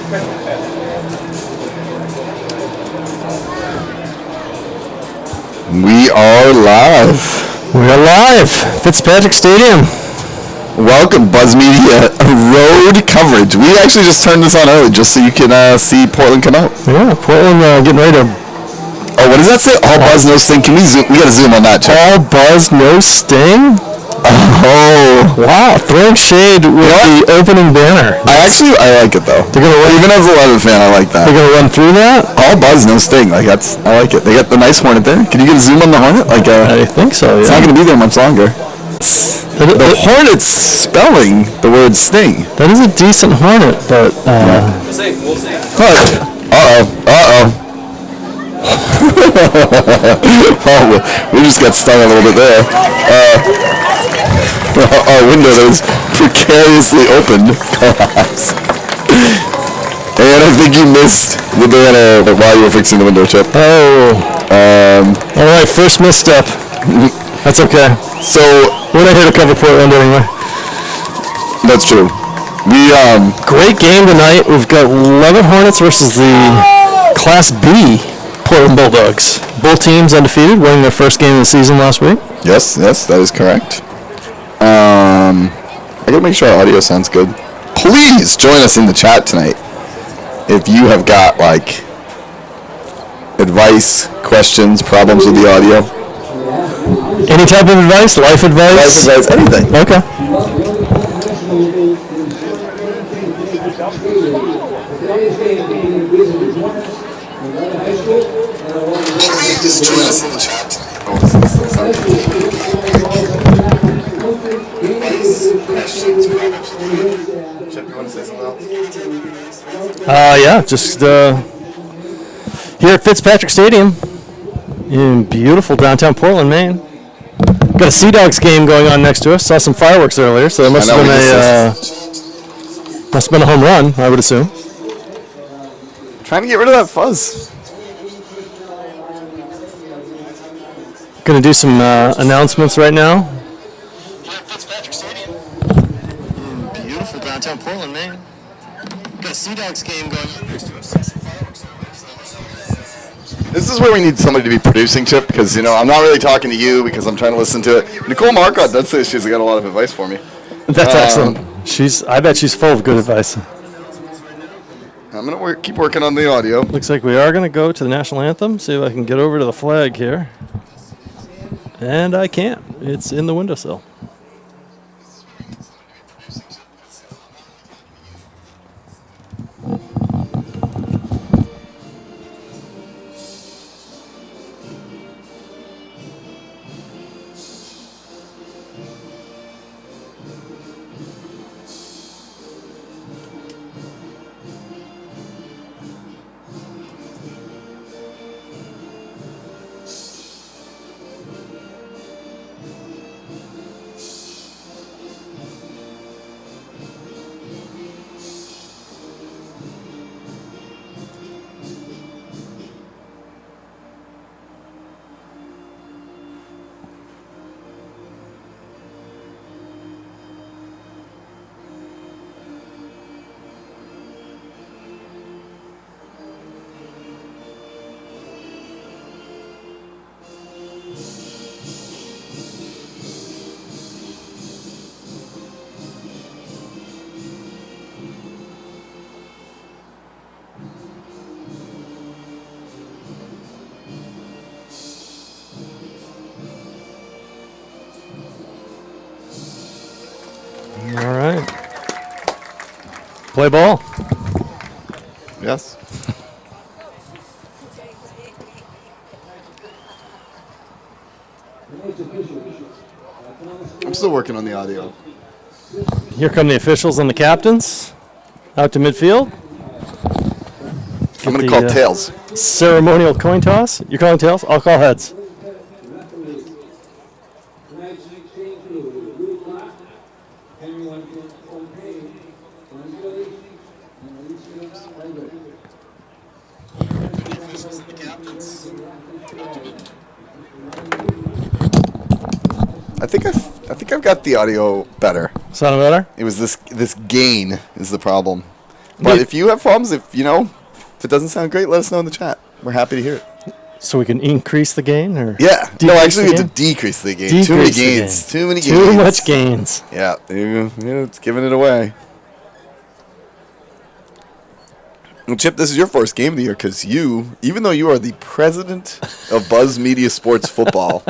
We are live. We're live. Fitzpatrick Stadium. Welcome, Buzz Media road coverage. We actually just turned this on early just so you can see Portland come out. Yeah, Portland getting ready to... Oh, what does that say? All buzz, no sting. Can we zoom? We gotta zoom on that, Chuck. All buzz, no sting? Oh. Wow, throwing shade with the opening banner. I like it, though. They're gonna Even as a Leavitt fan, I like that. They're going to run through that? All buzz, no sting. I like it. They got the nice hornet there. Can you get a zoom on the hornet? I think so, yeah. It's not going to be there much longer. The hornet's spelling the word sting. That is a decent hornet, but... We'll see. Uh-oh. Oh, we just got stung a little bit there. Our window that was precariously opened collapsed. And I think you missed the banner while you were fixing the window, Chip. Oh. All right, first misstep. That's okay. So we're not here to cover Portland anyway. That's true. Great game tonight. We've got Leavitt Hornets versus the Class B Portland Bulldogs. Both teams undefeated, winning their first game of the season last week. Yes, that is correct. I gotta make sure our audio sounds good. Please join us in the chat tonight if you have got advice, questions, problems with the audio. Any type of advice? Life advice? Life advice, anything. Okay. Please join us in the chat tonight. Chip, you want to say something else? Yeah, just here at Fitzpatrick Stadium in beautiful downtown Portland, Maine. Got a Sea Dogs game going on next to us. Saw some fireworks earlier, so it must have been a home run, I would assume. Trying to get rid of that fuzz. Going to do some announcements right now. Here at Fitzpatrick Stadium. Beautiful downtown Portland, Maine. Got a Sea Dogs game going on next to us. This is where we need somebody to be producing, Chip, because, I'm not really talking to you because I'm trying to listen to it. Nicole Marcotte does say she's got a lot of advice for me. That's excellent. I bet she's full of good advice. I'm going to keep working on the audio. Looks like we are going to go to the national anthem, see if I can get over to the flag here. And I can't. It's in the windowsill. All right. Play ball. Yes. I'm still working on the audio. Here come the officials and the captains out to midfield. I'm going to call tails. Ceremonial coin toss. You're calling tails? I'll call heads. I think I've got the audio better. Sound better? It was this gain is the problem. But if you have problems, if it doesn't sound great, let us know in the chat. We're happy to hear it. So we can increase the gain, or Yeah. No, actually, we have to decrease the gain. Too many gains. Too much gains. Yeah. It's giving it away. Well, Chip, this is your first game of the year because even though you are the president of Buzz Media Sports Football,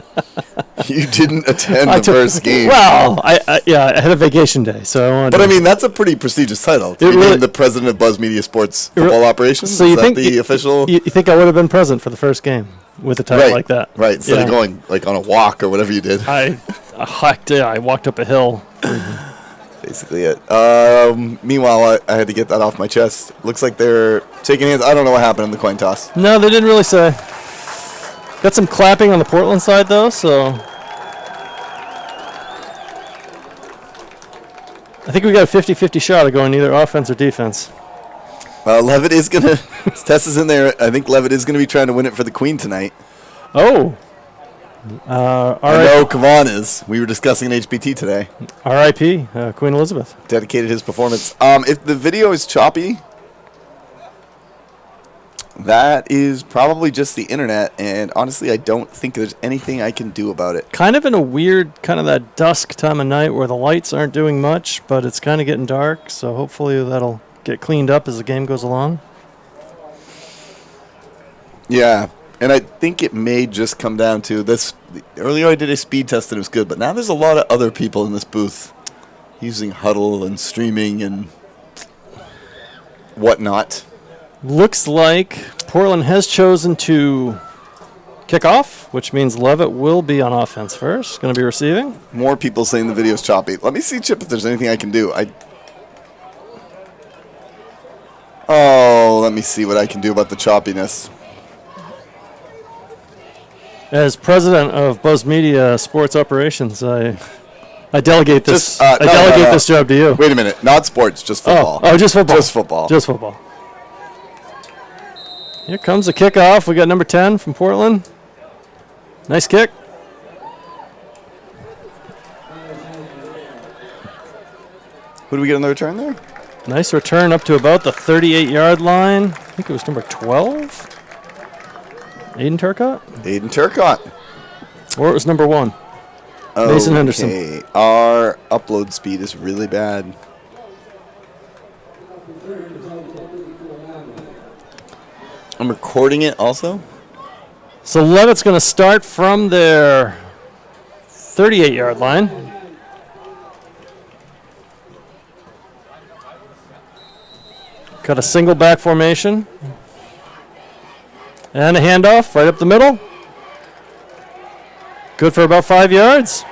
you didn't attend the first game. Well, I had a vacation day, so I wanted But I mean, that's a pretty prestigious title. To be named the president of Buzz Media Sports Football Operations. So you is think that the official? You think I would have been present for the first game with a title like that? Right. Instead of going like on a walk or whatever you did. I hiked. Yeah, I walked up a hill. Basically it. Meanwhile, I had to get that off my chest. Looks like they're taking hands. I don't know what happened in the coin toss. No, they didn't really say. Got some clapping on the Portland side, though, so I think we got a 50-50 shot of going either offense or defense. Leavitt is going to... Tess is in there. I think Leavitt is going to be trying to win it for the Queen tonight. Oh. I know Kavan is. We were discussing an HPT today. R.I.P. Queen Elizabeth. Dedicated his performance. If the video is choppy, that is probably just the internet, and honestly, I don't think there's anything I can do about it. Kind of in a weird, kind of that dusk time of night where the lights aren't doing much, but it's kind of getting dark, so hopefully that'll get cleaned up as the game goes along. Yeah. And I think it may just come down to this. Earlier I did a speed test and it was good, but now there's a lot of other people in this booth using Huddle and streaming and whatnot. Looks like Portland has chosen to kick off, which means Leavitt will be on offense first. Going to be receiving. More people saying the video's choppy. Let me see, Chip, if there's anything I can do. Let me see what I can do about the choppiness. As president of Buzz Media Sports Operations, I delegate this. This job to you. Wait a minute, not sports, just football. Oh, just football. Just football. Just football. Here comes the kickoff. We got number 10 from Portland. Nice kick. Who do we get on the return there? Nice return up to about the 38-yard line. I think it was number 12. Aiden Turcotte? Aiden Turcotte. Or it was number 1. Mason Henderson. Our upload speed is really bad. I'm recording it also. So Leavitt's going to start from their 38-yard line. Got a single back formation. And a handoff right up the middle. Good for about 5 yards.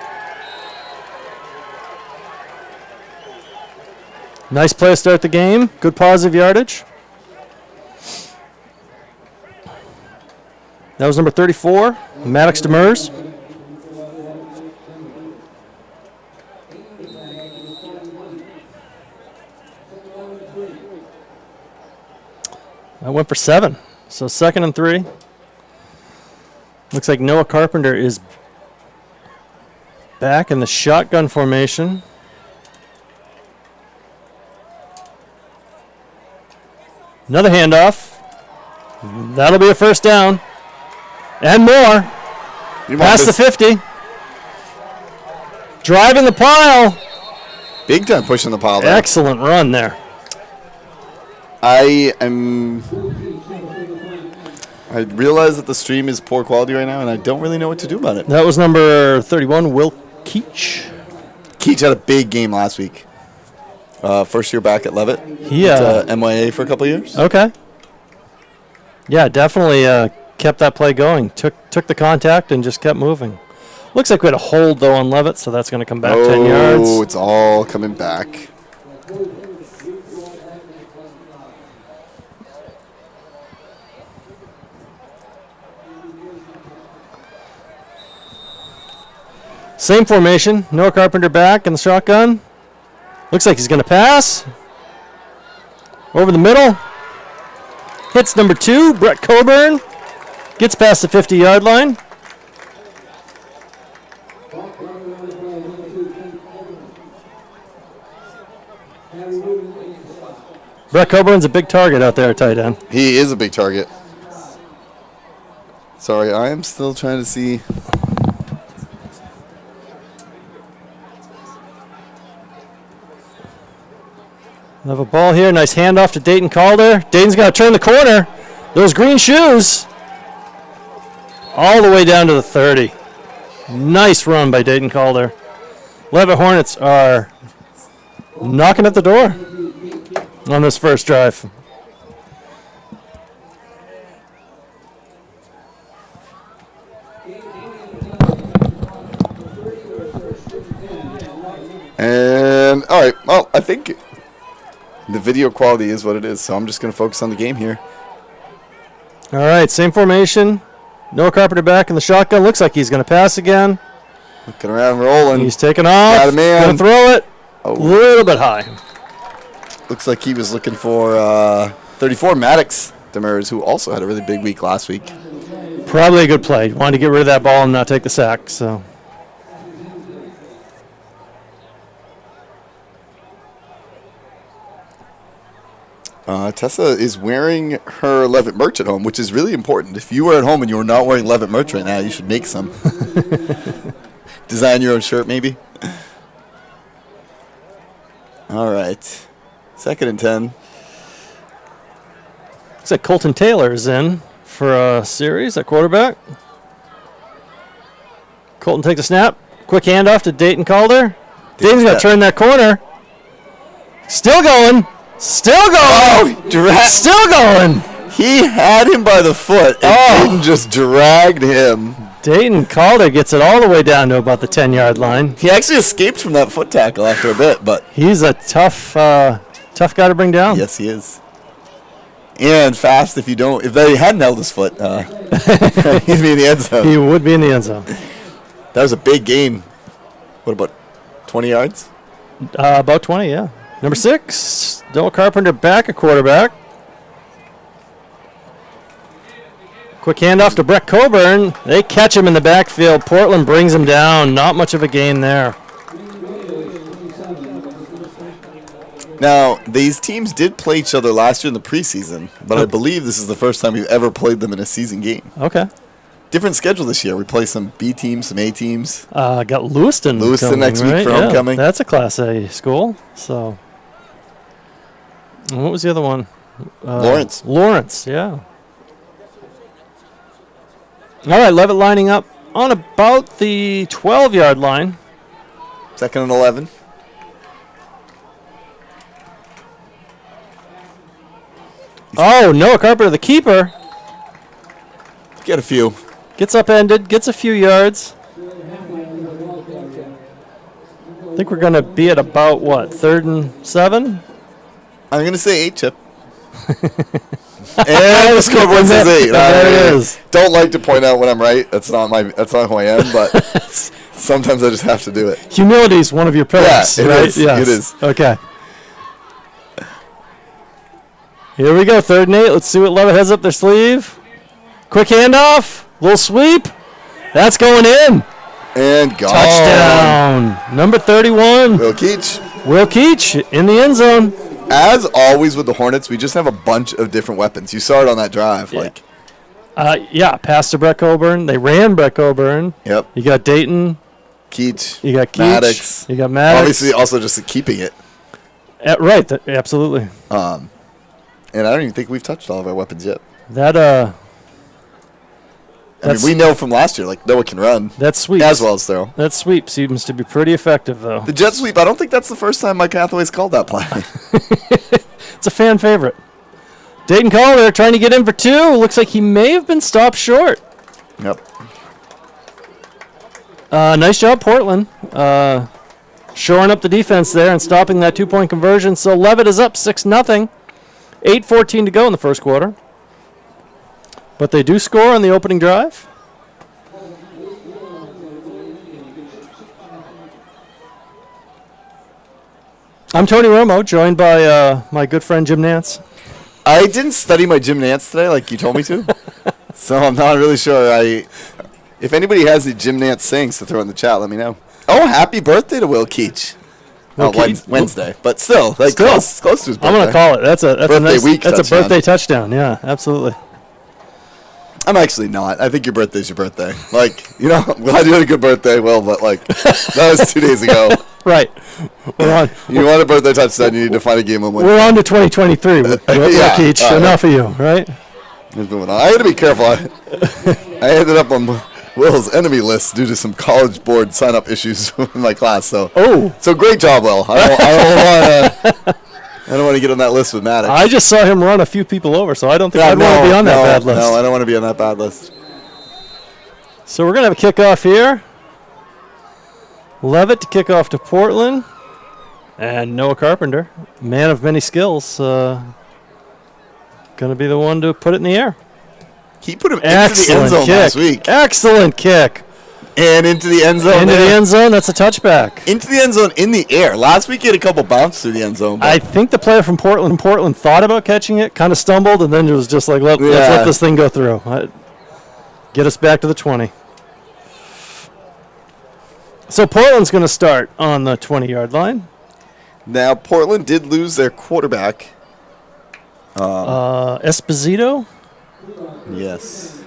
Nice play to start the game. Good positive yardage. That was number 34, Maddox Demers. I went for 7. So 2nd and 3. Looks like Noah Carpenter is back in the shotgun formation. Another handoff. That'll be a first down. And more. Past the 50. Driving the pile. Big time pushing the pile there. Excellent run there. I realize that the stream is poor quality right now, and I don't really know what to do about it. That was number 31, Will Keach. Keach had a big game last week. First year back at Leavitt. He MYA for a couple years. Okay. Yeah, definitely kept that play going. Took the contact and just kept moving. Looks like we had a hold, though, on Leavitt, so that's going to come back 10 yards. Oh, it's all coming back. Same formation. Noah Carpenter back in the shotgun. Looks like he's going to pass. Over the middle. Hits number 2, Brett Coburn. Gets past the 50-yard line. Brett Coburn's a big target out there at tight end. He is a big target. Sorry, I am still trying to see. We have a ball here. Nice handoff to Dayton Calder. Dayton's got to turn the corner. Those green shoes. All the way down to the 30. Nice run by Dayton Calder. Leavitt Hornets are knocking at the door on this first drive. And, all right, well, I think the video quality is what it is, so I'm just going to focus on the game here. All right, same formation. Noah Carpenter back in the shotgun. Looks like he's going to pass again. Looking around, rolling. He's taking off. Got a man. Going to throw it a little bit high. Looks like he was looking for 34 Maddox Demers, who also had a really big week last week. Probably a good play. Wanted to get rid of that ball and not take the sack, so... Tessa is wearing her Leavitt merch at home, which is really important. If you were at home and you were not wearing Leavitt merch right now, you should make some. Design your own shirt, maybe. All right. 2nd and 10. Looks like Colton Taylor is in for a series at quarterback. Colton takes a snap. Quick handoff to Dayton Calder. Dayton's going to turn that corner. Still going. Still going. Oh, still going. He had him by the foot, and Dayton just dragged him. Dayton Calder gets it all the way down to about the 10-yard line. He actually escaped from that foot tackle after a bit, but he's a tough guy to bring down. Yes, he is. And fast if they hadn't held his foot, he'd be in the end zone. He would be in the end zone. That was a big gain. What, about 20 yards? About 20, yeah. Number 6, Noah Carpenter back at quarterback. Quick handoff to Brett Coburn. They catch him in the backfield. Portland brings him down. Not much of a gain there. Now, these teams did play each other last year in the preseason, but I believe this is the first time we've ever played them in a season game. Okay. Different schedule this year. We play some B teams, some A teams. Got Lewiston coming, next week right? for homecoming. That's a Class A school. So, and what was the other one? Lawrence. Lawrence, yeah. All right, Leavitt lining up on about the 12-yard line. 2nd and 11. Oh, Noah Carpenter, the keeper. Get a few. Gets upended, gets a few yards. I think we're going to be at about, 3rd and 7? I'm going to say 8, Chip. And the scoreboard says 8. There it is. Don't like to point out when I'm right. That's not who I am, but sometimes I just have to do it. Humility is one of your pillars, yeah, right? Is. Yes. It is. Okay. Here we go, 3rd and 8. Let's see what Leavitt has up their sleeve. Quick handoff. Little sweep. That's going in. And gone. Touchdown. Number 31. Will Keach. Will Keach in the end zone. As always with the Hornets, we just have a bunch of different weapons. You saw it on that drive. Yeah. Pass to Brett Coburn. They ran Brett Coburn. Yep. You got Dayton. Keach. You got Keach. Maddox. You got Maddox. Obviously, also just keeping it. Right. Absolutely. And I don't even think we've touched all of our weapons yet. I mean, we know from last year, Noah can run. That sweep. As well as throw. That sweep seems to be pretty effective, though. The jet sweep, I don't think that's the first time Mike Hathaway's called that play. It's a fan favorite. Dayton Calder trying to get in for 2. Looks like he may have been stopped short. Yep. Nice job, Portland. Shoring up the defense there and stopping that 2-point conversion. So Leavitt is up 6-0. 8:14 to go in the first quarter. But they do score on the opening drive. I'm Tony Romo, joined by my good friend Jim Nance. I didn't study my Jim Nance today like you told me to, so I'm not really sure. If anybody has the Jim Nance sayings to throw in the chat, let me know. Oh, happy birthday to Will Keach. Wednesday, but still, like close to his birthday. I'm gonna call it. That's a Birthday nice week That's touchdown. a birthday touchdown. Yeah, absolutely. I'm actually not. I think your birthday's your birthday. Like, I'm glad you had a good birthday. Well, but like, that was 2 days ago. Right. We're on. You want a birthday touchdown, you need to find a game on Wednesday. We're on to 2023. Yeah, enough of you, right? What's going on? I had to be careful. I ended up on Will's enemy list due to some college board sign-up issues in my class. So, great job, Will. I don't want to get on that list with Maddox. I just saw him run a few people over, so I don't think I'd want to be on that bad list. No, I don't want to be on that bad list. So we're going to have a kickoff here. Leavitt to kick off to Portland. And Noah Carpenter, man of many skills, going to be the one to put it in the air. He put him into the end zone last week. Excellent kick. And into the end zone. Into the end zone, that's a touchback. Into the end zone in the air. Last week he had a couple bounces through the end zone. I think the player from Portland thought about catching it, kind of stumbled, and then it was just like, let's let this thing go through. Get us back to the 20. So Portland's going to start on the 20-yard line. Now, Portland did lose their quarterback. Esposito? Yes.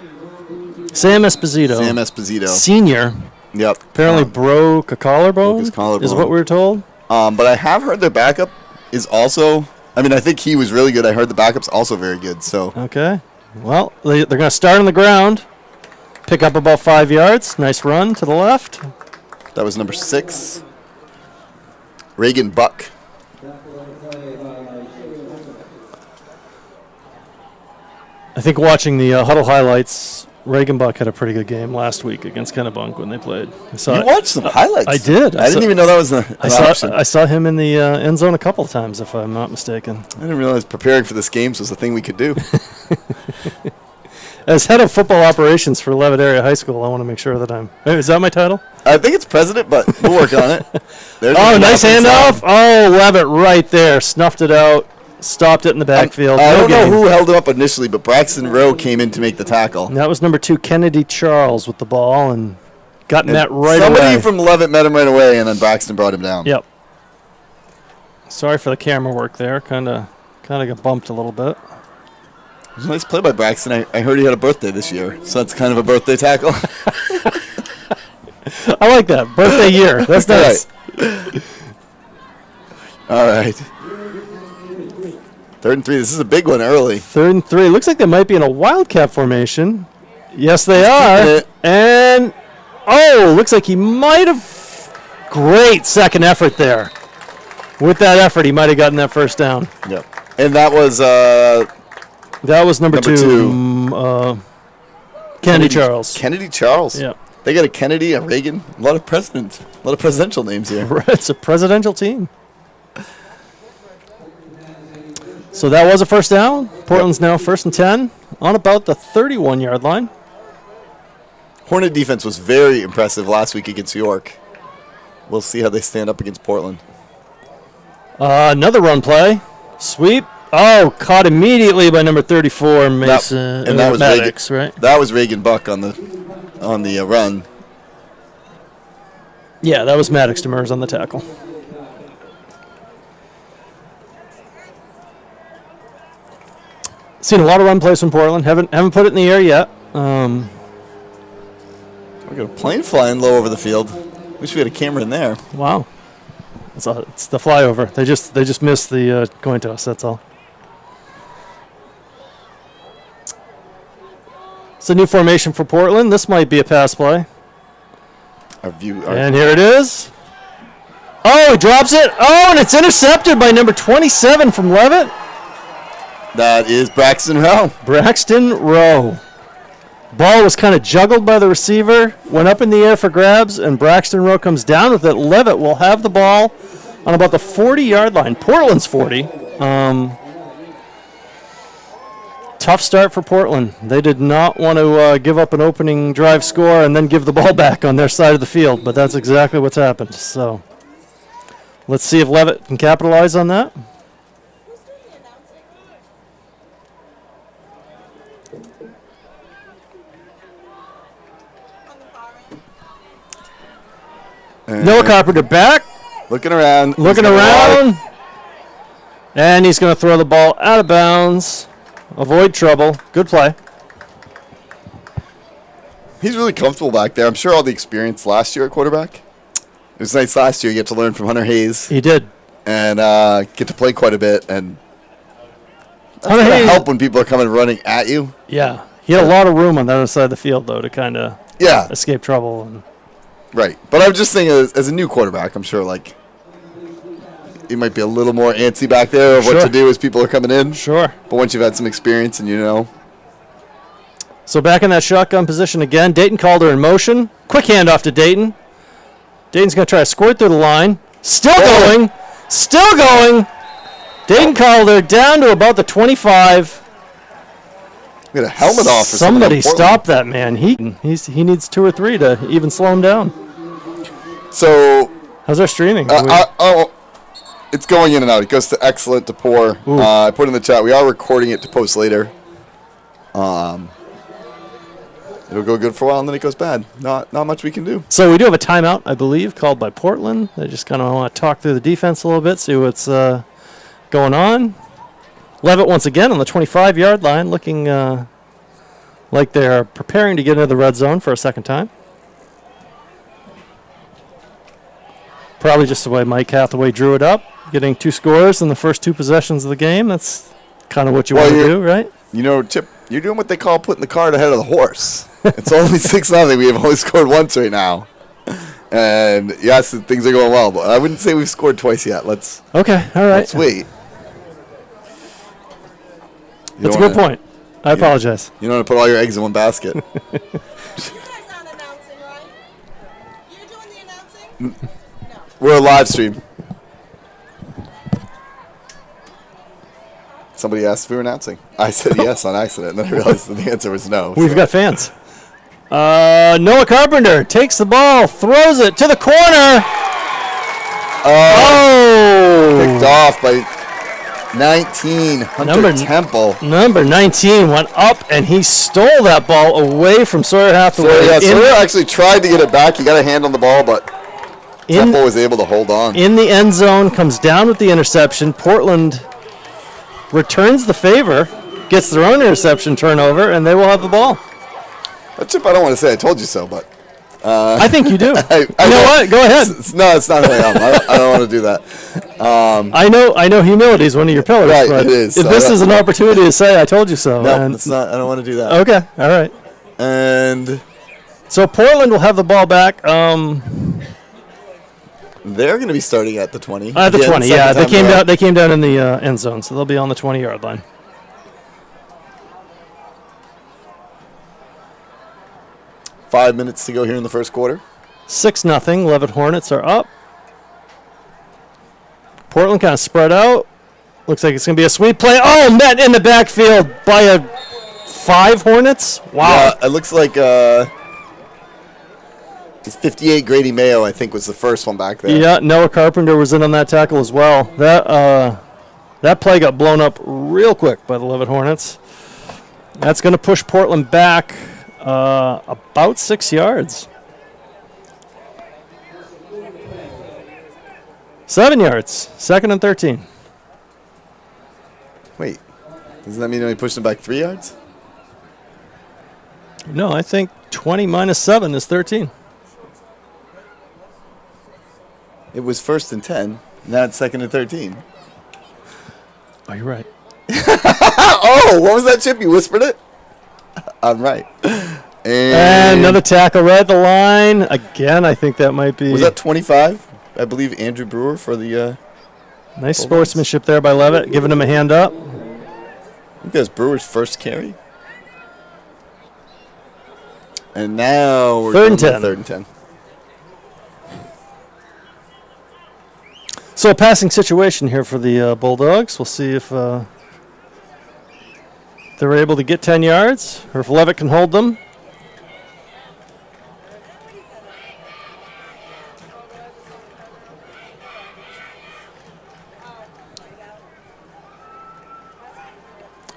Sam Esposito. Senior. Yep. Apparently broke a collarbone, is what we were told. But I have heard their backup is also, I think he was really good. I heard the backup's also very good. So. Okay. Well, they're going to start on the ground, pick up about 5 yards. Nice run to the left. That was number 6. Reagan Buck. I think watching the Huddle highlights, Reagan Buck had a pretty good game last week against Kennebunk when they played. You watched some highlights? I did. I didn't even know that was an option. I saw him in the end zone a couple of times, if I'm not mistaken. I didn't realize preparing for this game was a thing we could do. As head of football operations for Leavitt Area High School, I want to make sure that Is that my title? I think it's president, but we'll work on it. Nice handoff. Oh, Leavitt right there. Snuffed it out. Stopped it in the backfield. I don't know who held him up initially, but Braxton Rowe came in to make the tackle. And that was number 2, Kennedy Charles, with the ball, and got met right away. Somebody from Leavitt met him right away, and then Braxton brought him down. Yep. Sorry for the camera work there. Kind of got bumped a little bit. It was a nice play by Braxton. I heard he had a birthday this year, so that's kind of a birthday tackle. I like that. Birthday year. That's nice. All right. 3rd and 3. This is a big one early. 3rd and 3. Looks like they might be in a wildcat formation. Yes, they are. And, looks like he might have. Great second effort there. With that effort, he might have gotten that first down. Yep. And that was number 2. Kennedy Charles. Kennedy Charles. Yep. They got a Kennedy, a Reagan, a lot of presidential names here. It's a presidential team. So that was a first down. Portland's now 1st and 10 on about the 31-yard line. Hornet defense was very impressive last week against York. We'll see how they stand up against Portland. Another run play. Sweep. Oh, caught immediately by number 34, Mason. That was Maddox, Reagan, right? That was Reagan Buck on the run. Yeah, that was Maddox Demers on the tackle. Seen a lot of run plays from Portland. Haven't put it in the air yet. We got a plane flying low over the field. Wish we had a camera in there. Wow, it's the flyover. They just missed the coin toss. That's all. It's a new formation for Portland. This might be a pass play. And here it is. Oh, he drops it. Oh, and it's intercepted by number 27 from Leavitt. That is Braxton Rowe. Braxton Rowe. Ball was kind of juggled by the receiver, went up in the air for grabs, and Braxton Rowe comes down with it. Leavitt will have the ball on about the 40-yard line. Portland's 40. Tough start for Portland. They did not want to give up an opening drive score and then give the ball back on their side of the field, but that's exactly what's happened. So let's see if Leavitt can capitalize on that. Noah Carpenter back. Looking around. Looking around. And he's going to throw the ball out of bounds. Avoid trouble. Good play. He's really comfortable back there. I'm sure all the experience last year at quarterback. It was nice last year. You get to learn from Hunter Hayes. He did. And get to play quite a bit. And that's Hunter going to Hayes help when people are coming running at you. Yeah. He had a lot of room on the other side of the field, though, to kind of escape trouble. And right. But I'm just saying, as a new quarterback, I'm sure, like, you might be a little more antsy back there of what to do as people are coming in. Sure. But once you've had some experience and you know. So back in that shotgun position again. Dayton Calder in motion. Quick handoff to Dayton. Dayton's going to try to squirt through the line. Still going. Still going. Dayton Calder down to about the 25. We got a helmet off. Somebody stop that man. He needs 2 or 3 to even slow him down. So. How's our streaming? It's going in and out. It goes to excellent to poor. I put in the chat. We are recording it to post later. It'll go good for a while, and then it goes bad. Not much we can do. So we do have a timeout, I believe, called by Portland. They just kind of want to talk through the defense a little bit, see what's going on. Leavitt once again on the 25-yard line, looking like they're preparing to get into the red zone for a second time. Probably just the way Mike Hathaway drew it up, getting 2 scores in the first 2 possessions of the game. That's kind of what you want to do, right? You know, Chip, you're doing what they call putting the cart ahead of the horse. It's only 6-0. We have only scored once right now. And, yes, things are going well. But I wouldn't say we've scored twice yet. Okay, all right. Let's wait. That's a good point. I apologize. You don't want to put all your eggs in one basket. You guys aren't announcing, right? You're doing the announcing? No. We're a live stream. Somebody asked if we were announcing. I said yes on accident, and then I realized that the answer was no. We've got fans. Noah Carpenter takes the ball, throws it to the corner. Picked off by 19, Hunter Temple. Number 19 went up, and he stole that ball away from Sawyer Hathaway. Sawyer actually tried to get it back. He got a hand on the ball, but Temple was able to hold on. In the end zone, comes down with the interception. Portland returns the favor, gets their own interception turnover, and they will have the ball. Chip, I don't want to say I told you so, but I think you do. I you know what? Go ahead. It's not who I am. I don't want to do that. I know humility is one of your pillars. Right, but it is. If this is an opportunity to say I told you so. No, it's not. I don't want to do that. Okay, all right. And so Portland will have the ball back. They're going to be starting at the 20. At the 20, yeah. They came down in the end zone, so they'll be on the 20-yard line. Five minutes to go here in the first quarter. 6-0. Leavitt Hornets are up. Portland kind of spread out. Looks like it's going to be a sweep play. Oh, met in the backfield by 5 Hornets. Wow. Yeah, it looks like it's 58 Grady Mayo, I think, was the first one back there. Yeah, Noah Carpenter was in on that tackle as well. That play got blown up real quick by the Leavitt Hornets. That's going to push Portland back about 6 yards. 7 yards. 2nd and 13. Wait, doesn't that mean they pushed them back 3 yards? No, I think 20 minus 7 is 13. It was 1st and 10. Now it's 2nd and 13. Oh, you're right. Oh, what was that, Chip? You whispered it? I'm right. And another tackle right at the line. Again, I think that might be... Was that 25? I believe Andrew Brewer for the... nice sportsmanship there by Leavitt, giving him a hand up. I think that was Brewer's first carry. And now we're 3rd and 10. 3rd and 10. So a passing situation here for the Bulldogs. We'll see if they're able to get 10 yards or if Leavitt can hold them.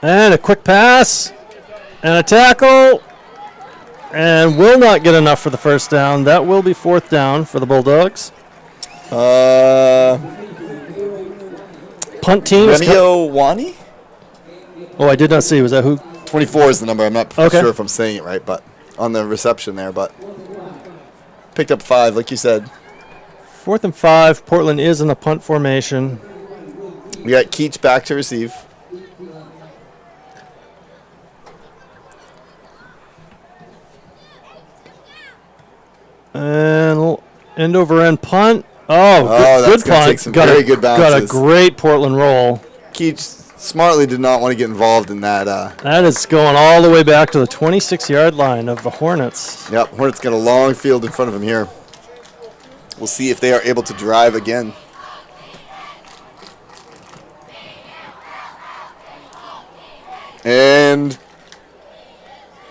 And a quick pass and a tackle and will not get enough for the first down. That will be 4th down for the Bulldogs. Punt team. Remio Wani? Oh, I did not see. Was that who? 24 is the number. I'm not Okay. sure if I'm saying it right, but on the reception there, but picked up 5, like you said. 4th and 5. Portland is in the punt formation. We got Keach back to receive. And end over end punt. Oh, that's good gonna punt. take some very good Got a bounces. great Portland roll. Keach smartly did not want to get involved in that. That is going all the way back to the 26-yard line of the Hornets. Yep, Hornets got a long field in front of him here. We'll see if they are able to drive again. And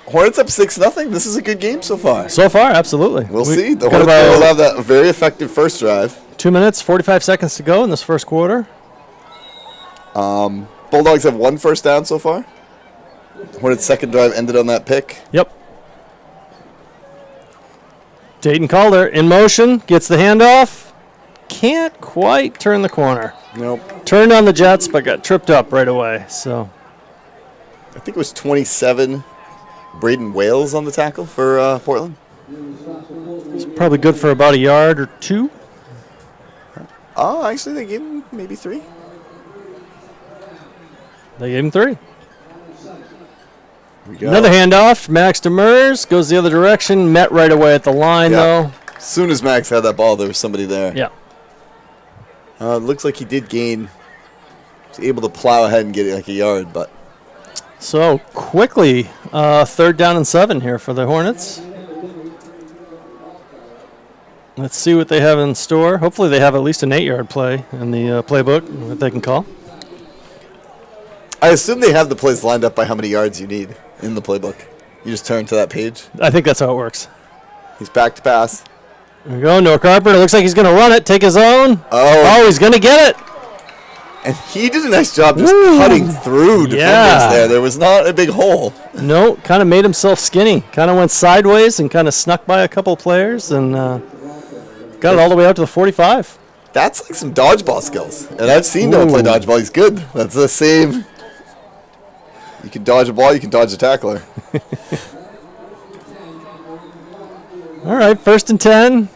Hornets up 6-0. This is a good game so far. So far, absolutely. We'll see. The got Hornets will have that very effective first drive. 2 minutes, 45 seconds to go in this first quarter. Bulldogs have 1 first down so far. Hornets' second drive ended on that pick. Yep. Dayton Calder in motion, gets the handoff. Can't quite turn the corner. Nope. Turned on the Jets, but got tripped up right away. So I think it was 27 Braden Wales on the tackle for Portland. it's probably good for about a yard or 2. Oh, actually, they gave him maybe 3. They gave him 3. Here we go. Another handoff. Max Demers goes the other direction. Met right away at the line, though. As soon as Max had that ball, there was somebody there. Yeah. Looks like he did gain. Was able to plow ahead and get it like a yard, but So quickly, 3rd down and 7 here for the Hornets. Let's see what they have in store. Hopefully they have at least an 8-yard play in the playbook that they can call. I assume they have the plays lined up by how many yards you need in the playbook. You just turn to that page. I think that's how it works. He's back to pass. There we go. Noah Carpenter. Looks like he's going to run it, take his own. Oh, He's going to get it. and he did a nice job just Woo. cutting through defenders Yeah. there. There was not a big hole. No, kind of made himself skinny. Kind of went sideways and kind of snuck by a couple players and got it all the way out to the 45. That's like some dodgeball skills. And I've seen Noah play Ooh. dodgeball. He's good. That's the same. You can dodge a ball, you can dodge a tackler. All right, 1st and 10.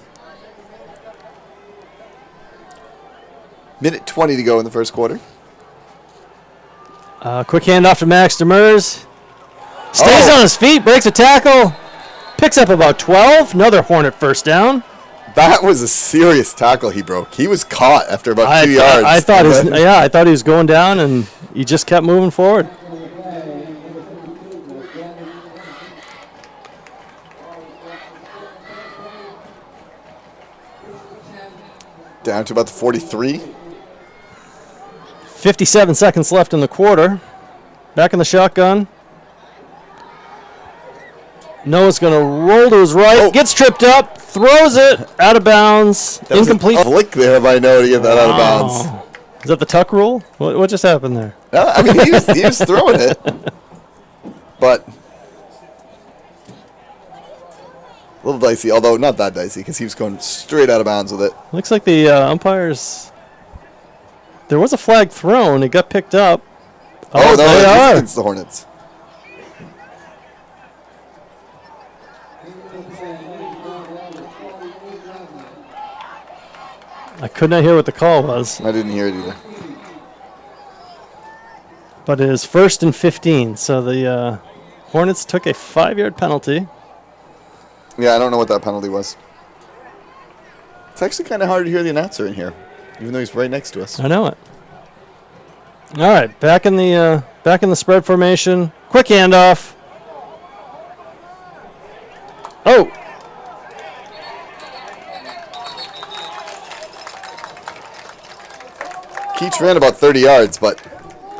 Minute 20 to go in the first quarter. Quick handoff to Max Demers. Stays on his feet, breaks a tackle, picks up about 12. Another Hornet first down. That was a serious tackle he broke. He was caught after about 2 yards. I thought he was going down, and he just kept moving forward. Down to about the 43. 57 seconds left in the quarter. Back in the shotgun. Noah's going to roll to his right. Oh. Gets tripped up. Throws it out of bounds. That was Incomplete. a flick there by Noah to get that out of bounds. Is that the tuck rule? What just happened there? I mean, he was throwing it. But a little dicey, although not that dicey because he was going straight out of bounds with it. Looks like the umpires. There was a flag thrown. It got picked up. Oh, no, they it's are. against the Hornets. I could not hear what the call was, I didn't hear it either. but it is 1st and 15. So the Hornets took a 5-yard penalty. Yeah, I don't know what that penalty was. It's actually kind of hard to hear the announcer in here, even though he's right next to us. I know it. All right, back in the spread formation. Quick handoff. Oh. Keach ran about 30 yards, but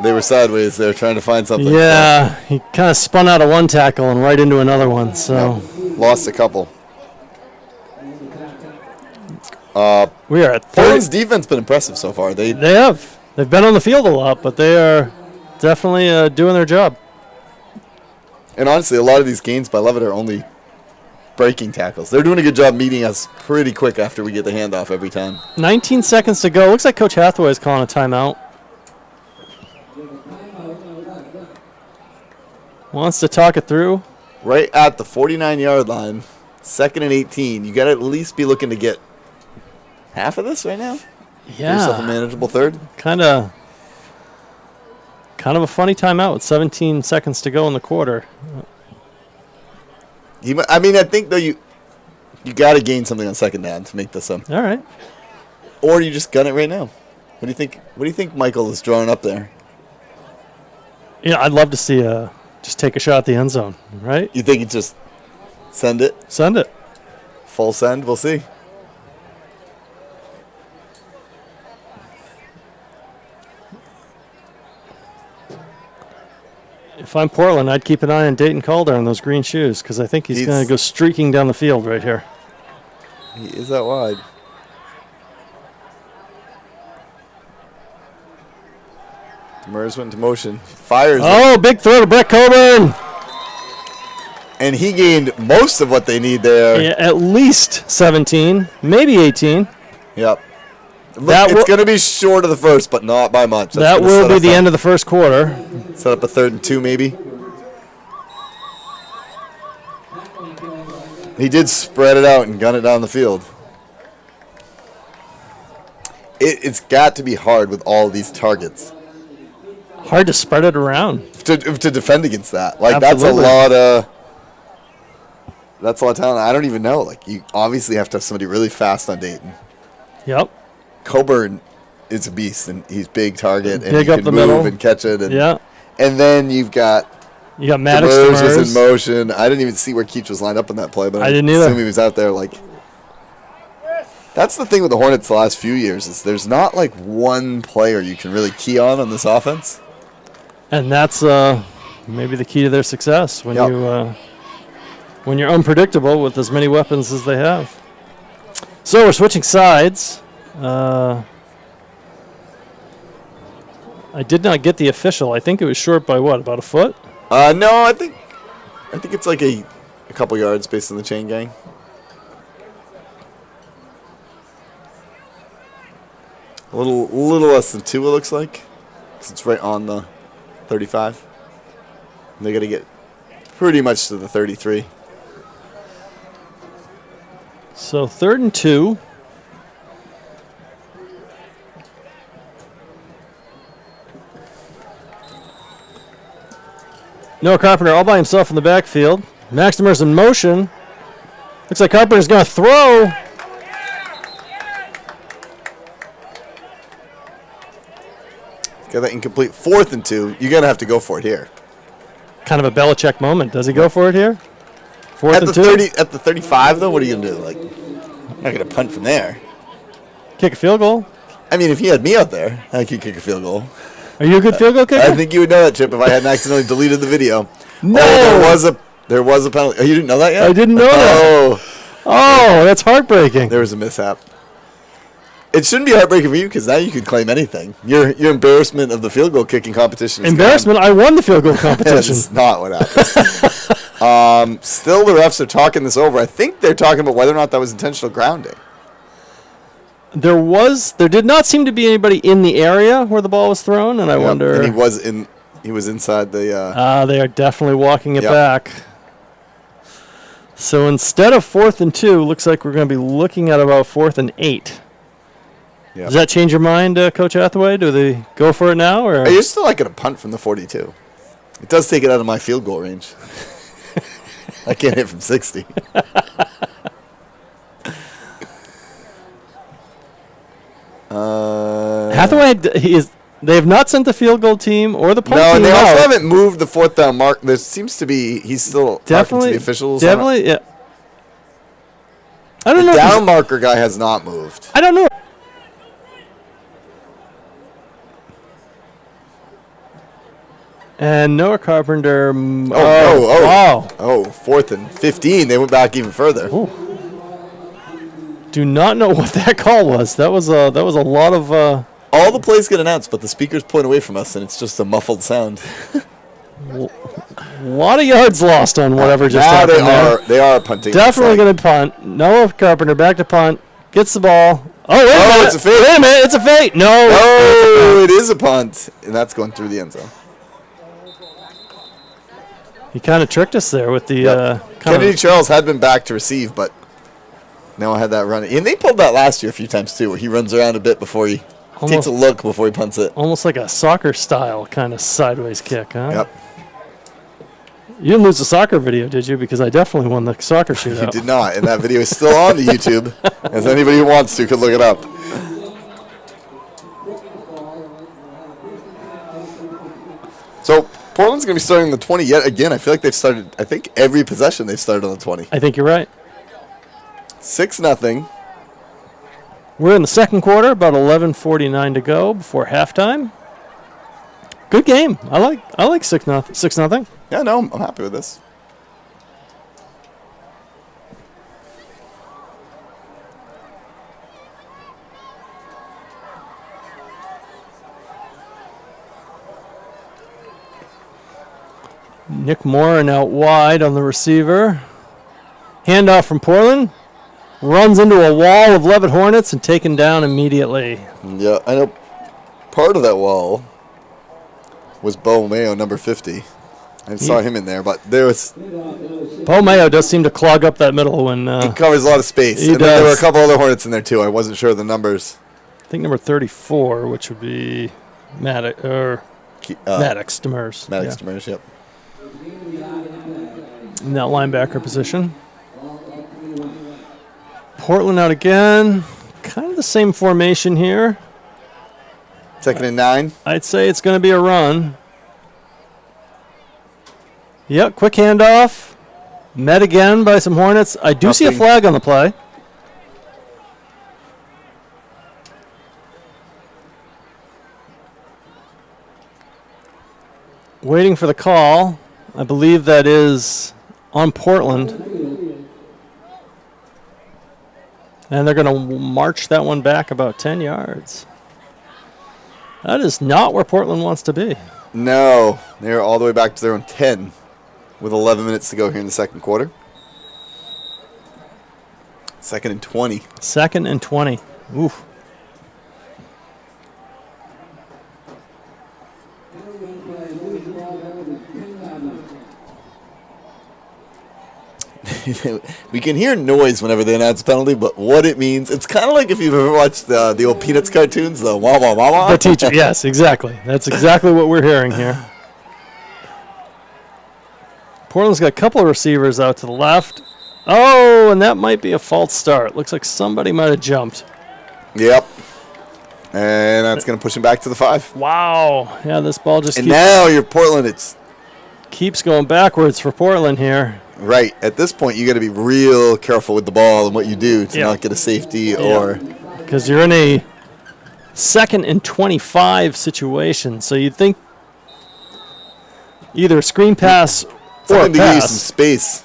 they were sideways. They were trying to find something. Yeah, he kind of spun out of one tackle and right into another one. So Lost a couple. we are at 30. Portland's defense been impressive so far. They've been on the field a lot, but they are definitely doing their job. And honestly, a lot of these gains by Leavitt are only breaking tackles. They're doing a good job meeting us pretty quick after we get the handoff every time. 19 seconds to go. Looks like Coach Hathaway is calling a timeout. Wants to talk it through. Right at the 49-yard line, 2nd and 18. You got to at least be looking to get half of this right now. Give yourself a Yeah. manageable third. Kind of a funny timeout with 17 seconds to go in the quarter. I mean, I think though you got to gain something on second down to make this All right. or you just gun it right now. What do you think? What do you think Michael is drawing up there? Yeah, I'd love to see just take a shot at the end zone, right? You think he just send it? Send it. Full send? We'll see. If I'm Portland, I'd keep an eye on Dayton Calder in those green shoes because I think he's going to go streaking down the field right here. He is that wide. Demers went into motion. Fires it. Oh, big throw to Brett Coburn. And he gained most of what they need there. Yeah, at least 17, maybe 18. Yep. Look, That it's will- going to be short of the first, but not by much. That will be the end of the first quarter. Set up a 3rd and 2, maybe. He did spread it out and gun it down the field. It's got to be hard with all these targets Hard to spread it around. to defend against that. Like Absolutely. that's a lot of talent. I don't even know. Like you obviously have to have somebody really fast on Dayton. Yep. Coburn is a beast, and he's big target, and Big he up can the move middle. and catch it. And, Yeah. and then you've got You got Maddox Demers was in Demers. motion. I didn't even see where Keach was lined up in that play, but I didn't either. assume he was out there. Like that's the thing with the Hornets the last few years is there's not like one player you can really key on this offense. And that's maybe the key to their success when Yep. when you're unpredictable with as many weapons as they have. So we're switching sides. I did not get the official. I think it was short by what, about a foot? No, I think it's like a couple yards based on the chain gang. A little less than 2, it looks like, 'cause it's right on the 35. And they got to get pretty much to the 33. So 3rd and 2. Noah Carpenter all by himself in the backfield. Max Demers in motion. Looks like Carpenter's going to throw. Got that incomplete 4th and 2. You're gonna have to go for it here. Kind of a Belichick moment. Does he go for it here? 4th At and the 2. 30, at the 35 though, what are you gonna do? Like, you're not gonna punt from there. Kick a field goal. I mean, if he had me out there, I could kick a field goal. Are you a good field goal kicker? I think you would know that, Chip, if I hadn't accidentally deleted the video. No! Oh, there was a penalty. Oh, you didn't know that yet? I didn't know that. Oh, Oh, that's heartbreaking. there was a mishap. It shouldn't be heartbreaking for you because now you could claim anything. Your embarrassment of the field goal kicking competition is Embarrassment. I won the field goal gone. competition. That's not what happened. Still, the refs are talking this over. I think they're talking about whether or not that was intentional grounding. There did not seem to be anybody in the area where the ball was thrown, and I Yep, wonder. And he was inside the. They are definitely walking it Yep. back. So instead of 4th and 2, looks like we're going to be looking at about 4th and 8. Yep. Does that change your mind, Coach Hathaway? Do they go for it now, or? Are you still like going to punt from the 42? It does take it out of my field goal range. I can't hit from 60. Hathaway, they have not sent the field goal team or the punt No, team and they out. also haven't moved the 4th down mark. There seems to be he's still talking to the officials. Definitely, yeah. I don't know. The if he's- down marker guy has not moved. I don't know. And Noah Carpenter. Wow. Oh, 4th and 15. They went back even further. Ooh. Do not know what that call was. That was a lot of. All the plays get announced, but the speakers point away from us, and it's just a muffled sound. lot of yards lost on whatever just now happened there. they are punting. Definitely going to punt. Noah Carpenter back to punt. Gets the ball. Oh, wait a minute. It's a fake. Wait a minute. It's a fake. No. Oh, it is a punt. And that's going through the end zone. He kind of tricked us there with the Kennedy Charles had been back to receive, but Noah had that run. And they pulled that last year a few times too, where he runs around a bit before he takes a look before he punts it. Almost like a soccer style kind of sideways kick, huh? Yep. You didn't lose the soccer video, did you? Because I definitely won the soccer shootout. He did not, and that video is still on the YouTube. As anybody who wants to could look it up. So Portland's going to be starting on the 20 yet again. I feel like they've started, I think every possession they've started on the 20. I think you're right. 6-0. We're in the second quarter, about 11:49 to go before halftime. Good game. I like 6-0. Yeah, no, I'm happy with this. Nick Morin out wide on the receiver. Handoff from Portland. Runs into a wall of Leavitt Hornets and taken down immediately. Yeah, I know part of that wall was Bo Mayo, number 50. I saw him in there, but there was... Bo Mayo does seem to clog up that middle when... he covers a lot of space. He And does. then there were a couple other Hornets in there, too. I wasn't sure of the numbers. I think number 34, which would be Maddox Demers. Maddox Demers, yep. In that linebacker position. Portland out again. Kind of the same formation here. 2nd and 9. I'd say it's going to be a run. Yep, quick handoff. Met again by some Hornets. I do see a flag on the play. Waiting for the call. I believe that is on Portland. And they're going to march that one back about 10 yards. That is not where Portland wants to be. No, they're all the way back to their own 10 with 11 minutes to go here in the second quarter. 2nd and 20. 2nd and 20. Oof. We can hear noise whenever they announce a penalty, but what it means, it's kind of like if you've ever watched the old Peanuts cartoons, the wah wah wah wah. The teacher, yes, exactly. That's exactly what we're hearing here. Portland's got a couple of receivers out to the left. Oh, and that might be a false start. Looks like somebody might have jumped. Yep. And that's going to push him back to the 5. Wow. Yeah, this ball just And now you're Portland. It's keeps going backwards for Portland here. right. At this point, you got to be real careful with the ball and what you do to not get a safety or... Because you're in a 2nd and 25 situation. So you'd think either a screen pass or a something to give you pass. some space.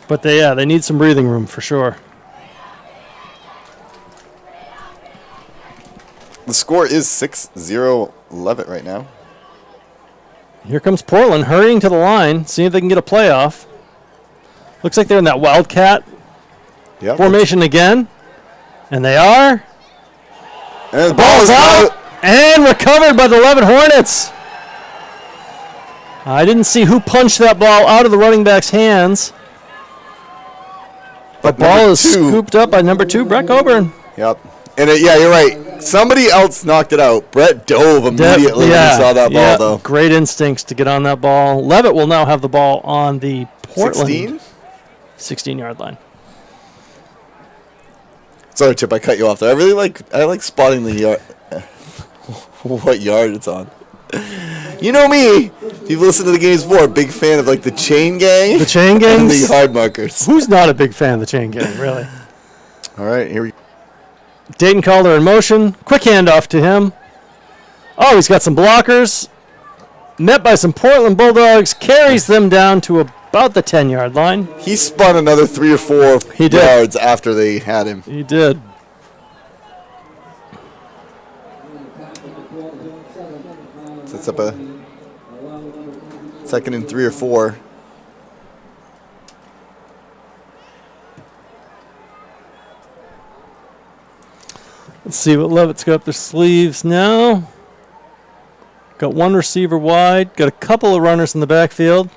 But they need some breathing room for sure. The score is 6-0 Leavitt right now. Here comes Portland hurrying to the line, seeing if they can get a playoff. Looks like they're in that Wildcat formation again. And they are. And the ball is out. And recovered by the Leavitt Hornets. I didn't see who punched that ball out of the running back's hands. The ball is scooped up by number 2, Brett Coburn. Yep. And you're right. Somebody else knocked it out. Brett dove immediately when he saw that ball, though. Great instincts to get on that ball. Leavitt will now have the ball on the Portland 16-yard line. Sorry, Chip, I cut you off there. I like spotting the yard, what yard it's on. You know me. If you've listened to the games before, big fan of like the chain gang. The chain gangs? And the hard markers. Who's not a big fan of the chain gang, really? All right, here we go. Dayton Calder in motion. Quick handoff to him. Oh, he's got some blockers. Met by some Portland Bulldogs. Carries them down to about the 10-yard line. He spun another 3 or 4 yards after they had him. He did. Sets up a 2nd and 3 or 4. Let's see what Leavitt's got up their sleeves now. Got one receiver wide. Got a couple of runners in the backfield.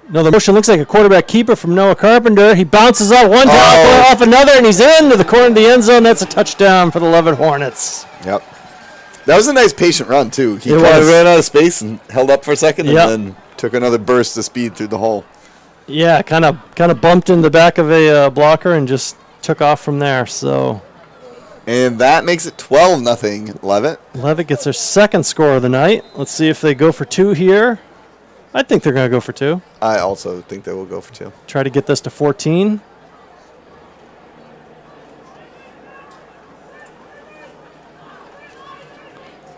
Another motion looks like a quarterback keeper from Noah Carpenter. He bounces off one tackle, off another, and he's into the corner of the end zone. That's a touchdown for the Leavitt Hornets. Yep. That was a nice patient run, too. He It kind of was. ran out of space and held up for a second Yep. and then took another burst of speed through the hole. Yeah, kind of bumped in the back of a blocker and just took off from there. So And that makes it 12-0 Leavitt. Leavitt gets their second score of the night. Let's see if they go for two here. I think they're going to go for two. I also think they will go for 2. Try to get this to 14.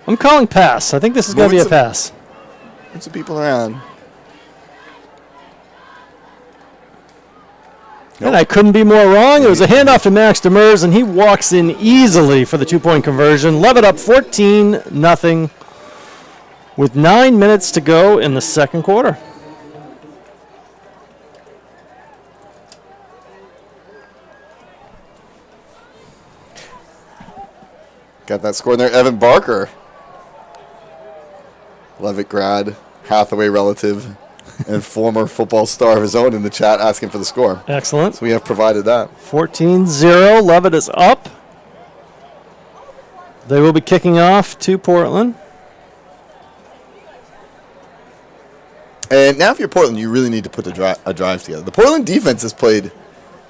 I'm calling pass. I think this is going to be a Moving pass. Put some people around. And I couldn't be more wrong. It was a handoff to Max Demers, and he walks in easily for the two-point conversion. Leavitt up 14-0 with 9 minutes to go in the second quarter. Got that score in there. Evan Barker. Leavitt grad, Hathaway relative, and former football star of his own in the chat asking for the score. Excellent. So we have provided that. 14-0. Leavitt is up. They will be kicking off to Portland. And now if you're Portland, you really need to put a drive together. The Portland defense has played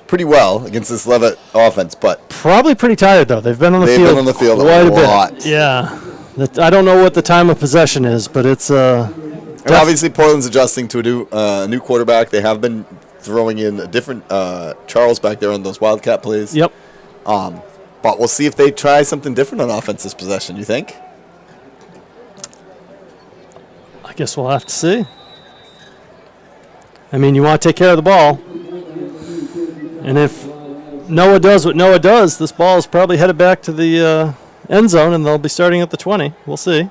pretty well against this Leavitt offense, but Probably pretty tired, though. They've been on the They've field been on the field a quite lot. bit. Yeah. I don't know what the time of possession is, but it's and obviously Portland's adjusting to a new quarterback. They have been throwing in a different Charles back there on those Wildcat plays. Yep. But we'll see if they try something different on offense this possession, you think? I guess we'll have to see. I mean, you want to take care of the ball. And if Noah does what Noah does, this ball is probably headed back to the end zone, and they'll be starting at the 20. We'll see.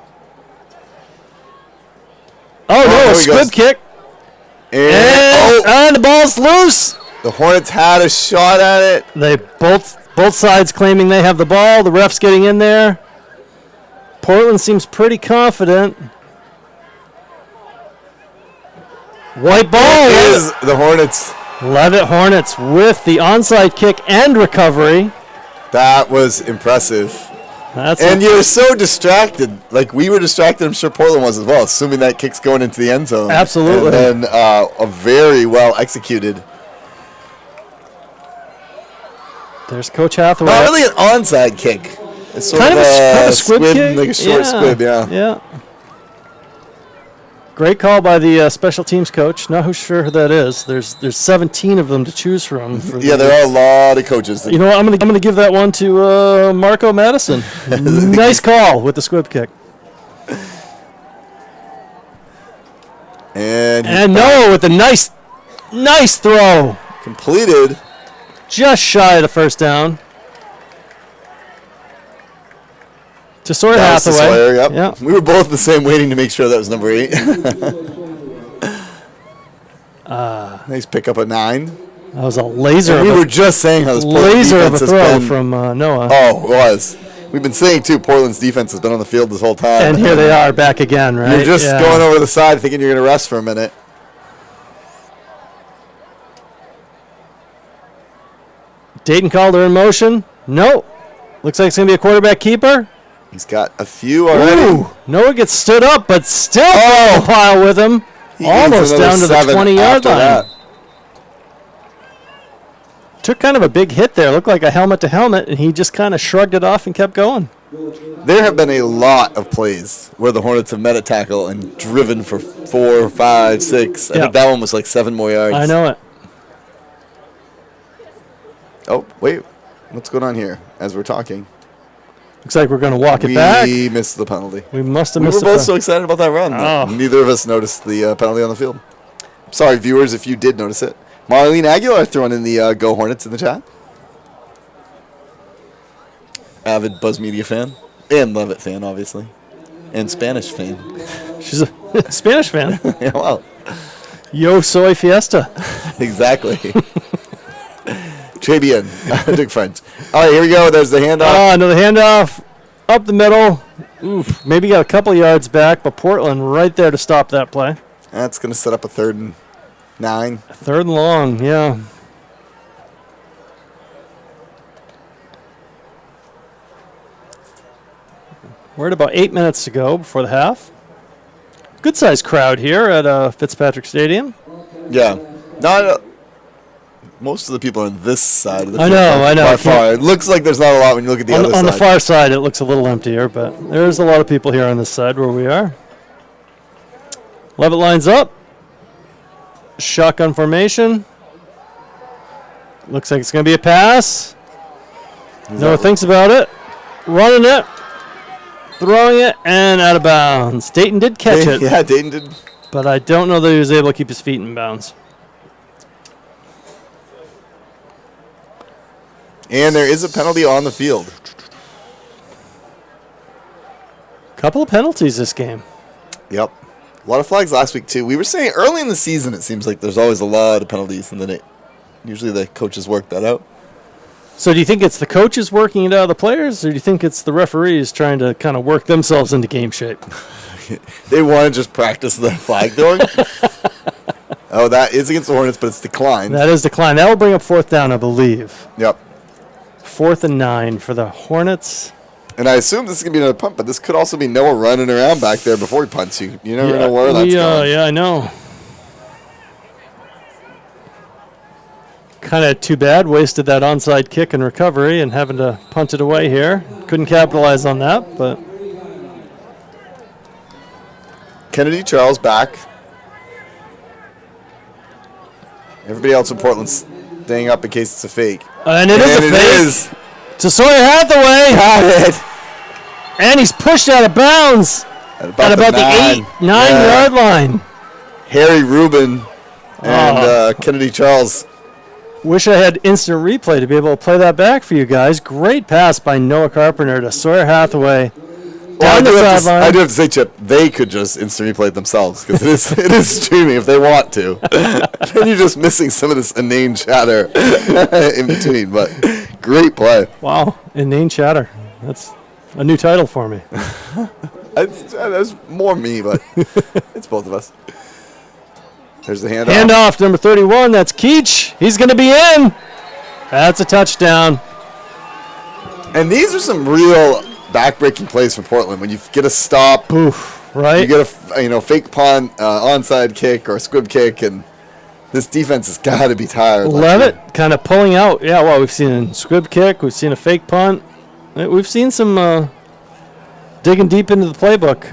Oh, no, there a he squib goes. kick. And, And the ball's loose. the Hornets had a shot at it. They both sides claiming they have the ball. The ref's getting in there. Portland seems pretty confident. White ball. It is the Hornets. Leavitt Hornets with the onside kick and recovery. That was impressive. That's And you're so distracted. Like, we were distracted. I'm sure Portland was as well, assuming that kick's going into the end zone. Absolutely. And then a very well executed. There's Coach Hathaway. Not really an onside kick. It's sort kind of of a a squib kick. like a short squib, yeah. Yeah. Great call by the special teams coach. Not sure who that is. There's 17 of them to choose from. Yeah, there are a lot of coaches. You know what? I'm gonna give that one to Marco Madison. Nice call with the squib kick. And Noah with a nice throw, completed. just shy of the first down. To Sawyer That was to Hathaway. Sawyer, yep. Yeah. We were both the same, waiting to make sure that was number 8. Nice pick up at 9. That was a laser. We of a- were just saying how this Portland laser of a defense has throw been. from Noah. Oh, it was. We've been saying too. Portland's defense has been on the field this whole time. And here they are back again, right? You're just Yeah. going over the side, thinking you're going to rest for a minute. Dayton Calder in motion. No. Looks like it's going to be a quarterback keeper. He's got a few already. Ooh. Noah gets stood up, but still Oh. a pile with him. He needs Almost another down to the 7 20-yard after line. that. Took kind of a big hit there. Looked like a helmet to helmet, and he just kind of shrugged it off and kept going. There have been a lot of plays where the Hornets have met a tackle and driven for 4, 5, 6. I Yeah. think that one was like 7 more yards. I know it. Oh, wait. What's going on here as we're talking? Looks like we're going to walk it back. We missed the penalty. We must have We were missed both it. so excited about that run. that Oh. Neither of us noticed the penalty on the field. Sorry, viewers, if you did notice it. Marlene Aguilar throwing in the Go Hornets in the chat. Avid Buzz Media fan. And Leavitt fan, obviously. And Spanish fan. She's a Spanish fan. Yeah, well, Yo soy fiesta. exactly. JBN. Dick French. All right, here we go. There's the handoff. Another handoff up the middle. Oof, maybe got a couple yards back, but Portland right there to stop that play. That's going to set up a 3rd and 9. 3rd and long, yeah. We're at about 8 minutes to go before the half. Good-sized crowd here at Fitzpatrick Stadium. Yeah. Not most of the people are on this side of the I field. know. By far. It looks like there's not a lot when you look at the other side. On the far side, it looks a little emptier, but there's a lot of people here on this side where we are. Leavitt lines up. Shotgun formation. Looks like it's going to be a pass. Noah thinks about it. Running it. Throwing it, and out of bounds. Dayton did catch it. Yeah, Dayton did. But I don't know that he was able to keep his feet in bounds. And there is a penalty on the field. Couple of penalties this game. Yep. A lot of flags last week, too. We were saying early in the season, it seems like there's always a lot of penalties, and then usually the coaches work that out. So do you think it's the coaches working it out of the players, or do you think it's the referees trying to kind of work themselves into game shape? They want to just practice the flag throwing. Oh, that is against the Hornets, but it's declined. That is declined. That will bring up 4th down, I believe. Yep. 4th and 9 for the Hornets. And I assume this is going to be another punt, but this could also be Noah running around back there before he punts you. You never know where that's going. Yeah, I know. Kind of too bad. Wasted that onside kick and recovery and having to punt it away here. Couldn't capitalize on that, but... Kennedy Charles back. Everybody else in Portland staying up in case it's a fake. And it is a fake. It is. To Sawyer Hathaway. Got it. And he's pushed out of bounds at about the 9-yard line. Harry Rubin and Kennedy Charles. Wish I had instant replay to be able to play that back for you guys. Great pass by Noah Carpenter to Sawyer Hathaway. Well, I do have to say, Chip, they could just instant replay it themselves because it is streaming if they want to. Then you're just missing some of this inane chatter in between. But great play. Wow, inane chatter. That's a new title for me. That's more me, but it's both of us. There's the handoff. Handoff, number 31. That's Keach. He's going to be in. That's a touchdown. And these are some real back-breaking plays for Portland. When you get a stop, oof, right? You get a fake punt, onside kick, or a squib kick, and this defense has got to be tired. Leavitt kind of pulling out. Yeah, well, we've seen a squib kick. We've seen a fake punt. We've seen some digging deep into the playbook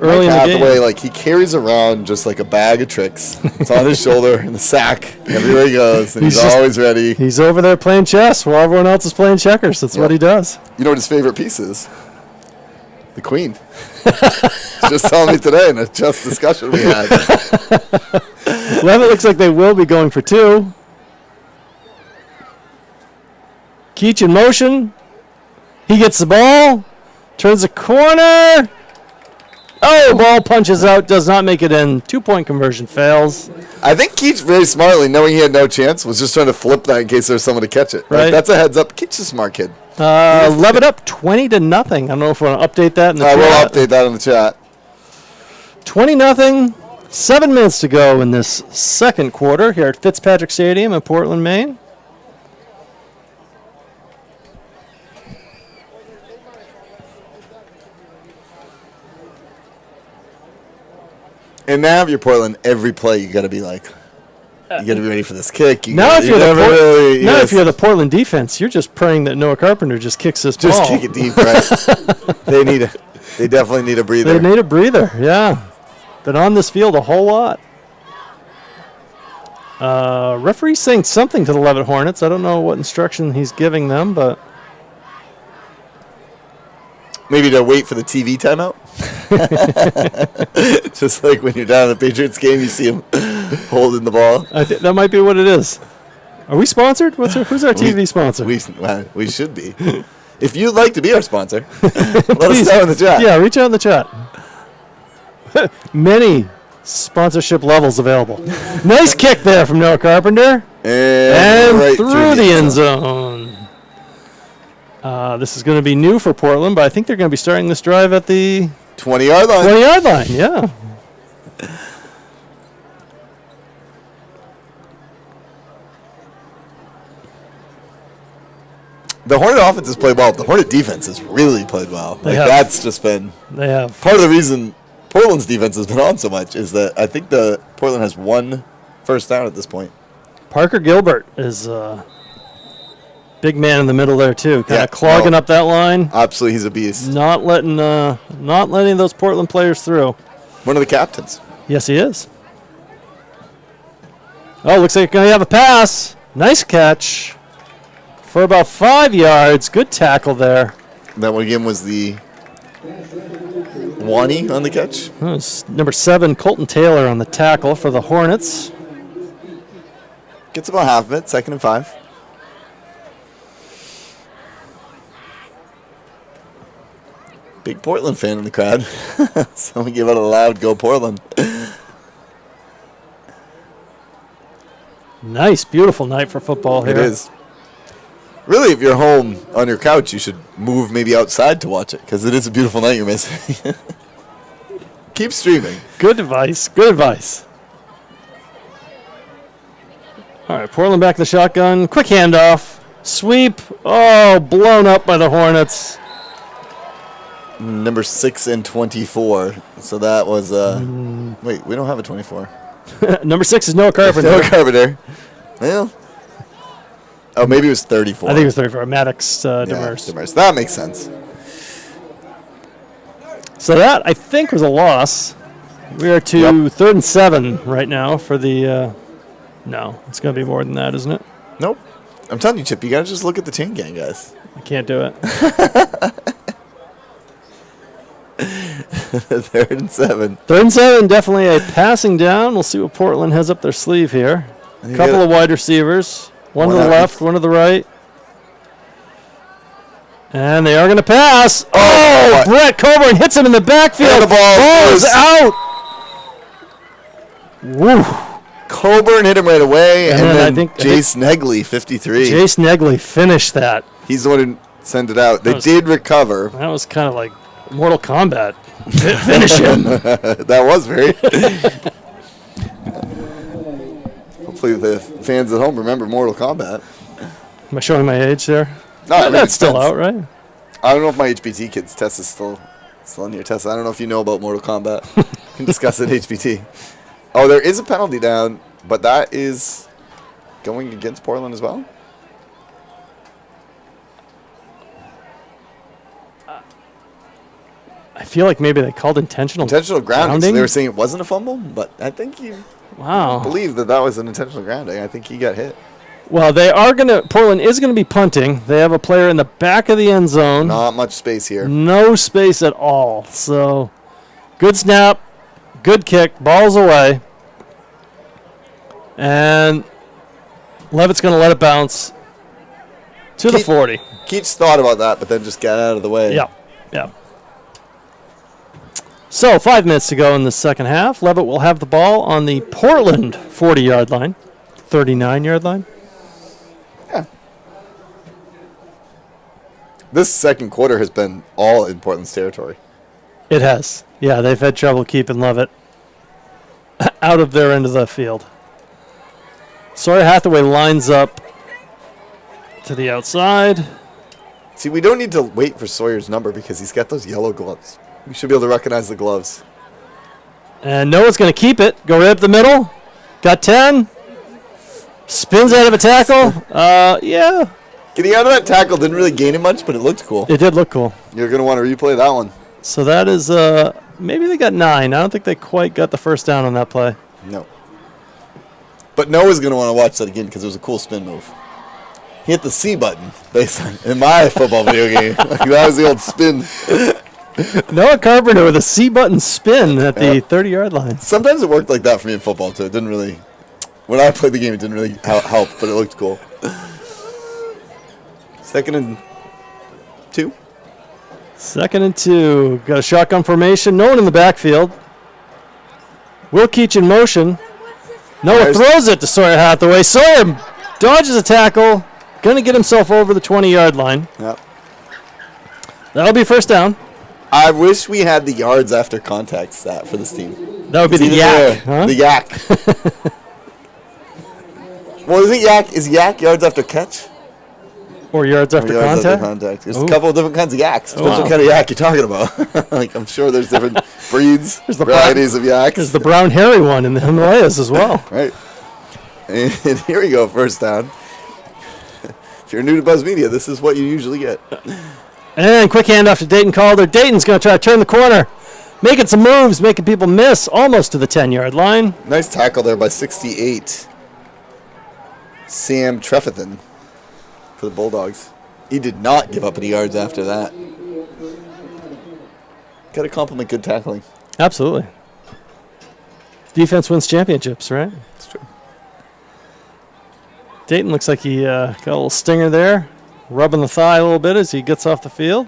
early in the game. Hathaway, he carries around just like a bag of tricks. It's on his shoulder in the sack everywhere he goes, and he's always ready. He's over there playing chess while everyone else is playing checkers. That's what he does. You know what his favorite piece is? The Queen. Just telling me today in a chess discussion we had. Leavitt looks like they will be going for 2. Keach in motion. He gets the ball. Turns the corner. Oh, ball punches out. Does not make it in. 2-point conversion fails. I think Keach, very smartly, knowing he had no chance, was just trying to flip that in case there was someone to catch it. Right. That's a heads up. Keach's a smart kid. Leavitt up 20-0. I don't know if we want to update that in the chat. We'll update that in the chat. 20-0. 7 minutes to go in this second quarter here at Fitzpatrick Stadium in Portland, Maine. And now if you're Portland, every play you got to be like, you got to be ready for this kick. If you're the Portland defense, you're just praying that Noah Carpenter just kicks this ball. Just kick it deep, right? They definitely need a breather. They need a breather, yeah. Been on this field a whole lot. Referee saying something to the Leavitt Hornets. I don't know what instruction he's giving them, but maybe to wait for the TV timeout. Just like when you're down at the Patriots game, you see him holding the ball. That might be what it is. Are we sponsored? Who's our TV sponsor? We should be. If you'd like to be our sponsor, let us know in the chat. Yeah, reach out in the chat. Many sponsorship levels available. Nice kick there from Noah Carpenter. And right through the end zone. This is going to be new for Portland, but I think they're going to be starting this drive at the 20-yard line. 20-yard line, yeah. The Hornet offense has played well. The Hornet defense has really played well. That's just been part of the reason Portland's defense has been on so much is that I think Portland has one first down at this point. Parker Gilbert is a big man in the middle there too, kind of clogging up that line. Absolutely, he's a beast. Not letting those Portland players through. One of the captains. Yes, he is. Oh, looks like going to have a pass. Nice catch for about 5 yards. Good tackle there. That one again was the Wani on the catch. That was number 7, Colton Taylor on the tackle for the Hornets. Gets about half of it, 2nd and 5. Big Portland fan in the crowd. Someone give out a loud "Go Portland." Nice, beautiful night for football here. It is. Really, if you're home on your couch, you should move maybe outside to watch it because it is a beautiful night you're missing. Keep streaming. Good advice. Good advice. All right, Portland back in the shotgun. Quick handoff. Sweep. Oh, blown up by the Hornets. Number 6 and 24. So that was wait, we don't have a 24. Number 6 is Noah Carpenter. Noah Carpenter. Well, oh, maybe it was 34. I think it was 34. Maddox Demers. Demers. That makes sense. So that, I think, was a loss. We are to 3rd and 7 right now for the... no, it's going to be more than that, isn't it? Nope. I'm telling you, Chip, you got to just look at the chain gang, guys. I can't do it. 3rd and 7. 3rd and 7, definitely a passing down. We'll see what Portland has up their sleeve here. A couple of wide receivers. One to the left, one to the right. And they are going to pass. Oh, Brett Coburn hits him in the backfield. And the ball is out. Woo. Coburn hit him right away, and then I think Jace Negley, 53. Jace Negley finished that. He's the one who sent it out. They did recover. That was kind of like Mortal Kombat. Finish him. That was very... Hopefully the fans at home remember Mortal Kombat. Am I showing my age there? No, that's still out, right? I don't know if my HBT kids Tess is still in here. Tess, I don't know if you know about Mortal Kombat. We can discuss it HBT. Oh, there is a penalty down, but that is going against Portland as well. I feel like maybe they called intentional grounding. So they were saying it wasn't a fumble, but I think you believe that was an intentional grounding. I think he got hit. Well, Portland is going to be punting. They have a player in the back of the end zone. Not much space here. No space at all. So, good snap, good kick, ball's away. And Leavitt's going to let it bounce to the 40. Keats thought about that, but then just got out of the way. Yeah. So, 5 minutes to go in the second half. Leavitt will have the ball on the Portland 40-yard line, 39-yard line. Yeah. This second quarter has been all in Portland's territory. It has. Yeah, they've had trouble keeping Leavitt out of their end of the field. Sawyer Hathaway lines up to the outside. See, we don't need to wait for Sawyer's number because he's got those yellow gloves. We should be able to recognize the gloves. And Noah's going to keep it. Go right up the middle. Got 10. Spins out of a tackle. Yeah. Getting out of that tackle didn't really gain him much, but it looked cool. It did look cool. You're going to want to replay that one. So that is, maybe they got 9. I don't think they quite got the first down on that play. No. But Noah's going to want to watch that again because it was a cool spin move. He hit the C button based on, in my football video game. That was the old spin. Noah Carpenter with a C button spin at the 30-yard line. Sometimes it worked like that for me in football, too. It didn't really... When I played the game, it didn't really help, but it looked cool. 2nd and 2. 2nd and 2. Got a shotgun formation. No one in the backfield. Wilkeach in motion. Noah There's- throws it to Sawyer Hathaway. Sawyer dodges a tackle. Going to get himself over the 20-yard line. Yep. That'll be first down. I wish we had the yards after contact stat for this team. That would be the It's yak. either Huh? The yak. Well, isn't yak? Is yak yards after catch? Or yards after Or yards contact. after contact. There's Ooh. a couple of different kinds of yaks. Depends wow. what kind of yak you're talking about. Like, I'm sure there's different breeds, There's the varieties of yaks. There's the brown hairy one in the Himalayas as well. Right. And here we go, first down. If you're new to Buzz Media, this is what you usually get. And quick handoff to Dayton Calder. Dayton's going to try to turn the corner. Making some moves, making people miss almost to the 10-yard line. Nice tackle there by 68. Sam Trefethan for the Bulldogs. He did not give up any yards after that. Got to compliment good tackling. Absolutely. Defense wins championships, right? That's true. Dayton looks like he got a little stinger there, rubbing the thigh a little bit as he gets off the field.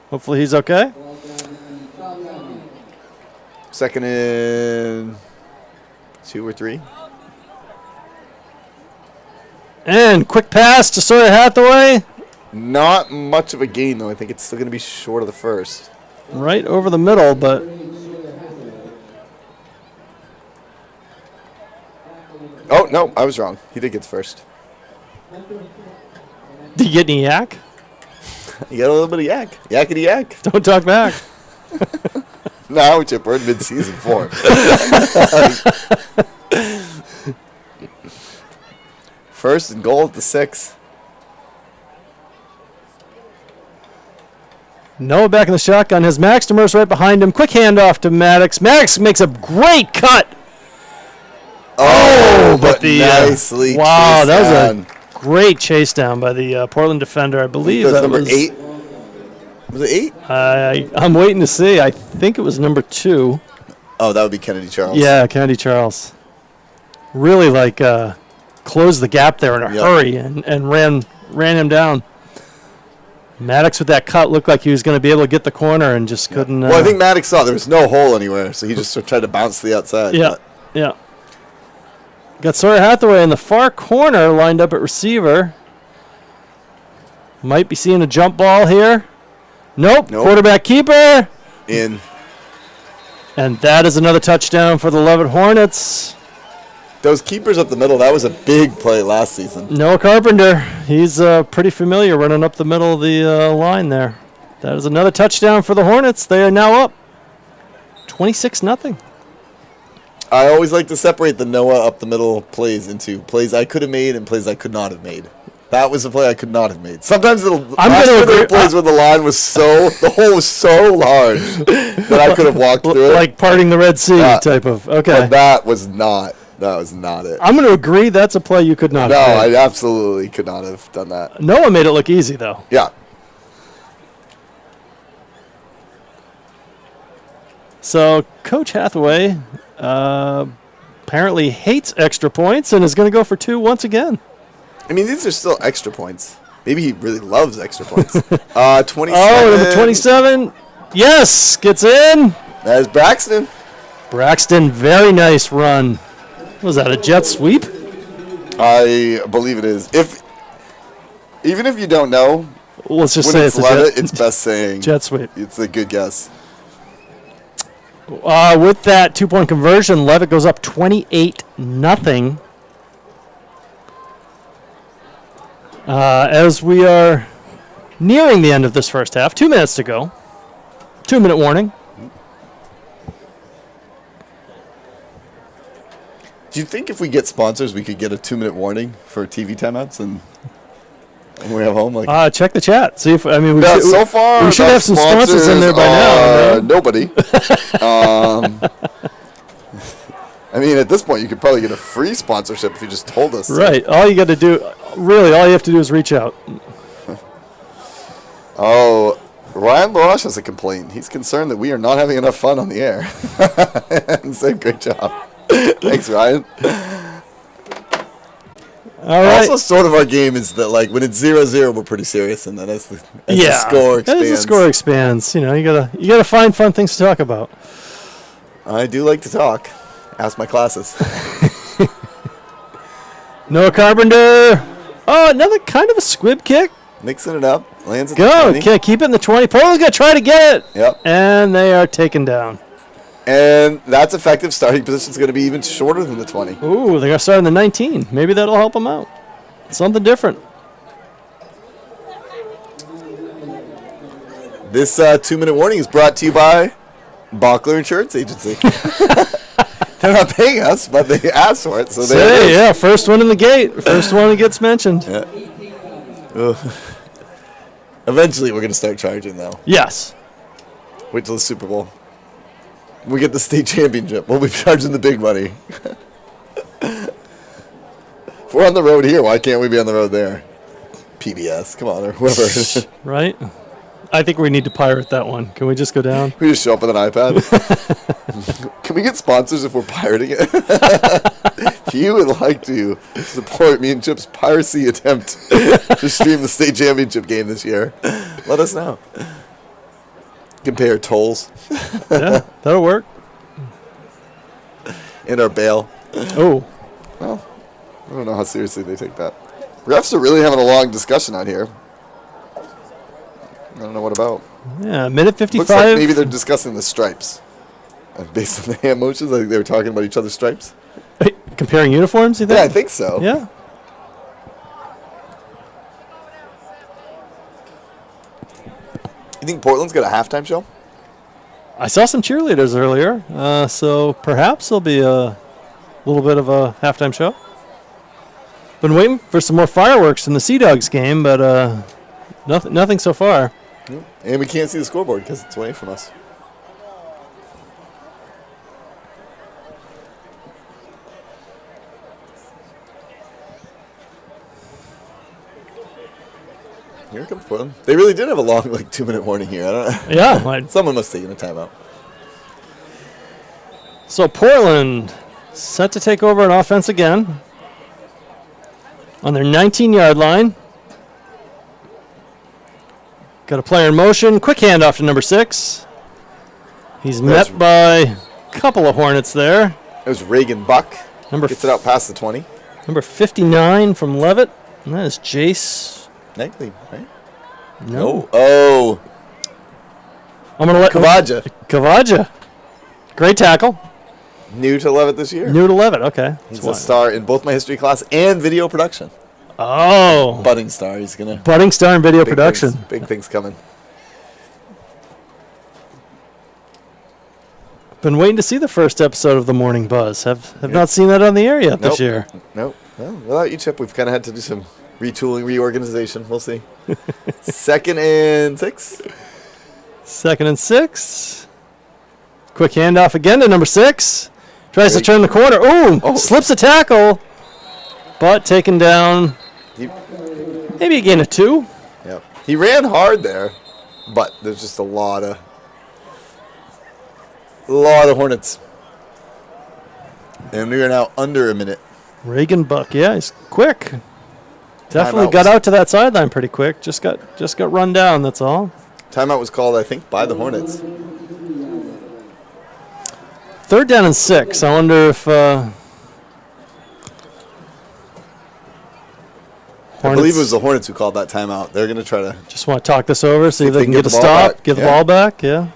Hopefully he's okay. Second and 2 or 3. And quick pass to Sawyer Hathaway. Not much of a gain, though. I think it's still going to be short of the first. Right over the middle, but Oh, no, I was wrong. He did get the first. did you get any yak? You got a little bit of yak. Yakety yak. Don't talk back. No, Chip, we're in mid-season 4. First and goal at the 6. Noah back in the shotgun. Has Max Demers right behind him. Quick handoff to Maddox. Maddox makes a great cut. Oh, but the, nicely wow, chased that was down. a great chase down by the Portland defender. I believe That's that number was 8. Was it 8? I'm waiting to see. I think it was number 2. Oh, that would be Kennedy Charles. Yeah, Kennedy Charles. Really closed the gap there in a Yep. hurry and ran him down. Maddox with that cut looked like he was going to be able to get the corner and just couldn't. Well, I think Maddox saw there was no hole anywhere, so he just sort of tried to bounce to the outside. Yeah, But yeah. Got Sawyer Hathaway in the far corner, lined up at receiver. Might be seeing a jump ball here. Nope. Quarterback keeper. in. And that is another touchdown for the Leavitt Hornets. Those keepers up the middle, that was a big play last season. Noah Carpenter. He's pretty familiar running up the middle of the line there. That is another touchdown for the Hornets. They are now up 26-0. I always like to separate the Noah up the middle plays into plays I could have made and plays I could not have made. That was a play I could not have made. Sometimes there were plays where the hole was so large that I could have walked through it. Like parting the Red Sea type of. Okay. But that was not it. I'm going to agree that's a play you could not No, have made. I absolutely could not have done that. Noah made it look easy, though. Yeah. So Coach Hathaway apparently hates extra points and is going to go for 2 once again. I mean, these are still extra points. Maybe he really loves extra points. 27. Oh, number 27. Yes, gets in. That is Braxton. Braxton, very nice run. Was that a jet sweep? I believe it is. Even if you don't know, Let's just when say it's it's a Leavitt, it's best saying jet sweep. it's a good guess. With that 2-point conversion, Leavitt goes up 28-0. As we are nearing the end of this first half, 2 minutes to go. 2-minute warning. Do you think if we get sponsors, we could get a 2-minute warning for TV timeouts and when we have home? Like, Check the chat. See if we yeah, should, so far we should the have some sponsors in there by now. Right? Nobody. I mean, at this point, you could probably get a free sponsorship if you just told us. Right. All you got to do, really, all you have to do is reach out. Oh, Ryan Laroche has a complaint. He's concerned that we are not having enough fun on the air. And said, great job. Thanks, Ryan. All right. Also, sort of our game is that, like, when it's 0-0, we're pretty serious, and then as the score expands. As the score expands, you gotta find fun things to talk about. I do like to talk. Ask my classes. Noah Carpenter. Oh, another kind of a squib kick. Mixing it up. Lands at Go. the 20. Okay, keep it in the 20. Portland's going to try to get it. Yep. And they are taken down. And that's effective. Starting position is going to be even shorter than the 20. Ooh, they're going to start in the 19. Maybe that'll help them out. Something different. This 2-minute warning is brought to you by Bachler Insurance Agency. They're not paying us, but they asked for it. So yeah, first one in the gate. First one that gets mentioned. Yeah. Eventually, we're going to start charging, though. Yes. Wait till the Super Bowl. When we get the state championship, we'll be charging the big money. If we're on the road here, why can't we be on the road there? PBS, come on, or whoever. Right? I think we need to pirate that one. Can we just go down? We just show up with an iPad. Can we get sponsors if we're pirating it? If you would like to support me and Chip's piracy attempt to stream the state championship game this year, let us know. Compare tolls. Yeah, that'll work. And our bail. Oh. Well, I don't know how seriously they take that. Refs are really having a long discussion out here. I don't know what about. Yeah, minute 55. Looks like maybe they're discussing the stripes. Based on the hand motions, I think they were talking about each other's stripes. Hey, comparing uniforms, you think? Yeah, I think so. Yeah. You think Portland's got a halftime show? I saw some cheerleaders earlier, so perhaps there'll be a little bit of a halftime show. Been waiting for some more fireworks in the Sea Dogs game, but nothing so far. And we can't see the scoreboard because it's away from us. Here comes Portland. They really did have a long, 2-minute warning here. I don't know. Yeah. Someone must have taken a timeout. So Portland set to take over an offense again on their 19-yard line. Got a player in motion. Quick handoff to number 6. He's met by a couple of Hornets there. It was Reagan Buck. Gets it out past the 20. Number 59 from Leavitt. And that is Jace. Knightley, right? No. Oh. I'm going to let Kavaja. Great tackle. New to Leavitt this year. New to Leavitt, okay. He's a star in both my history class and video production. Oh. Budding star. He's going to. Budding star in video production. Big things coming. Been waiting to see the first episode of The Morning Buzz. Have not seen that on the air yet this year. Nope. Well, without you, Chip, we've kind of had to do some retooling, reorganization. We'll see. 2nd and 6. 2nd and 6. Quick handoff again to number 6. Tries to turn the corner. Ooh, slips a tackle. But taken down. Maybe a gain of 2. Yep. He ran hard there, but there's just a lot of Hornets. And we are now under a minute. Reagan Buck, yeah, he's quick. Definitely got out to that sideline pretty quick. Just got run down, that's all. Timeout was called, I think, by the Hornets. 3rd down and 6. I wonder if I believe it was the Hornets who called that timeout. They're going to try to just want to talk this over, see if they can get a the ball stop, back. get the ball back, yeah.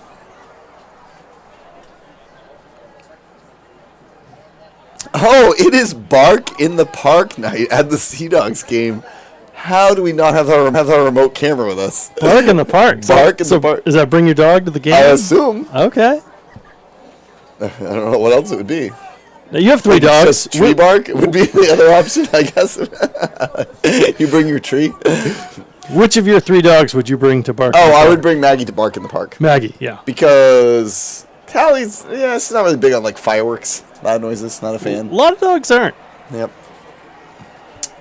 Oh, it is Bark in the Park night at the Sea Dogs game. How do we not have our remote camera with us? Bark in the Park. Bark in the Park. Does that bring your dog to the game? I assume. Okay. I don't know what else it would be. Now you have 3 dogs. Tree bark would be the other option, I guess. You bring your tree. Which of your 3 dogs would you bring to bark? Oh, I would bring Maggie to Bark in the Park. Maggie, yeah. Because Callie's, she's not really big on fireworks, loud noises. Not a fan. A lot of dogs aren't. Yep.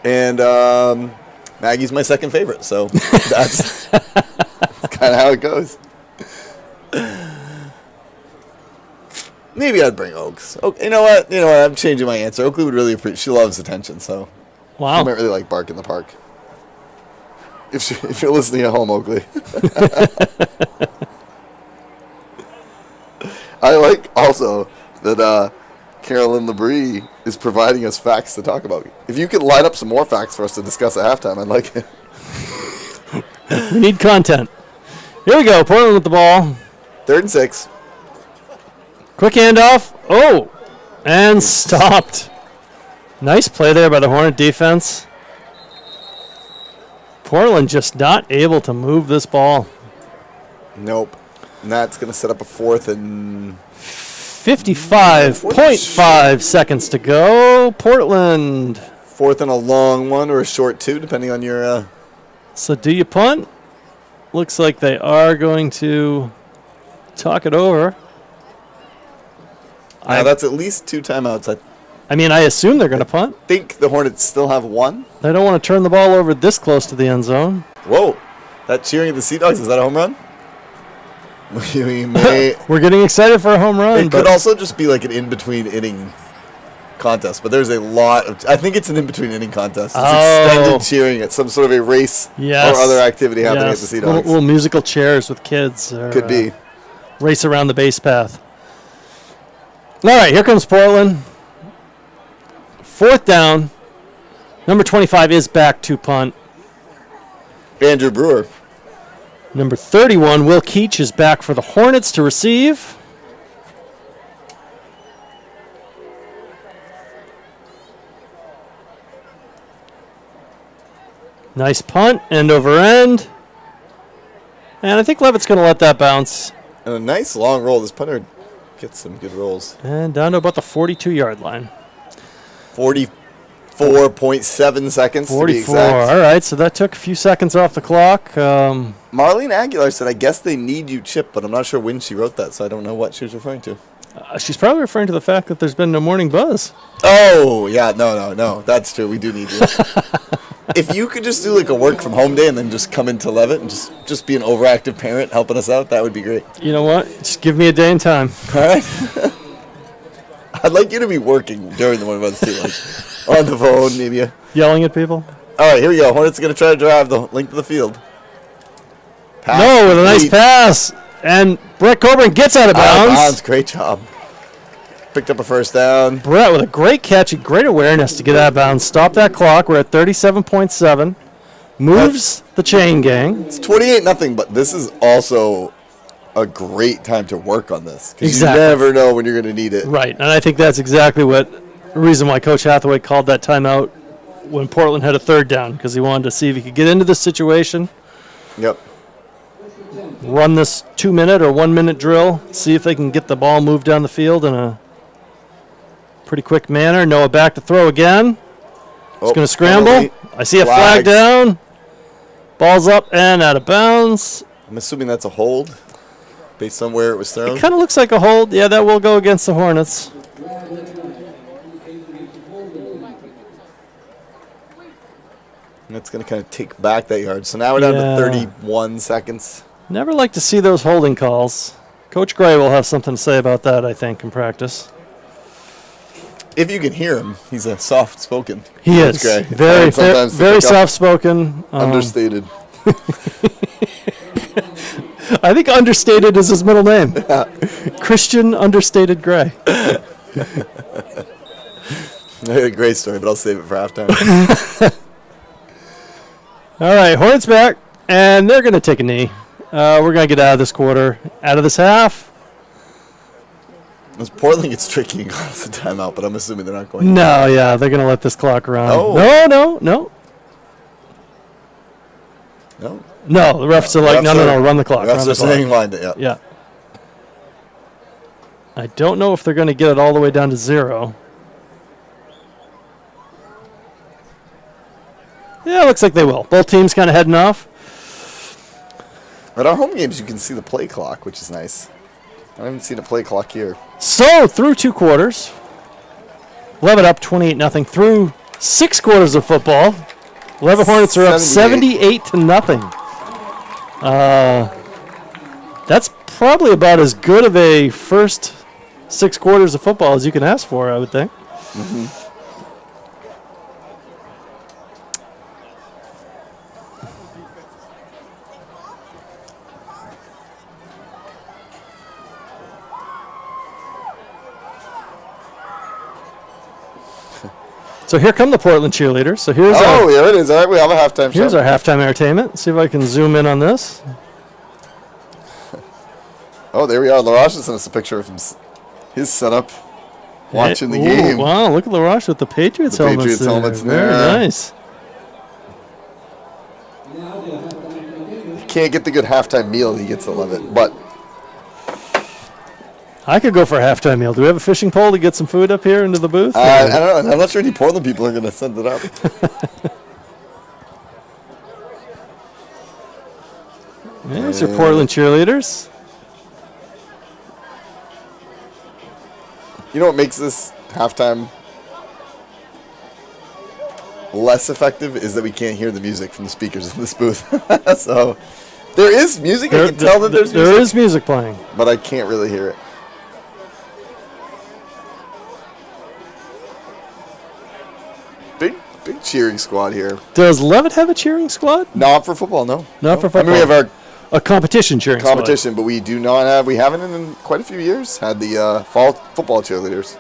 And Maggie's my second favorite, so that's kind of how it goes. Maybe I'd bring Oaks. You know what? I'm changing my answer. Oakley would really appreciate. She loves attention, so wow. She might really like Bark in the Park. If you're listening at home, Oakley. I like also that Carolyn Labrie is providing us facts to talk about. If you could line up some more facts for us to discuss at halftime, I'd like it. We need content. Here we go. Portland with the ball. 3rd and 6. Quick handoff. Oh, and stopped. Nice play there by the Hornet defense. Portland just not able to move this ball. Nope. And that's going to set up a 4th and 55.5 seconds to go. Portland. 4th and a long one or a short 2, depending on your... So do you punt? Looks like they are going to talk it over. That's at least 2 timeouts. I mean, I assume they're going to punt. I think the Hornets still have 1. They don't want to turn the ball over this close to the end zone. Whoa. That cheering at the Sea Dogs, is that a home run? We're getting excited for a home run. It could also just be like an in-between inning contest, but there's a lot of... I think it's an in-between inning contest. It's extended cheering. It's some sort of a race or other activity happening at the Sea Dogs. Little musical chairs with kids. Could be. Race around the base path. All right, here comes Portland. 4th down. Number 25 is back to punt. Andrew Brewer. Number 31, Will Keach, is back for the Hornets to receive. Nice punt, end over end. And I think Leavitt's going to let that bounce. And a nice long roll. This punter gets some good rolls. And down to about the 42-yard line. 44.7 seconds 44. to be exact. All right, so that took a few seconds off the clock. Marlene Aguilar said, I guess they need you, Chip, but I'm not sure when she wrote that, so I don't know what she was referring to. She's probably referring to the fact that there's been no morning buzz. Oh, yeah, no. That's true. We do need you. If you could just do like a work from home day and then just come into Leavitt and just be an overactive parent helping us out, that would be great. You know what? Just give me a day and time. All right. I'd like you to be working during the morning buzz too, like on the phone, maybe. Yelling at people? All right, here we go. Hornets are going to try to drive the length of the field. Pass no, with a nice pass. And Brett Coburn gets out of bounds. Great job. Picked up a 1st down. Brett with a great catch and great awareness to get out of bounds. Stop that clock. We're at 37.7. Moves the chain gang. It's 28-0, but this is also a great time to work on this. Because you never know when you're going to need it. Right, and I think that's exactly the reason why Coach Hathaway called that timeout when Portland had a 3rd down, because he wanted to see if he could get into this situation. Yep. Run this 2-minute or 1-minute drill, see if they can get the ball moved down the field in a pretty quick manner. Noah back to throw again. He's going to scramble. I see a flag down. Ball's up and out of bounds. I'm assuming that's a hold based on where it was thrown. It kind of looks like a hold. Yeah, that will go against the Hornets. And that's going to kind of take back that yard. So now we're down to 31 seconds. Never like to see those holding calls. Coach Gray will have something to say about that, I think, in practice. If you can hear him, he's a soft-spoken. He is. Gray. Very soft-spoken. Understated. I think Understated is his middle name. Christian Understated Gray. I had a great story, but I'll save it for halftime. All right, Hornets back, and they're going to take a knee. We're going to get out of this quarter, out of this half. As Portland gets tricky and calls a timeout, but I'm assuming they're not going to. No, yeah, they're going to let this clock run. Oh. No. No, the refs are like, no, run the clock. The refs are saying line it, yeah. I don't know if they're going to get it all the way down to 0. Yeah, looks like they will. Both teams kind of heading off. At our home games, you can see the play clock, which is nice. I haven't seen a play clock here. So, through 2 quarters, Leavitt up 28-0 through 6 quarters of football. Leavitt Hornets are up 78-0. That's probably about as good of a first 6 quarters of football as you can ask for, I would think. Mm-hmm. So here come the Portland cheerleaders. So Here it is. All right, we have a halftime show. Here's our halftime entertainment. See if I can zoom in on this. Oh, there we are. LaRoche sent us a picture of his setup watching the game. Wow, look at LaRoche with the Patriots The helmets. Patriots helmets Very there. nice. He can't get the good halftime meal he gets at Leavitt, but I could go for a halftime meal. Do we have a fishing pole to get some food up here into the booth? I don't know. I'm not sure any Portland people are going to send it up. There's your Portland cheerleaders. You know what makes this halftime less effective is that we can't hear the music from the speakers in this booth. So there is music. I can tell that there's music. There is music playing. But I can't really hear it. Big cheering squad here. Does Leavitt have a cheering squad? Not for football, no. Not for football. I mean, we have a competition cheering squad. competition, but we do not have. We haven't in quite a few years had the fall football cheerleaders.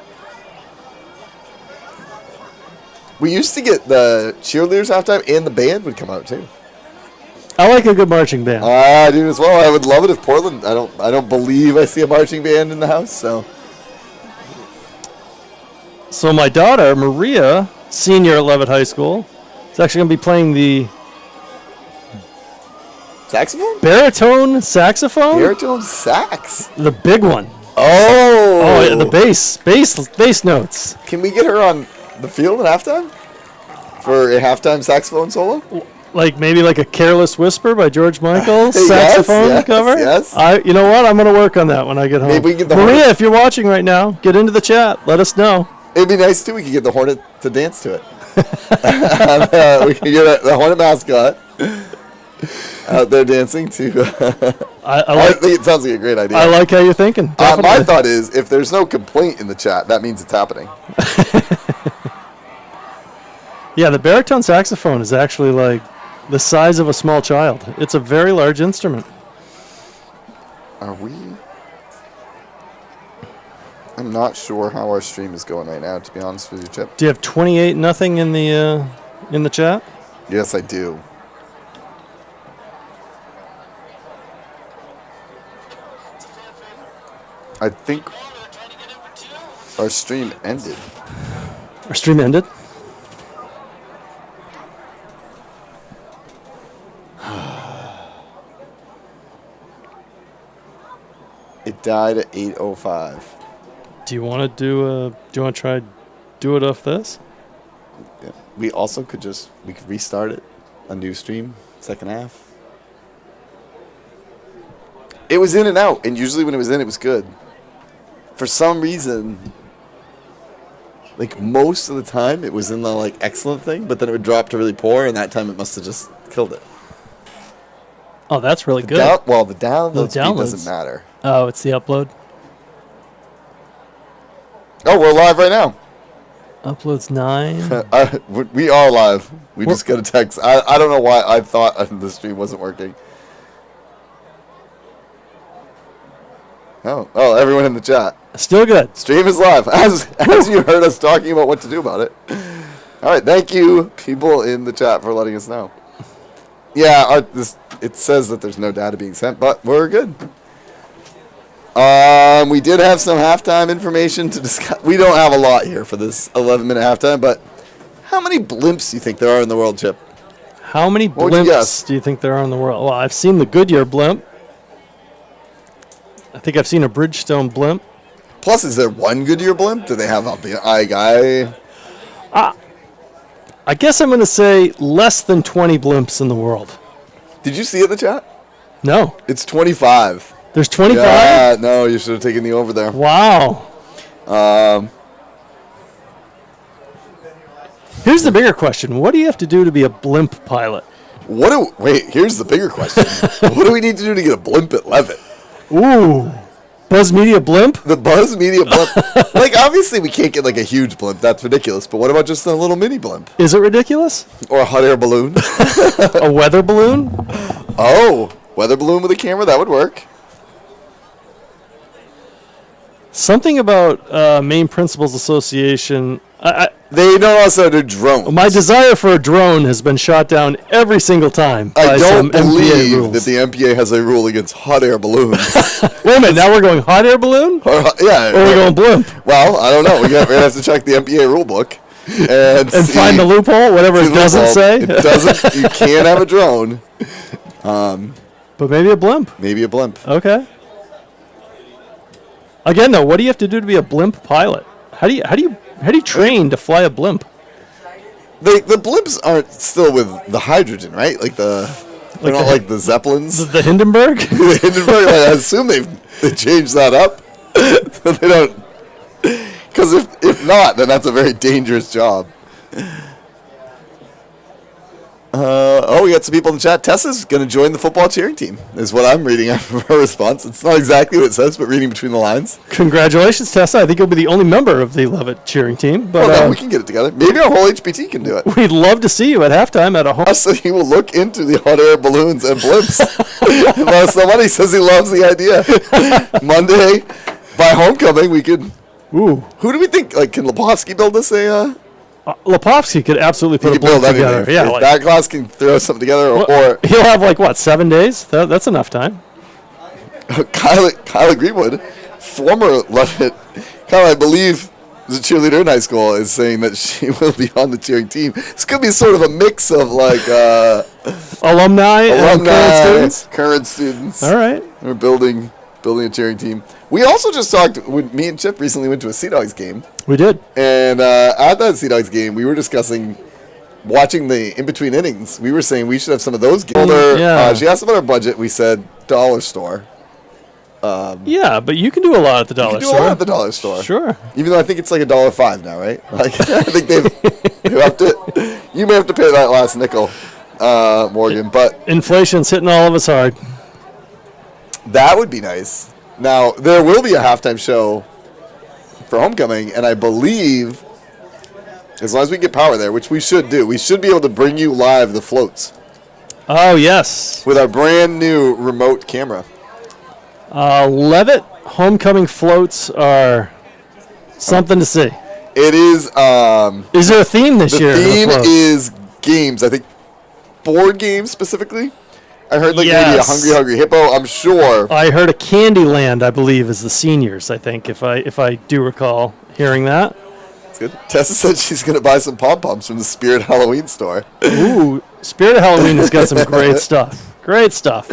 We used to get the cheerleaders halftime, and the band would come out too. I like a good marching band. I do as well. I would love it if Portland. I don't believe I see a marching band in the house. So my daughter Maria, senior at Leavitt High School, is actually going to be playing the saxophone. Baritone saxophone. Baritone sax. The big one. Oh. Yeah, the bass notes. Can we get her on the field at halftime for a halftime saxophone solo? Like maybe like a Careless Whisper by George Michael Yes, saxophone cover. Yes. You know what? I'm going to work on that when I get home. Maybe we get the Maria, Hornet. if you're watching right now, get into the chat. Let us know. It'd be nice too. We could get the Hornet to dance to it. We could get the Hornet mascot out there dancing to. I think it sounds like a great idea. I like how you're thinking. My thought is, if there's no complaint in the chat, that means it's happening. Yeah, the baritone saxophone is actually like the size of a small child. It's a very large instrument. Are we? I'm not sure how our stream is going right now, to be honest with you, Chip. Do you have 28-0 in the chat? Yes, I do. I think our stream ended. Our stream ended. It died at 8:05. Do you want to try do it off this? Yeah. We also could we could restart it, a new stream, second half. It was in and out, and usually when it was in, it was good. For some reason, like most of the time, it was in the like excellent thing, but then it would drop to really poor, and that time it must have just killed it. Oh, that's really good. The download speed downloads. doesn't matter. Oh, it's the upload. Oh, we're live right now. Upload's 9. We are live. We just got a text. I don't know why I thought the stream wasn't working. Oh, everyone in the chat. Still good. Stream is live, as you heard us talking about what to do about it. All right, thank you, people in the chat, for letting us know. Yeah, it says that there's no data being sent, but we're good. We did have some halftime information to discuss. We don't have a lot here for this 11-minute halftime, but how many blimps do you think there are in the world, Chip? How many What would you guess? blimps do you think there are in the world? Well, I've seen the Goodyear blimp. I think I've seen a Bridgestone blimp. Plus, is there one Goodyear blimp? Do they have I guess I'm going to say less than 20 blimps in the world. Did you see it in the chat? No. It's 25. There's 25? Yeah, no, you should have taken the over there. Wow. Here's the bigger question. What do you have to do to be a blimp pilot? Here's the bigger question. What do we need to do to get a blimp at Leavitt? Ooh. Buzz Media blimp? The Buzz Media blimp. Like, obviously, we can't get, like, a huge blimp. That's ridiculous. But what about just a little mini blimp? Is it ridiculous? Or a hot air balloon? A weather balloon? Oh, weather balloon with a camera? That would work. Something about Maine Principals Association. They know also how to drone. My desire for a drone has been shot down every single time. I by don't some MPA believe rules. that the MPA has a rule against hot air balloons. Wait a minute, now we're going hot air balloon? Yeah. Or are we going blimp? Well, I don't know. We're going to have to check the MPA rule book. And Find the loophole, whatever it doesn't say? It doesn't. You can't have a drone. But maybe a blimp. Maybe a blimp. Okay. Again, though, what do you have to do to be a blimp pilot? How do you train to fly a blimp? The blimps aren't still with the hydrogen, right? They're not like the Zeppelins. The Hindenburg? The Hindenburg. I assume they changed that up. So they don't. Because if not, then that's a very dangerous job. We got some people in the chat. Tessa's going to join the football cheering team, is what I'm reading out of her response. It's not exactly what it says, but reading between the lines. Congratulations, Tessa. I think you'll be the only member of the Leavitt cheering team. But Well, then we can get it together. Maybe our whole HPT can do it. we'd love to see you at halftime at a home. So he will look into the hot air balloons and blimps. Unless somebody says he loves the idea. Monday, by homecoming, we could. Ooh. Who do we think? Can Lepovsky build us a? Lepovsky could absolutely He put could a blimp build together. anything. Yeah, If that class can throw something together, or he'll have 7 days. That's enough time. Kyla Greenwood, former Leavitt, Kyla, I believe, is a cheerleader in high school, is saying that she will be on the cheering team. This could be sort of a mix of alumni and current students. All right. We're building a cheering team. We also just talked, when me and Chip recently went to a Sea Dogs game. We did. And at that Sea Dogs game, we were discussing watching the in-between innings. We were saying we should have some of those games. She asked about our budget. We said dollar store. Yeah, but you can do a lot at the dollar You can do store. a lot at the dollar store. Sure. Even though I think it's like $1.05 now, right? I think they've upped it. You may have to pay that last nickel, Morgan. But Inflation's hitting all of us hard. that would be nice. Now, there will be a halftime show for homecoming, and I believe, as long as we get power there, which we should do, we should be able to bring you live the floats Oh, yes. with our brand new remote camera. Leavitt homecoming floats are something to see. It is. Is there a theme this The year? for theme floats? is games. I think board games specifically. I heard maybe a Yes. Hungry Hippo. I'm sure. I heard a Candyland, I believe, is the seniors, I think, if I do recall hearing that. That's good. Tessa said she's going to buy some pom-poms from the Spirit Halloween store. Ooh, Spirit of Halloween has got some great stuff. Great stuff.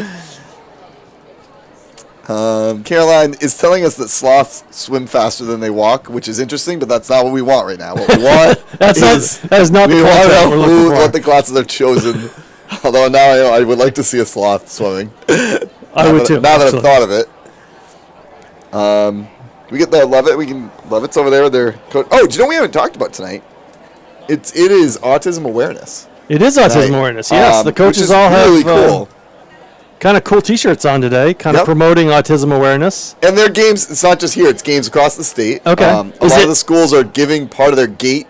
Caroline is telling us that sloths swim faster than they walk, which is interesting, but that's not what we want right now. What we want That is not the we want to content we're know looking for. what the classes are chosen. Although now I would like to see a sloth swimming. I would too. Now that I've actually. thought of it. We get the Leavitt. Leavitt's over there with their coach. Oh, do you know what we haven't talked about tonight? It is autism awareness. It is autism Right. awareness. Yes, the Which coaches is all have really cool. kind of cool T-shirts on today, kind of Yep. promoting autism awareness. And their games, it's not just here, it's games across the state. Okay. A lot of the schools are giving part of their gate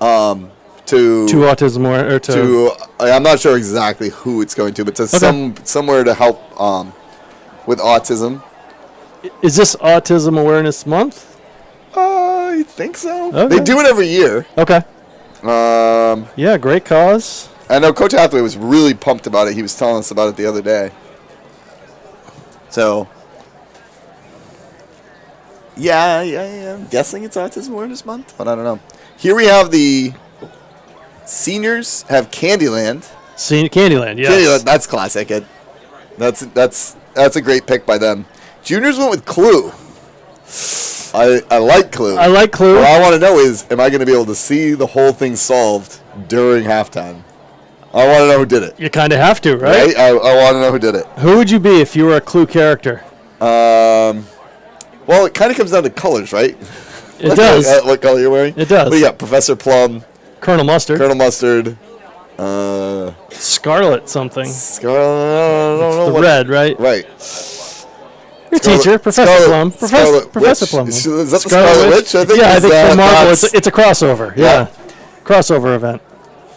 to autism or to I'm not sure exactly who it's going to, but to somewhere to help with autism. Is this Autism Awareness Month? I think so. Okay. They do it every year. Okay. Yeah, great cause. I know Coach Hathaway was really pumped about it. He was telling us about it the other day. So, yeah, I'm guessing it's Autism Awareness Month, but I don't know. Here we have the seniors have Candyland. Candyland, yes. Candyland, that's classic. That's a great pick by them. Juniors went with Clue. I like Clue. I like Clue. What I want to know is, am I going to be able to see the whole thing solved during halftime? I want to know who did it. You kind of have to, right? I want to know who did it. Who would you be if you were a Clue character? Well, it kind of comes down to colors, right? It does. What color you're wearing? It does. We got Professor Plum, Colonel Mustard. Colonel Mustard, Scarlet something. Scarlet. I don't know The what. red, right? Right. Your teacher, Professor Plum. Scarlet Professor Witch. Plum. Is that the Scarlet Witch? I think yeah, I think it's, for Marvel, that's- it's a crossover. Yeah. Crossover event.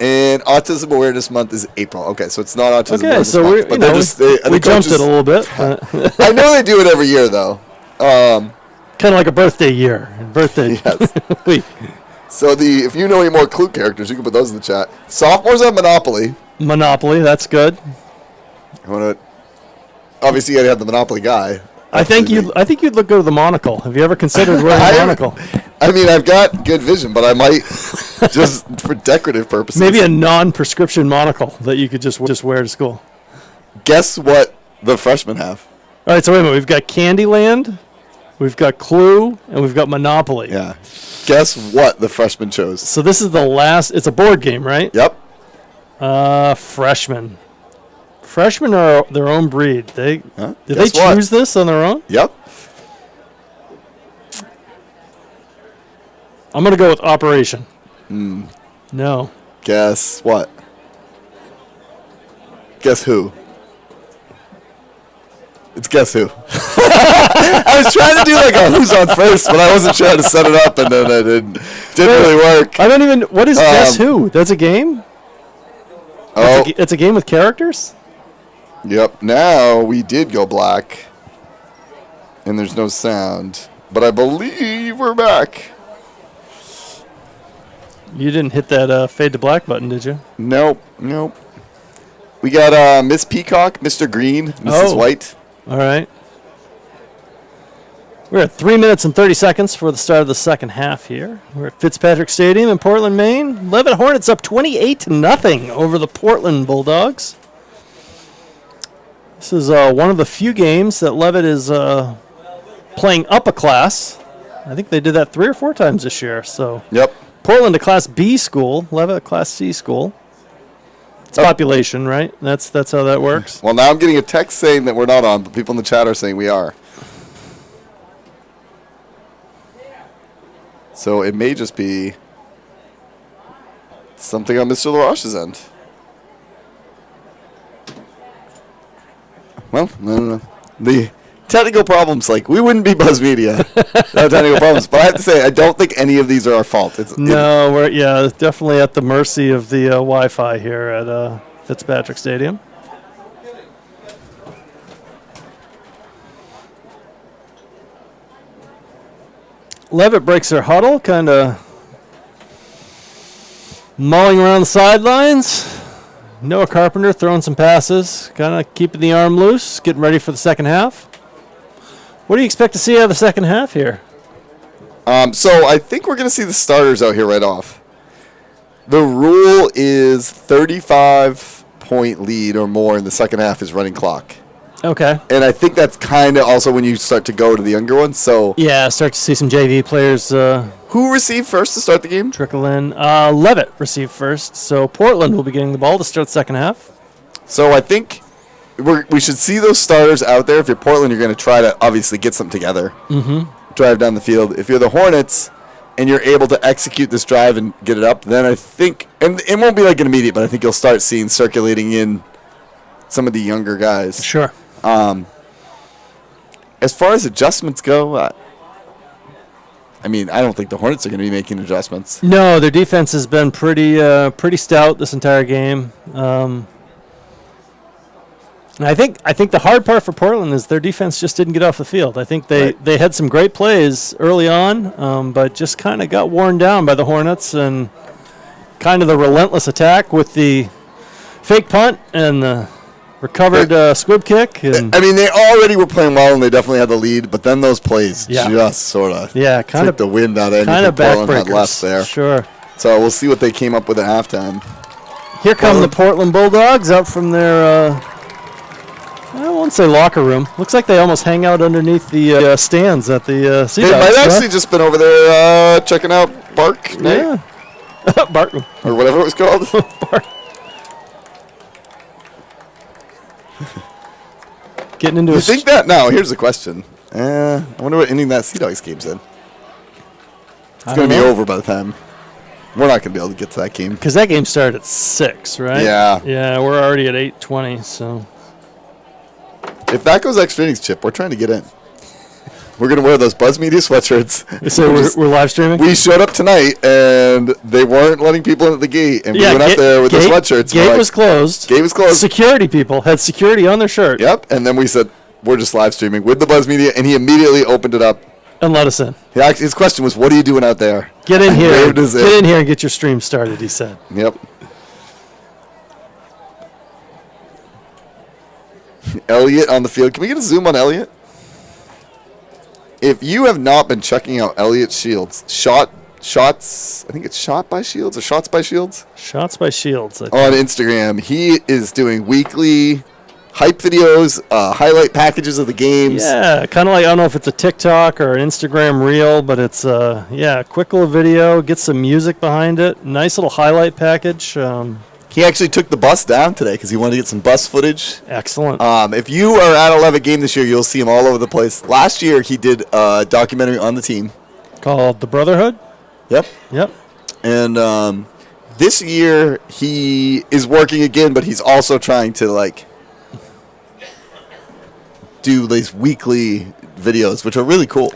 And Autism Awareness Month is April. Okay, so it's not Autism Okay, Awareness so Month. we But they're just, we jumped it a little bit. I know they do it every year, though. Kind of like a birthday year. Birthday Yes. week. So if you know any more Clue characters, you can put those in the chat. Sophomores have Monopoly. Monopoly, that's good. Obviously, you got to have the Monopoly guy. I think you'd look good with a monocle. Have you ever considered wearing a monocle? I mean, I've got good vision, but I might just for decorative purposes. Maybe a non-prescription monocle that you could just wear to school. Guess what the freshmen have? All right, so wait a minute. We've got Candyland, we've got Clue, and we've got Monopoly. Yeah. Guess what the freshmen chose? So this is the last. It's a board game, right? Yep. Freshmen. Freshmen are their own breed. Did they Guess what? choose this on their own? Yep. I'm going to go with Operation. No. Guess what? Guess who? It's Guess Who. I was trying to do like a who's on first, but I wasn't sure how to set it up, and then it didn't really work. I don't even. What is Guess Who? That's a game? Oh, It's a game with characters? yep. Now we did go black, and there's no sound, but I believe we're back. You didn't hit that fade to black button, did you? Nope. We got Miss Peacock, Mr. Green, Mrs. Oh. White. All right. We're at 3 minutes and 30 seconds for the start of the second half here. We're at Fitzpatrick Stadium in Portland, Maine. Leavitt Hornets up 28-0 over the Portland Bulldogs. This is one of the few games that Leavitt is playing up a class. I think they did that 3 or 4 times this year. So Yep. Portland a Class B school, Leavitt a Class C school. It's population, right? That's how that works. Well, now I'm getting a text saying that we're not on, but people in the chat are saying we are. So it may just be something on Mr. LaRoche's end. Well, no. The technical problems, like, we wouldn't be Buzz Media without technical problems. But I have to say, I don't think any of these are our fault. No, we're definitely at the mercy of the Wi-Fi here at Fitzpatrick Stadium. Leavitt breaks their huddle, kind of mulling around the sidelines. Noah Carpenter throwing some passes, kind of keeping the arm loose, getting ready for the second half. What do you expect to see out of the second half here? So I think we're going to see the starters out here right off. The rule is 35-point lead or more in the second half is running clock. Okay. And I think that's kind of also when you start to go to the younger ones. So Yeah, start to see some JV players who received first to start the game? trickle in. Leavitt received first, so Portland will be getting the ball to start the second half. So I think we should see those starters out there. If you're Portland, you're going to try to obviously get something together. Drive down the field. If you're the Hornets and you're able to execute this drive and get it up, then I think, and it won't be like an immediate, but I think you'll start seeing circulating in some of the younger guys. Sure. As far as adjustments go, I mean, I don't think the Hornets are going to be making adjustments. No, their defense has been pretty stout this entire game. And I think the hard part for Portland is their defense just didn't get off the field. I think they had some great plays early on, but just kind of got worn down by the Hornets and kind of the relentless attack with the fake punt and the recovered squib kick. And I mean, they already were playing well, and they definitely had the lead, but then those plays just sort of kind took the wind out of kind of anything Portland had left backbreakers. there. Sure. So we'll see what they came up with at halftime. Here come the Portland Bulldogs up from their, I won't say locker room. Looks like they almost hang out underneath the stands at the Sea They Dogs, might huh? actually just been over there checking out Bark, Yeah. Bart. or whatever it was called. Bart. Getting into You think that? No, here's the question. I wonder what inning that Sea Dogs game's in. It's going to be over by the time. We're not going to be able to get to that game. because that game started at 6, right? Yeah. Yeah, we're already at 8:20, so. If that goes extra innings, Chip, we're trying to get in. We're going to wear those Buzz Media sweatshirts. So we're live streaming? We showed up tonight, and they weren't letting people in at the gate. And we went up there with the sweatshirts. Gate was closed. Gate was closed. Security people had security on their shirt. Yep. And then we said, we're just live streaming with the Buzz Media. And he immediately opened it up And let us in. His question was, "What are you doing out there?" Get in here. Waved us Get in here and get your stream started, he said. Yep. Elliott on the field. Can we get a zoom on Elliott? If you have not been checking out Elliott Shields, shots, I think it's Shot by Shields or Shots by Shields? Shots by Shields. On Instagram. He is doing weekly hype videos, highlight packages of the games. Yeah, kind of like, I don't know if it's a TikTok or an Instagram reel, but it's, quick little video, get some music behind it. Nice little highlight package. He actually took the bus down today because he wanted to get some bus footage. Excellent. If you are at a Leavitt game this year, you'll see him all over the place. Last year, he did a documentary on the team. Called The Brotherhood? Yep. And this year, he is working again, but he's also trying to, do these weekly videos, which are really cool.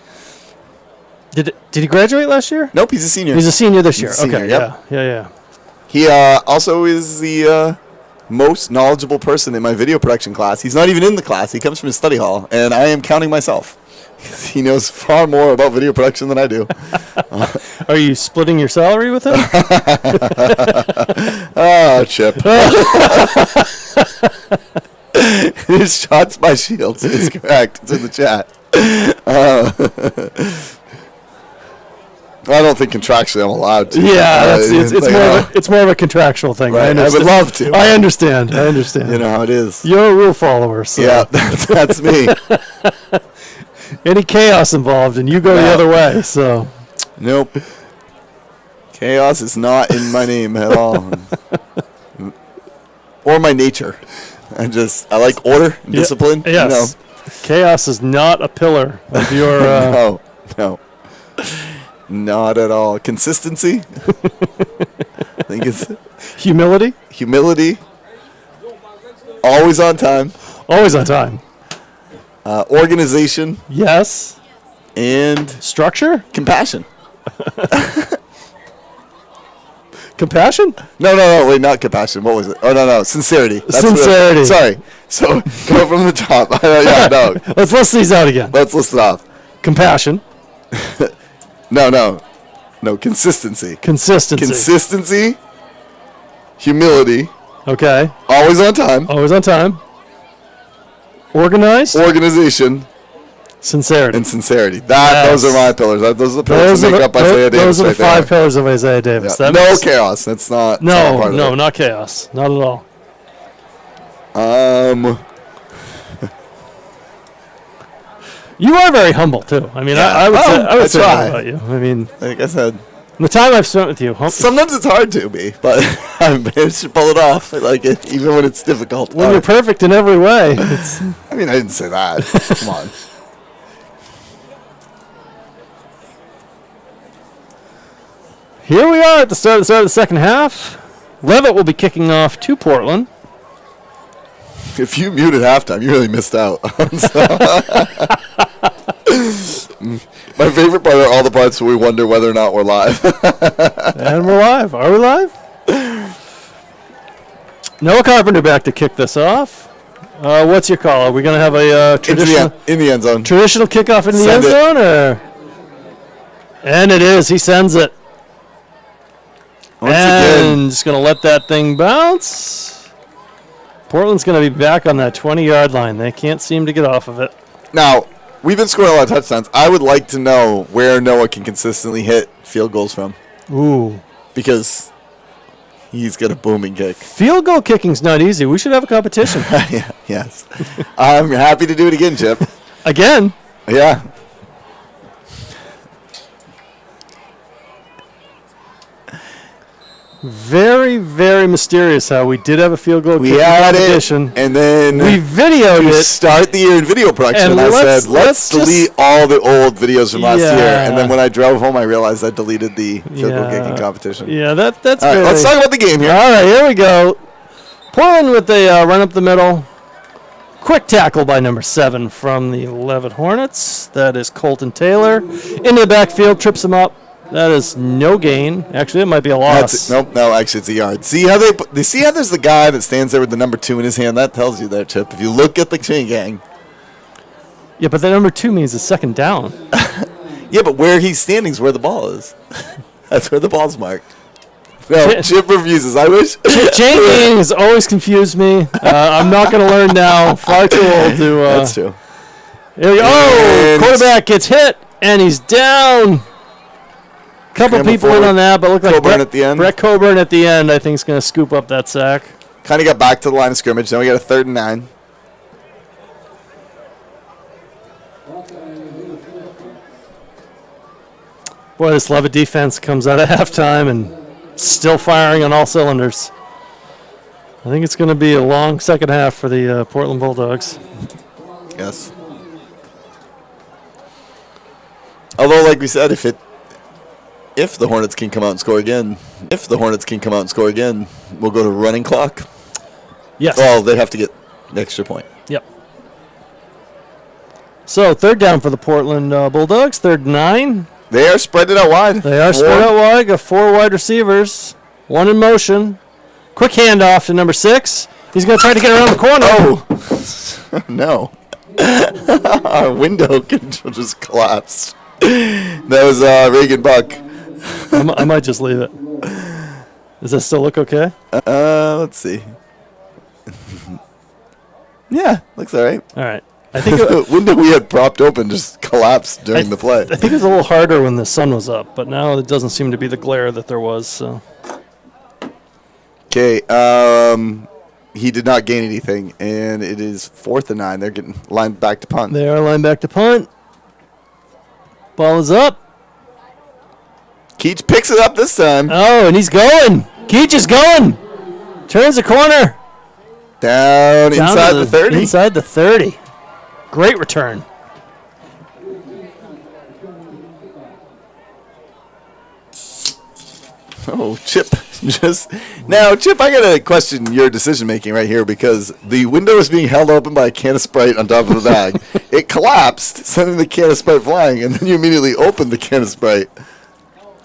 Did he graduate last year? Nope, he's a senior. He's a senior this year. He's a senior, Okay, yep. yeah. He also is the most knowledgeable person in my video production class. He's not even in the class. He comes from his study hall, and I am counting myself. He knows far more about video production than I do. Are you splitting your salary with him? Oh, Chip. His Shots by Shields is correct. It's in the chat. I don't think contractually I'm allowed to. Yeah, it's more of a contractual thing. Right. I would love to. I understand. You know how it is. You're a rule follower, so. Yeah, that's me. Any chaos involved, and you go the other way, so. Nope. Chaos is not in my name at all. Or my nature. I like order and discipline. Yes. Chaos is not a pillar of your... No. Not at all. Consistency. I think it's... Humility. Always on time. Organization. Yes. And... Structure? Compassion. Compassion? No, wait, not compassion. What was it? Oh, no, sincerity. Sincerity. Sorry. So, go from the top. Let's list these out again. Let's list it off. Compassion. No, consistency. Consistency. Humility. Okay. Always on time. Organization. Sincerity. And sincerity. Those are my pillars. Those are the pillars that make up Isaiah Davis. Those are the five pillars of Isaiah Davis. Yeah. No chaos. That's not. No, not chaos. Not at all. You are very humble too. I mean, yeah. I would say that about you. I mean, like I said, the time I've spent with you. Sometimes it's hard to be, but I managed to pull it off. I like it, even when it's difficult. When you're perfect in every way. I mean, I didn't say that. Come on. Here we are at the start of the second half. Leavitt will be kicking off to Portland. If you muted halftime, you really missed out. My favorite part are all the parts where we wonder whether or not we're live. And we're live. Are we live? Noah Carpenter back to kick this off. What's your call? Are we going to have a traditional in the end zone? Traditional kickoff in the end zone, or? And it is. He sends it. And just going to let that thing bounce. Portland's going to be back on that 20-yard line. They can't seem to get off of it. Now, we've been scoring a lot of touchdowns. I would like to know where Noah can consistently hit field goals from. Ooh. Because he's got a booming kick. Field goal kicking's not easy. We should have a competition. Yeah, yes. I'm happy to do it again, Chip. Again? Yeah. Very, very mysterious how we did have a field goal kicking competition. And then we videoed it. Start the year in video production. And I said, let's delete all the old videos from last year. And then when I drove home, I realized I deleted the field goal kicking competition. Yeah, that's all right, let's talk about the game here. All right, here we go. Portland with a run up the middle. Quick tackle by number 7 from the Leavitt Hornets. That is Colton Taylor. Into the backfield, trips him up. That is no gain. Actually, it might be a loss. No, actually, it's a yard. See how they see how there's the guy that stands there with the number 2 in his hand? That tells you there, Chip. If you look at the chain gang. Yeah, but the number 2 means a second down. Yeah, but where he's standing is where the ball is. That's where the ball's marked. No, Chip refuses. I wish. Chain gang has always confused me. I'm not going to learn now. Far too old to. That's true. Here we go. Oh, quarterback gets hit, and he's down. Couple people in on that, but look like Coburn at the end. Brett Coburn at the end, I think, is going to scoop up that sack. Kind of got back to the line of scrimmage. Now we got a 3rd and 9. Boy, this Leavitt defense comes out of halftime and still firing on all cylinders. I think it's going to be a long second half for the Portland Bulldogs. Yes. Although, like we said, if the Hornets can come out and score again, we'll go to running clock. Yes. Well, they have to get the extra point. Yep. So 3rd down for the Portland Bulldogs. 3rd and 9. They are spread it out wide. They are spread out wide. Got 4 wide receivers. 1 in motion. Quick handoff to number 6. He's going to try to get around the corner. Oh, no. Our window just collapsed. That was Reagan Buck. I might just leave it. Does that still look okay? Let's see. Yeah, looks all right. All right. I think The window we had propped open just collapsed during the play. I think it was a little harder when the sun was up, but now it doesn't seem to be the glare that there was. So. Okay, he did not gain anything, and it is 4th and 9. They're getting lined back to punt. They are lined back to punt. Ball is up. Keach picks it up this time. Oh, and he's going. Keach is going. Turns the corner. Down inside the 30. Inside the 30. Great return. Oh, Chip. Chip, I got to question your decision making right here because the window is being held open by a can of Sprite on top of the bag. It collapsed, sending the can of Sprite flying, and then you immediately opened the can of Sprite.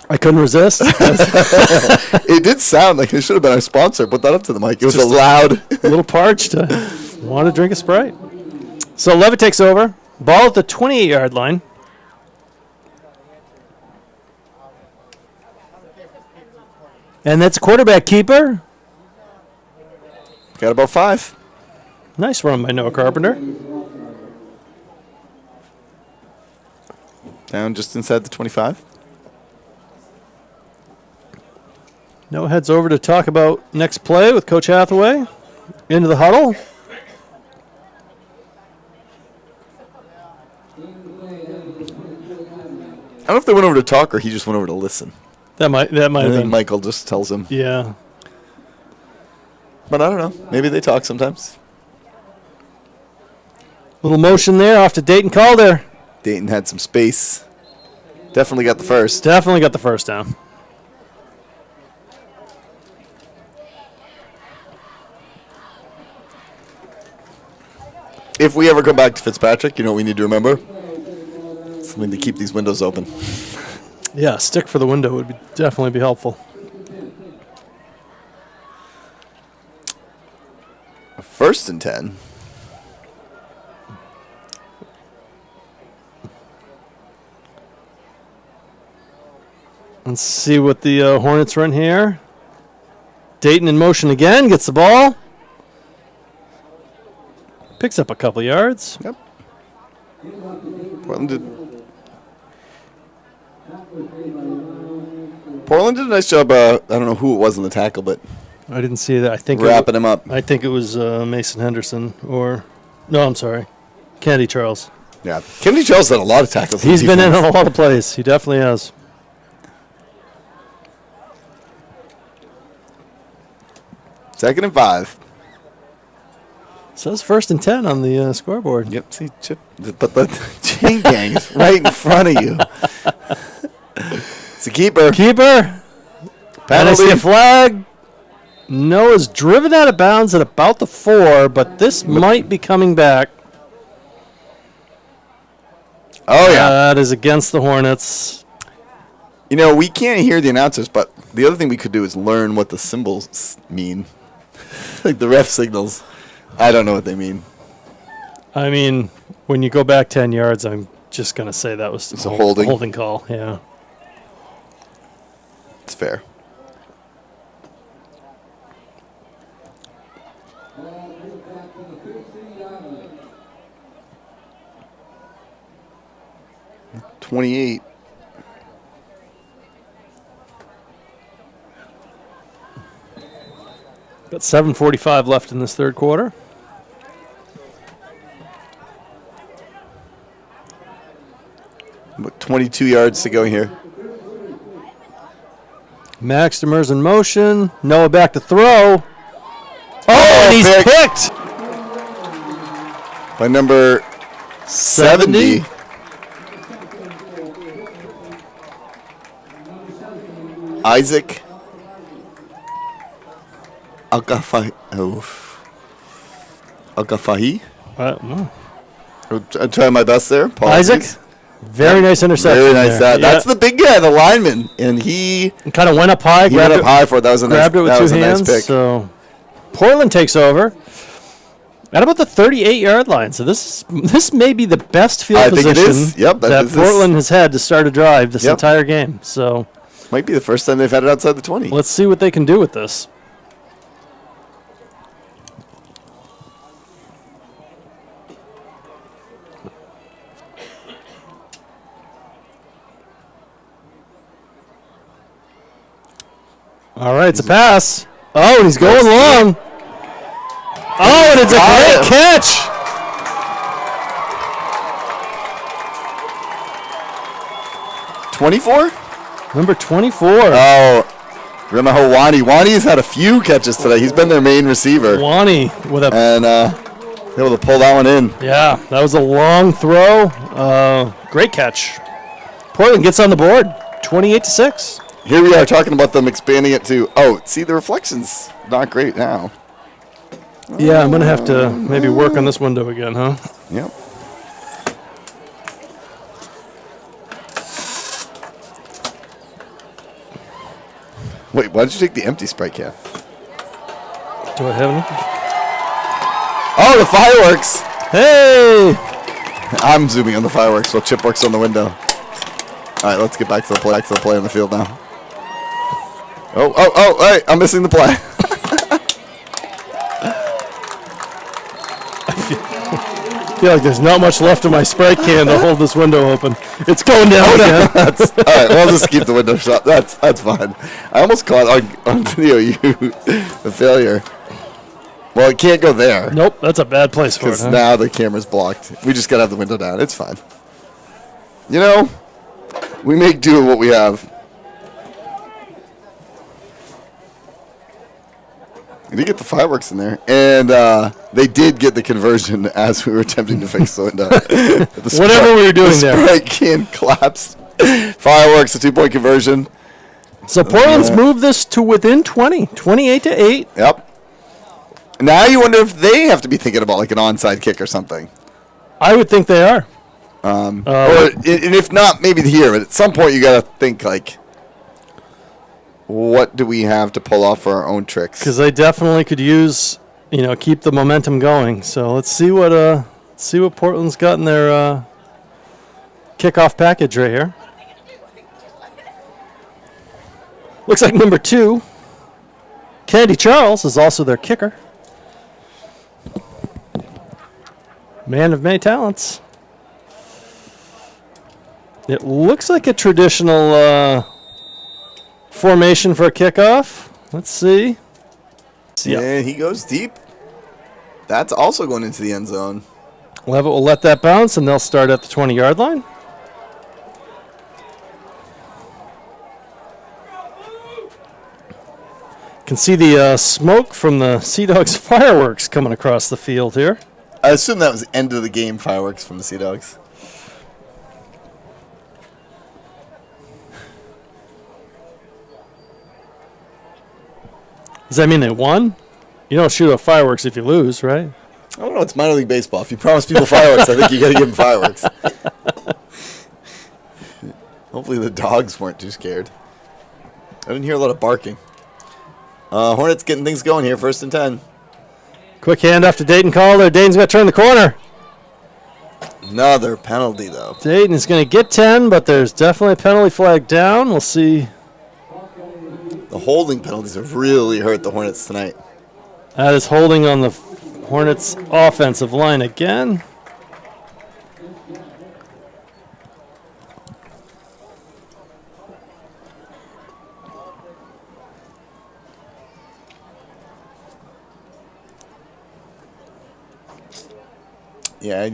I couldn't resist. It did sound like it should have been our sponsor. Put that up to the mic. It was a loud. A little parched. Want to drink a Sprite. So Leavitt takes over. Ball at the 28-yard line. And that's quarterback keeper. Got about 5. Nice run by Noah Carpenter. Down just inside the 25. Noah heads over to talk about next play with Coach Hathaway. Into the huddle. I don't know if they went over to talk or he just went over to listen. That might have been. Michael just tells him. Yeah. But I don't know. Maybe they talk sometimes. Little motion there off to Dayton Calder. Dayton had some space. Definitely got the first. Definitely got the first down. If we ever come back to Fitzpatrick, you know what we need to remember? Something to keep these windows open. Yeah, a stick for the window would definitely be helpful. First and 10. Let's see what the Hornets run here. Dayton in motion again, gets the ball. Picks up a couple yards. Yep. Portland did a nice job. I don't know who it was in the tackle, but I didn't see that. I think wrapping him up. I think it was Mason Henderson I'm sorry, Kennedy Charles. Yeah, Kennedy Charles done a lot of tackles. He's been in on a lot of plays. He definitely has. Second and 5. Says first and 10 on the scoreboard. Yep. See, Chip, but the chain gang is right in front of you. It's a keeper. Keeper. Penalty. A flag. Noah's driven out of bounds at about the 4, but this might be coming back. Oh, yeah. That is against the Hornets. You know, we can't hear the announcers, but the other thing we could do is learn what the symbols mean. Like the ref signals. I don't know what they mean. I mean, when you go back 10 yards, I'm just going to say that was It's a holding call. Yeah. It's fair. $28. Got 7:45 left in this third quarter. About 22 yards to go here. Max Demers in motion. Noah back to throw. Oh, and he's picked. By number 70. Isaac Al-Ghafahi. I'm trying my best there. Apologies. Isaac, very nice interception. Very nice. There. That's the big guy, the lineman, and he kind of went up high. He went up high for it. That was a nice, grabbed it with that two was a hands. nice pick. So Portland takes over at about the 38-yard line. So this may be the best field position think it is. Yep, that Portland has had to start a drive this entire game. So might be the first time they've had it outside the 20. Let's see what they can do with this. All right, it's a pass. Oh, and he's going long. Oh, and it's a great catch. Number 24. Oh, remember Wani. Wani's had a few catches today. He's been their main receiver. Wani with a... And able to pull that one in. Yeah, that was a long throw. Great catch. Portland gets on the board, 28-6. Here we are talking about them expanding it to, see, the reflection's not great now. Yeah, I'm going to have to maybe work on this window again, huh? Yep. Wait, why did you take the empty Sprite can? Do I have any? Oh, the fireworks! Hey! I'm zooming on the fireworks while Chip works on the window. All right, let's get back to the play on the field now. Hey, I'm missing the play. I feel like there's not much left of my Sprite can to hold this window open. It's going down again. All right, well, I'll just keep the window shut. That's fine. I almost caught on video the failure. Well, it can't go there. Nope, that's a bad place for it. Because now the camera's blocked. We just got to have the window down. It's fine. You know, we make do with what we have. We did get the fireworks in there, and they did get the conversion as we were attempting to fix the window. Whatever we were doing there. The Sprite can collapse. Fireworks, a 2-point conversion. So Portland's moved this to within 20, 28-8. Yep. Now you wonder if they have to be thinking about like an onside kick or something. I would think they are. And if not, maybe here. But at some point, you got to think like, what do we have to pull off for our own tricks? Because they definitely could use, keep the momentum going. So let's see what Portland's got in their kickoff package right here. Looks like number 2, Candy Charles, is also their kicker. Man of many talents. It looks like a traditional formation for a kickoff. Let's see. Yeah, he goes deep. That's also going into the end zone. Leavitt will let that bounce, and they'll start at the 20-yard line. Can see the smoke from the Sea Dogs fireworks coming across the field here. I assume that was end of the game fireworks from the Sea Dogs. Does that mean they won? You don't shoot off fireworks if you lose, right? I don't know. It's minor league baseball. If you promise people fireworks, I think you got to give them fireworks. Hopefully the dogs weren't too scared. I didn't hear a lot of barking. Hornets getting things going here. 1st and 10. Quick handoff to Dayton Calder. Dayton's got to turn the corner. Another penalty, though. Dayton is going to get 10, but there's definitely a penalty flag down. We'll see. The holding penalties have really hurt the Hornets tonight. That is holding on the Hornets' offensive line again. Yeah,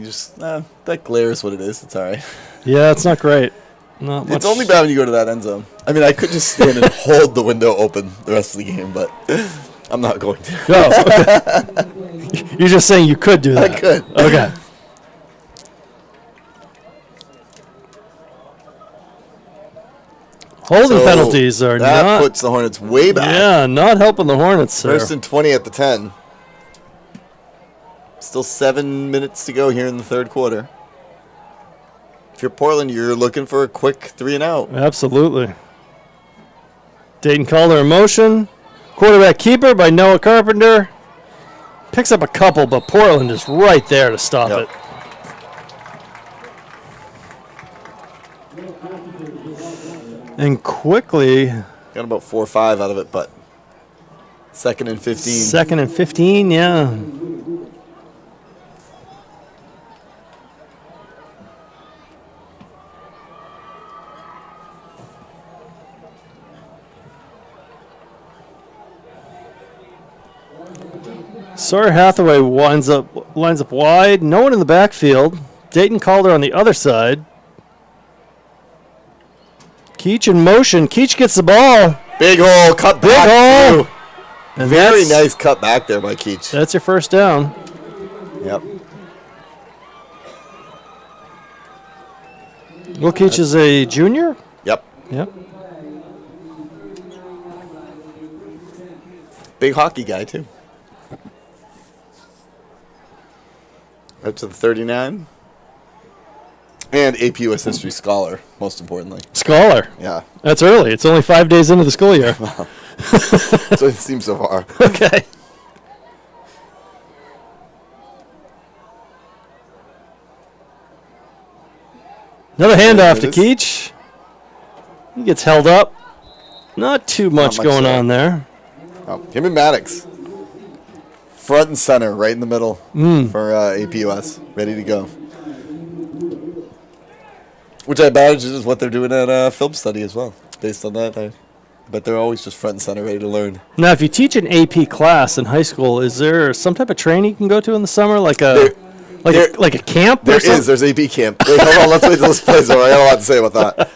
that glare is what it is. It's all right. Yeah, it's not great. Not much. It's only bad when you go to that end zone. I mean, I could just stand and hold the window open the rest of the game, but I'm not going to. Oh, okay. You're just saying you could do that. I could. Okay. Holding So penalties are that not. puts the Hornets way back. Yeah, not helping the Hornets there. First and 20 at the 10. Still 7 minutes to go here in the third quarter. If you're Portland, you're looking for a quick 3 and out. Absolutely. Dayton Calder in motion. Quarterback keeper by Noah Carpenter. Picks up a couple, but Portland is right there to stop it. And quickly. Got about 4 or 5 out of it, but 2nd and 15. 2nd and 15, yeah. Sawyer Hathaway lines up wide. No one in the backfield. Dayton Calder on the other side. Keach in motion. Keach gets the ball. Big hole, cut Big back. hole. And Very nice cut back there by Keach. That's your first down. Yep. Will Keach is a junior? Yep. Yep. Big hockey guy, too. Up to the 39. And AP US History Scholar, most importantly. Scholar. Yeah. That's early. It's only 5 days into the school year. So it seems so far. Okay. Another handoff to Keach. He gets held up. Not too much going on there. Oh, him and Maddox. Front and center, right in the middle for APUS. Ready to go. Which I imagine is what they're doing at film study as well. Based on that, but they're always just front and center, ready to learn. Now, if you teach an AP class in high school, is there some type of training you can go to in the summer, like a camp? There is. There's AP camp. Wait, hold on. Let's wait till this plays over. I got a lot to say about that.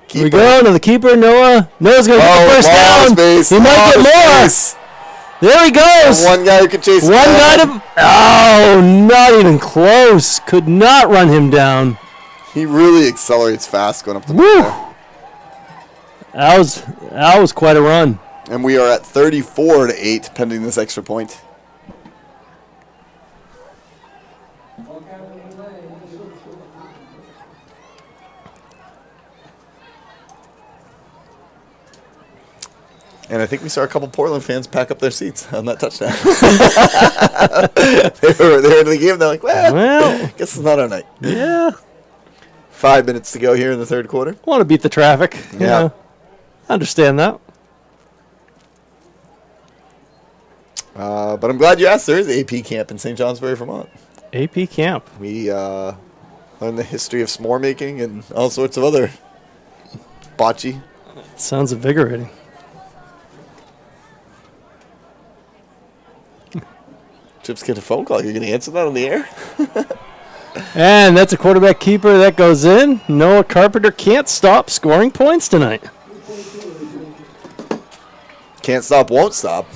Here we go to the keeper, Noah. Noah's going to get the first down. Space, he might get more. Space. There he goes. One guy who could chase him. One guy to. Oh, not even close. Could not run him down. He really accelerates fast going up the Woo. middle. That was quite a run. And we are at 34-8 pending this extra point. And I think we saw a couple Portland fans pack up their seats on that touchdown. they were in the game. They're like, well, guess it's not our night. Yeah. 5 minutes to go here in the third quarter. Want to beat the traffic. Yeah. Understand that. But I'm glad you asked. There is AP camp in St. Johnsbury, Vermont. AP camp. We learn the history of s'more making and all sorts of other bocce. Sounds invigorating. Chip's getting a phone call. You're going to answer that on the air? And that's a quarterback keeper that goes in. Noah Carpenter can't stop scoring points tonight. Can't stop, won't stop.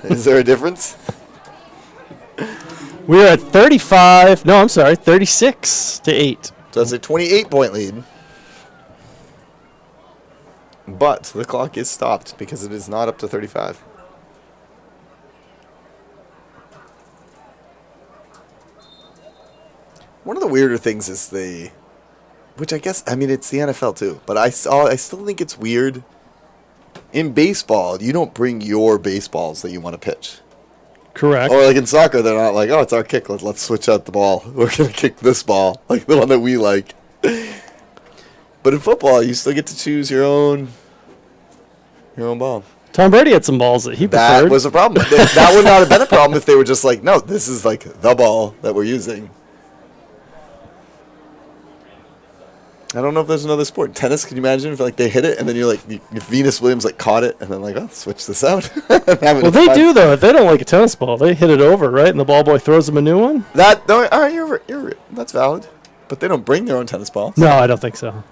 Is there a difference? We're at 36-8. So it's a 28-point lead. But the clock is stopped because it is not up to 35. One of the weirder things is which I guess, I mean, it's the NFL too, but I still think it's weird. In baseball, you don't bring your baseballs that you want to pitch. Correct. Or like in soccer, they're not like, oh, it's our kick. Let's switch out the ball. We're gonna kick this ball, like the one that we like. But in football, you still get to choose your own ball. Tom Brady had some balls that he preferred. That was a problem. That would not have been a problem if they were just like, no, this is like the ball that we're using. I don't know if there's another sport. Tennis, can you imagine if like they hit it and then you're like, if Venus Williams like caught it and then like, oh, switch this out. Well, they do though. If they don't like a tennis ball, they hit it over, right? And the ball boy throws them a new one. All right, that's valid. But they don't bring their own tennis balls. No, I don't think so.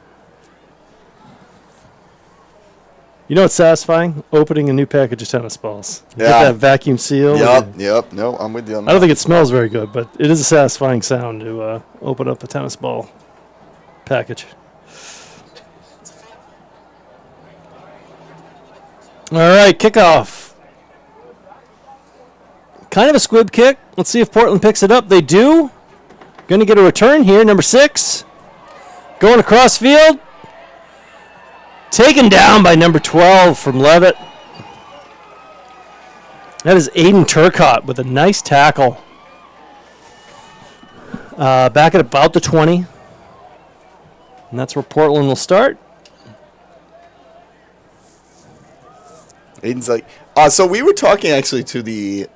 You know what's satisfying? Opening a new package of tennis balls. You Yeah. Get that vacuum seal. Yep. No, I'm with you on that. I don't think it smells very good, but it is a satisfying sound to open up a tennis ball package. All right, kickoff. Kind of a squib kick. Let's see if Portland picks it up. They do. Going to get a return here. Number 6. Going across field. Taken down by number 12 from Leavitt. That is Aiden Turcotte with a nice tackle. Back at about the 20. And that's where Portland will start. Aiden's like, so we were talking actually to the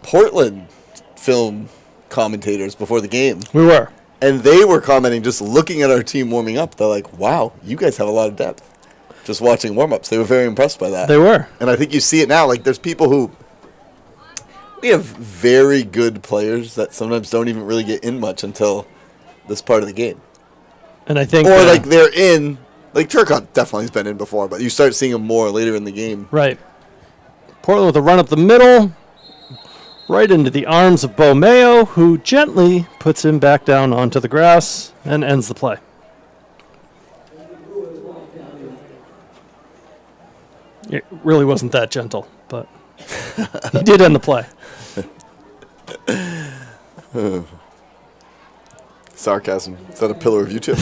Portland film commentators before the game. We were. And they were commenting, just looking at our team warming up. They're like, wow, you guys have a lot of depth. Just watching warm-ups. They were very impressed by that. They were. And I think you see it now. Like, there's people who... We have very good players that sometimes don't even really get in much until this part of the game. And I think... Or, like, they're in... Like, Turcotte definitely has been in before, but you start seeing him more later in the game. Right. Portland with a run up the middle. Right into the arms of Bo Mayo, who gently puts him back down onto the grass and ends the play. It really wasn't that gentle, but he did end the play. Sarcasm. Is that a pillar of YouTube?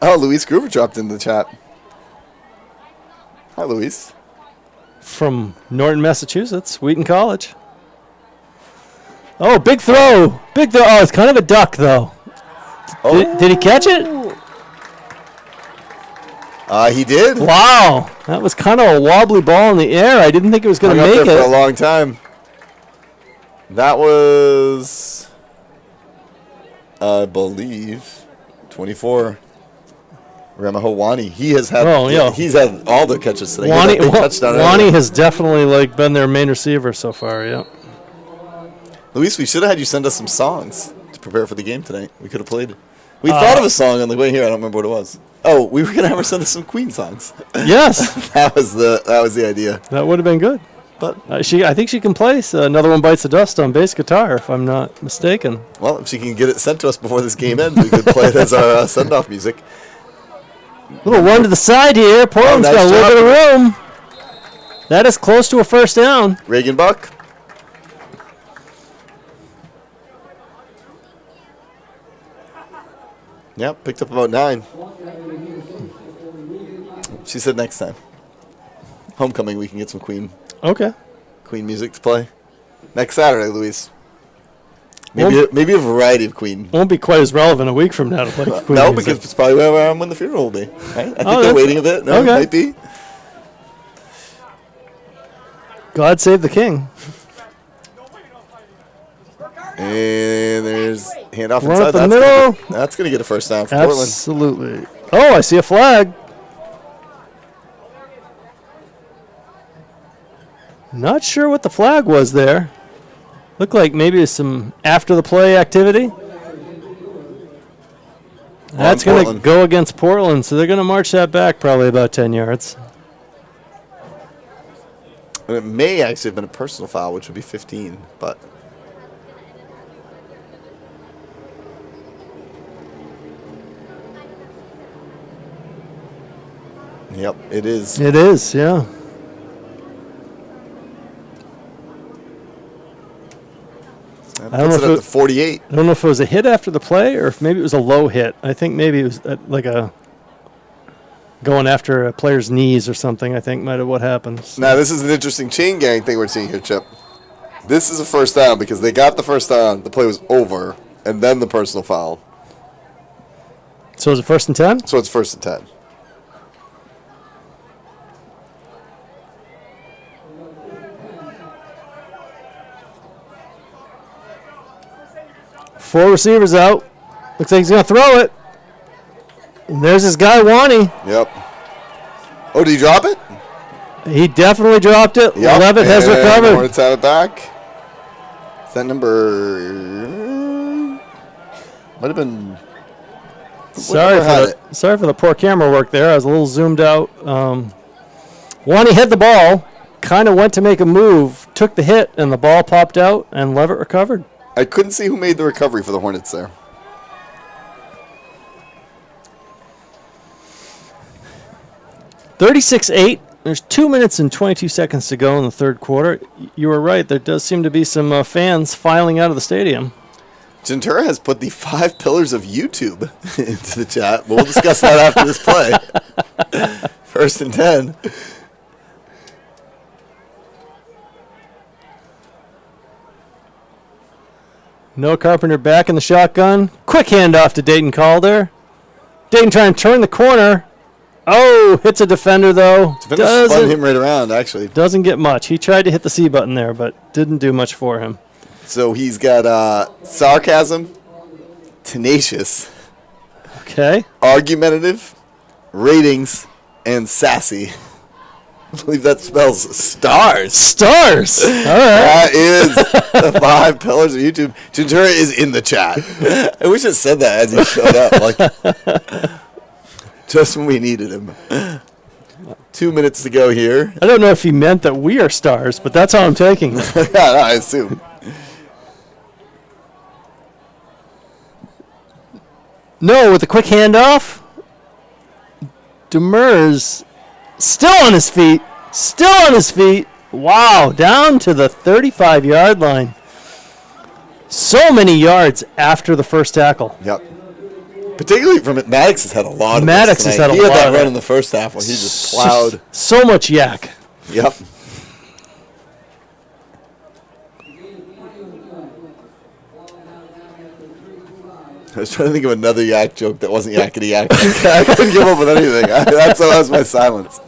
Oh, Luis Groover dropped in the chat. Hi, Luis. From Norton, Massachusetts, Wheaton College. Oh, big throw. Big throw. Oh, it's kind of a duck, though. Did he catch it? He did. Wow. That was kind of a wobbly ball in the air. I didn't think it was going to make it. For a long time. That was, I believe, 24. Ramahowani. He has had. He's had all the catches today. Wani has definitely been their main receiver so far. Yeah. Luis, we should have had you send us some songs to prepare for the game tonight. We could have played. We thought of a song on the way here. I don't remember what it was. Oh, we were gonna have her send us some Queen songs. Yes. that was the idea. That would have been good. But I think she can play Another One Bites the Dust on bass guitar, if I'm not mistaken. Well, if she can get it sent to us before this game ends, we could play it as our send-off music. Little run to the side here. Portland's got a little bit of room. That is close to a first down. Reagan Buck. Yep, picked up about 9. She said next time. Homecoming, we can get some Queen music to play. Next Saturday, Luis. Maybe a variety of Queen. Won't be quite as relevant a week from now to play Queen No, music. because it's probably when the funeral will be. Right? I think they're waiting a bit. No, it might be. God save the king. And there's handoff Run inside. up the middle. That's going to get a first down for Portland. Absolutely. Oh, I see a flag. Not sure what the flag was there. Looked like maybe some after the play activity. That's going to go against Portland, so they're going to march that back probably about 10 yards. And it may actually have been a personal foul, which would be 15, but... Yep, it is. It is, yeah. That puts it at the 48. I don't know if it was a hit after the play or if maybe it was a low hit. I think maybe it was like a going after a player's knees or something, I think might have what happened. So. Now, this is an interesting chain gang thing we're seeing here, Chip. This is a first down because they got the first down, the play was over, and then the personal foul. So is it 1st and 10? So it's 1st and 10. Four receivers out. Looks like he's going to throw it. And there's his guy, Wani. Yep. Oh, did he drop it? He definitely dropped it. Yep. Leavitt has recovered. Hornets have it back. Is that number... Might have been... Sorry for the poor camera work there. I was a little zoomed out. Wani hit the ball, kind of went to make a move, took the hit, and the ball popped out, and Leavitt recovered. I couldn't see who made the recovery for the Hornets there. $36-8. There's 2 minutes and 22 seconds to go in the third quarter. You were right. There does seem to be some fans filing out of the stadium. Gentura has put the 5 pillars of YouTube into the chat. But we'll discuss that after this play. 1st and 10. Noah Carpenter back in the shotgun. Quick handoff to Dayton Calder. Dayton trying to turn the corner. Oh, hits a defender, though. Defender spun him right around, actually. Doesn't get much. He tried to hit the C button there, but didn't do much for him. So he's got sarcasm, tenacious, okay, argumentative, ratings, and sassy. I believe that spells stars. Stars. All right. That is the 5 pillars of YouTube. Gentura is in the chat. I wish it said that as he showed up, like just when we needed him. 2 minutes to go here. I don't know if he meant that we are stars, but that's how I'm taking it. Yeah, no, I assume. No, with a quick handoff. Demers still on his feet. Still on his feet. Wow, down to the 35-yard line. So many yards after the first tackle. Yep. Particularly from it, Maddox has had a lot of Maddox has had a lot. He had that run in the first half when he just plowed. So much yak. Yep. I was trying to think of another yak joke that wasn't yakety yak. I couldn't give up with anything. That was my silence.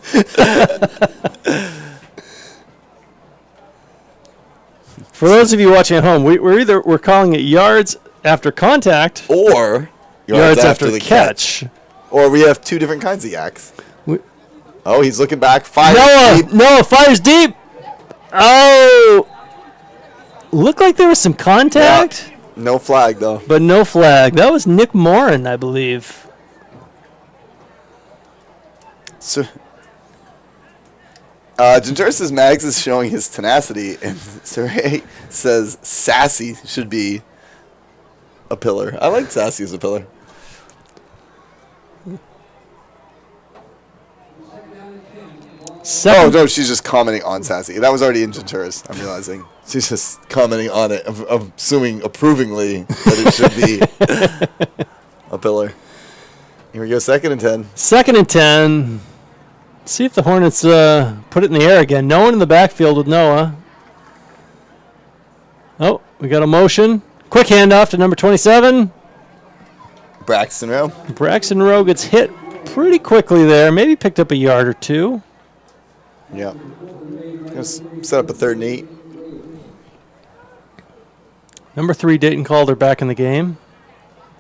For those of you watching at home, we're calling it yards after contact or yards after the catch. Or we have 2 different kinds of yaks. Oh, he's looking back. Fires deep. Noah fires deep. Oh. Looked like there was some contact. Yeah. No flag, though. But no flag. That was Nick Morin, I believe. So, Gentura says Mags is showing his tenacity, and Saray says Sassy should be a pillar. I like Sassy as a pillar. Oh, no, she's just commenting on Sassy. That was already in Gentura's, I'm realizing. She's just commenting on it, assuming approvingly that it should be a pillar. Here we go, 2nd and 10. 2nd and 10. See if the Hornets put it in the air again. No one in the backfield with Noah. Oh, we got a motion. Quick handoff to number 27. Braxton Rowe. Braxton Rowe gets hit pretty quickly there. Maybe picked up a yard or 2. Yeah. Let's set up a 3rd and 8. Number 3, Dayton Calder back in the game.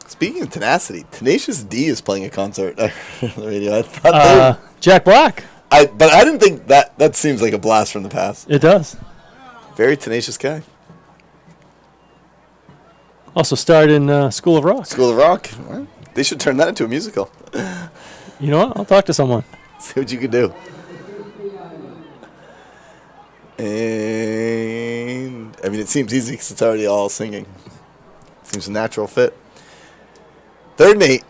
Speaking of tenacity, Tenacious D is playing a concert on the radio. I thought Jack Black. But I didn't think that seems like a blast from the past. It does. Very tenacious guy. Also starred in School of Rock. School of Rock. Well, they should turn that into a musical. You know what? I'll talk to someone. See what you can do. And, I mean, it seems easy because it's already all singing. Seems a natural fit. 3rd and 8.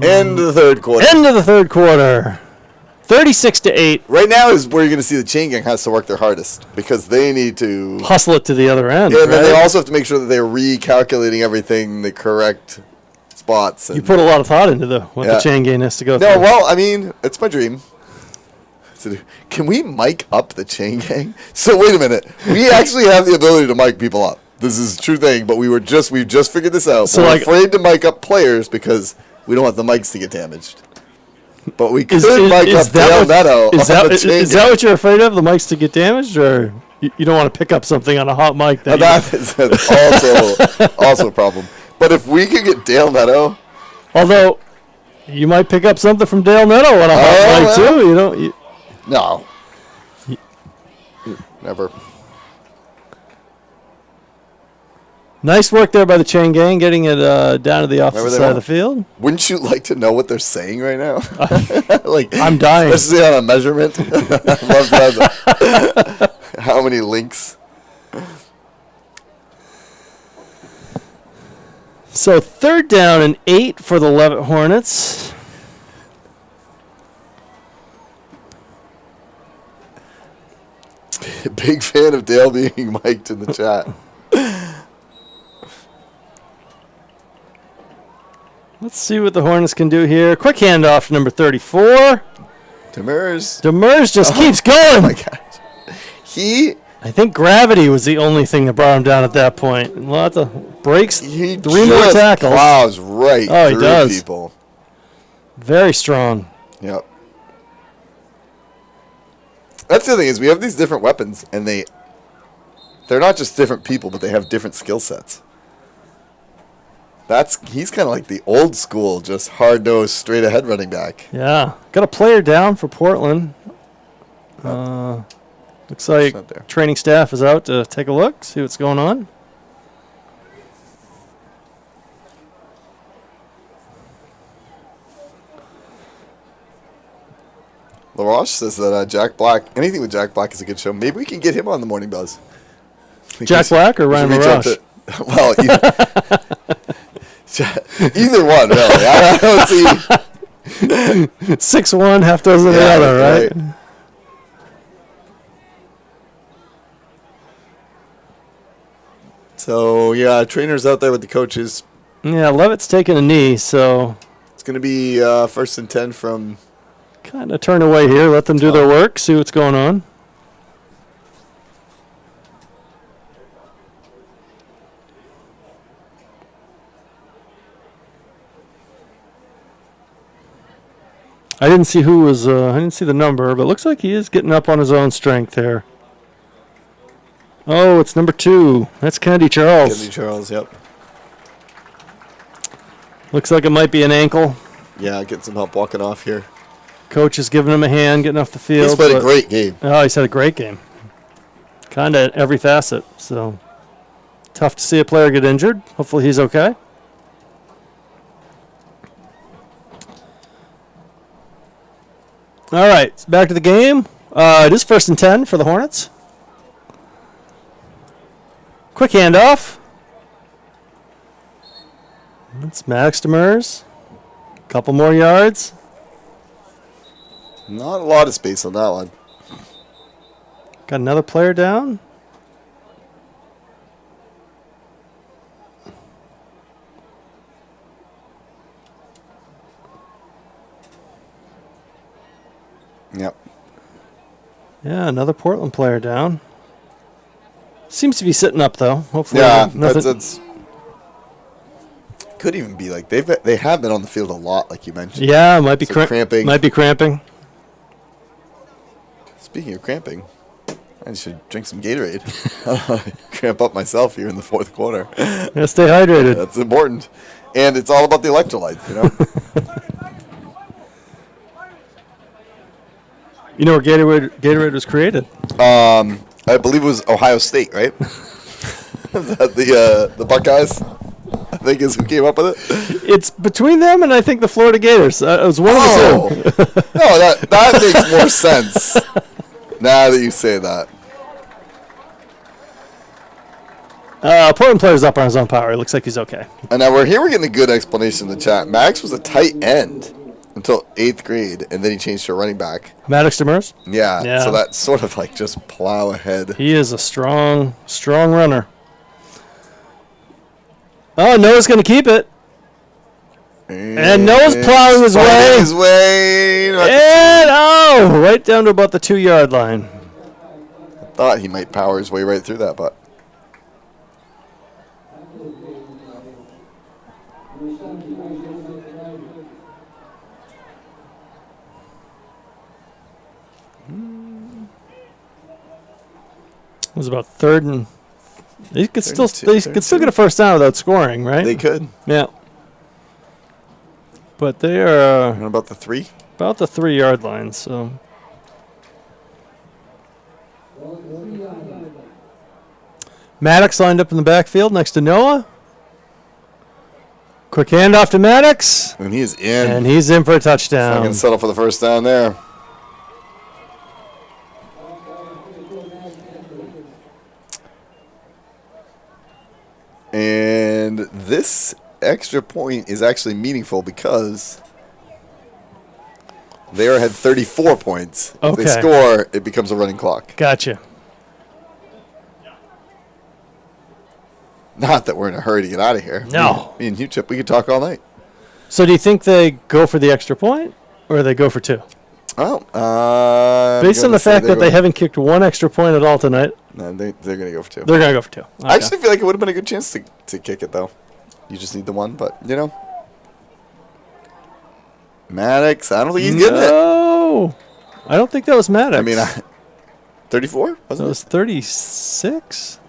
End of the 3rd quarter. End of the 3rd quarter. 36-8. Right now is where you're going to see the chain gang has to work their hardest because they need to Hustle it to the other end. Yeah, right? and then they also have to make sure that they're recalculating everything, the correct spots. You put a lot of thought into what the chain gang has to go through. No, well, I mean, it's my dream. Can we mic up the chain gang? So wait a minute. We actually have the ability to mic people up. This is a true thing, but we've just figured this out. So we're afraid to mic up players because we don't want the mics to get damaged. But we could mic up Dale Neto. Is that what you're afraid of? The mics to get damaged, or you don't want to pick up something on a hot mic? That is also a problem. But if we could get Dale Neto, although you might pick up something from Dale Neto on a hot mic too. No, never. Nice work there by the chain gang, getting it down to the opposite side of the field. Wouldn't you like to know what they're saying right now? Like I'm dying. Especially on a measurement. I love that. How many links? So 3rd down and 8 for the Leavitt Hornets. Big fan of Dale being mic'd in the chat. Let's see what the Hornets can do here. Quick handoff to number 34. Demers just keeps going. Oh my gosh. I think gravity was the only thing that brought him down at that point. Lots of breaks, 3 more tackles. Plows right through people. Very strong. Yep. That's the thing is we have these different weapons, and they're not just different people, but they have different skill sets. He's kind of like the old school, just hard-nosed, straight-ahead running back. Yeah. Got a player down for Portland. Looks like training staff is out to take a look, see what's going on. LaRoche says that Jack Black, anything with Jack Black is a good show. Maybe we can get him on the Morning Buzz. Jack Black or Ryan LaRoche? Well, either one, really. I don't see. 6'1", half dozen the other, right? So, yeah, trainers out there with the coaches. Yeah, Leavitt's taking a knee, so it's going to be 1st and 10 from... Kind of turn away here, let them do their work, see what's going on. I didn't see who was, I didn't see the number, but it looks like he is getting up on his own strength here. Oh, it's number 2. That's Kennedy Charles. Kennedy Charles, yep. Looks like it might be an ankle. Yeah, getting some help walking off here. Coach is giving him a hand, getting off the field. He's played a great game. Oh, he's had a great game. Kind of every facet. So tough to see a player get injured. Hopefully he's okay. All right, back to the game. It is 1st and 10 for the Hornets. Quick handoff. That's Max Demers. Couple more yards. Not a lot of space on that one. Got another player down. Yep. Yeah, another Portland player down. Seems to be sitting up though. Hopefully, yeah, nothing. that's could even be like they have been on the field a lot, like you mentioned. Yeah, might be cramping. Might be cramping. Speaking of cramping, I should drink some Gatorade. Cramp up myself here in the 4th quarter. Yeah, stay hydrated. That's important, and it's all about the electrolytes, you know. You know where Gatorade was created? I believe it was Ohio State, right? Is that the Buckeyes? I think is who came up with it. It's between them and I think the Florida Gators. It was one of the two. No, that makes more sense now that you say that. Portland player's up on his own power. It looks like he's okay. And now we're getting a good explanation in the chat. Max was a tight end until 8th grade, and then he changed to a running back. Maddox Demers? Yeah. So that's sort of like just plow ahead. He is a strong runner. Oh, Noah's going to keep it. And Noah's plowing his way. And, right down to about the 2-yard line. I thought he might power his way right through that, but. It was about 3rd and they could still get a first down without scoring, right? They could. Yeah. But they are about the 3? About the 3-yard line, so Maddox lined up in the backfield next to Noah. Quick handoff to Maddox. And he is in. And he's in for a touchdown. Not going to settle for the first down there. And this extra point is actually meaningful because they are ahead 34 points. Okay. If they score, it becomes a running clock. Gotcha. Not that we're in a hurry to get out of here. No. Me and you, Chip, we could talk all night. So do you think they go for the extra point or they go for 2? Well, based on the fact that they haven't kicked 1 extra point at all tonight. No, they're going to go for 2. They're going to go for 2. Okay. I actually feel like it would have been a good chance to kick it, though. You just need the 1, but, Maddox, I don't think he's getting it. No. I don't think that was Maddox. I mean, 34? Wasn't it? Was 36?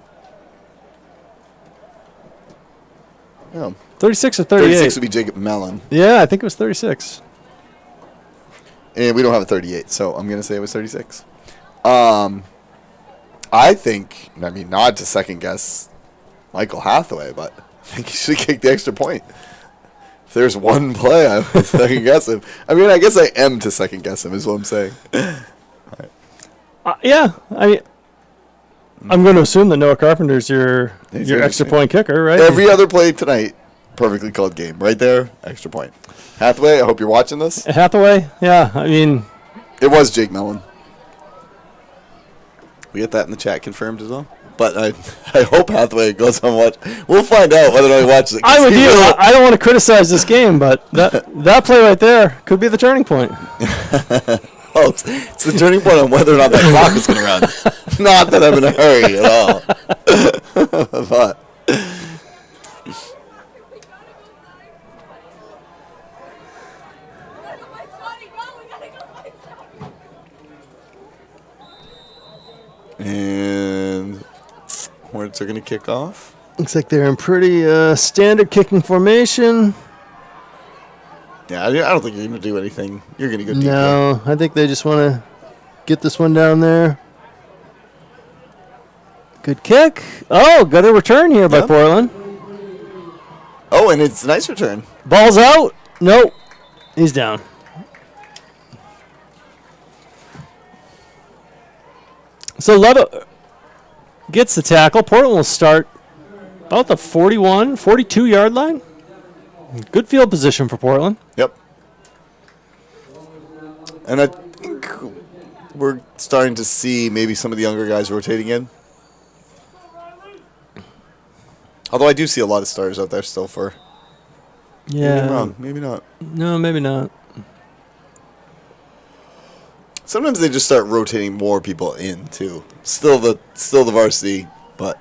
Yeah. 36 or 38. 36 would be Jacob Mellon. Yeah, I think it was 36. And we don't have a 38, so I'm going to say it was 36. I think, not to second guess Michael Hathaway, but I think he should kick the extra point. If there's one play, I would second guess him. I guess I am to second guess him, is what I'm saying. Yeah, I'm going to assume that Noah Carpenter's your extra point kicker, right? Every other play tonight, perfectly called game. Right there, extra point. Hathaway, I hope you're watching this. Hathaway, yeah, it was Jake Mellon. We get that in the chat confirmed as well. But I hope Hathaway goes on watch. We'll find out whether or not he watches it. I'm with you. I don't want to criticize this game, but that play right there could be the turning point. Oh, it's the turning point on whether or not that clock is going to run. Not that I'm in a hurry at all. But and Hornets are going to kick off. Looks like they're in pretty standard kicking formation. Yeah, I don't think you're going to do anything. You're going to go deep. No, I think they just want to get this one down there. Good kick. Oh, got a return here by Portland. Oh, and it's a nice return. Ball's out. Nope. He's down. So Leavitt gets the tackle. Portland will start about the 42-yard line. Good field position for Portland. Yep. And I think we're starting to see maybe some of the younger guys rotating in. Although I do see a lot of starters out there still for. Yeah. Maybe I'm wrong. Maybe not. No, maybe not. Sometimes they just start rotating more people in too. Still the varsity, but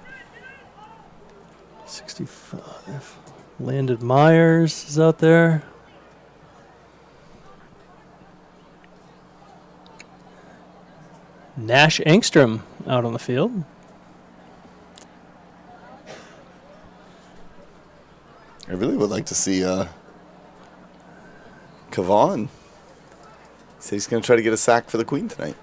65. Landon Myers is out there. Nash Engstrom out on the field. I really would like to see Kavan. He said he's going to try to get a sack for the Queen tonight.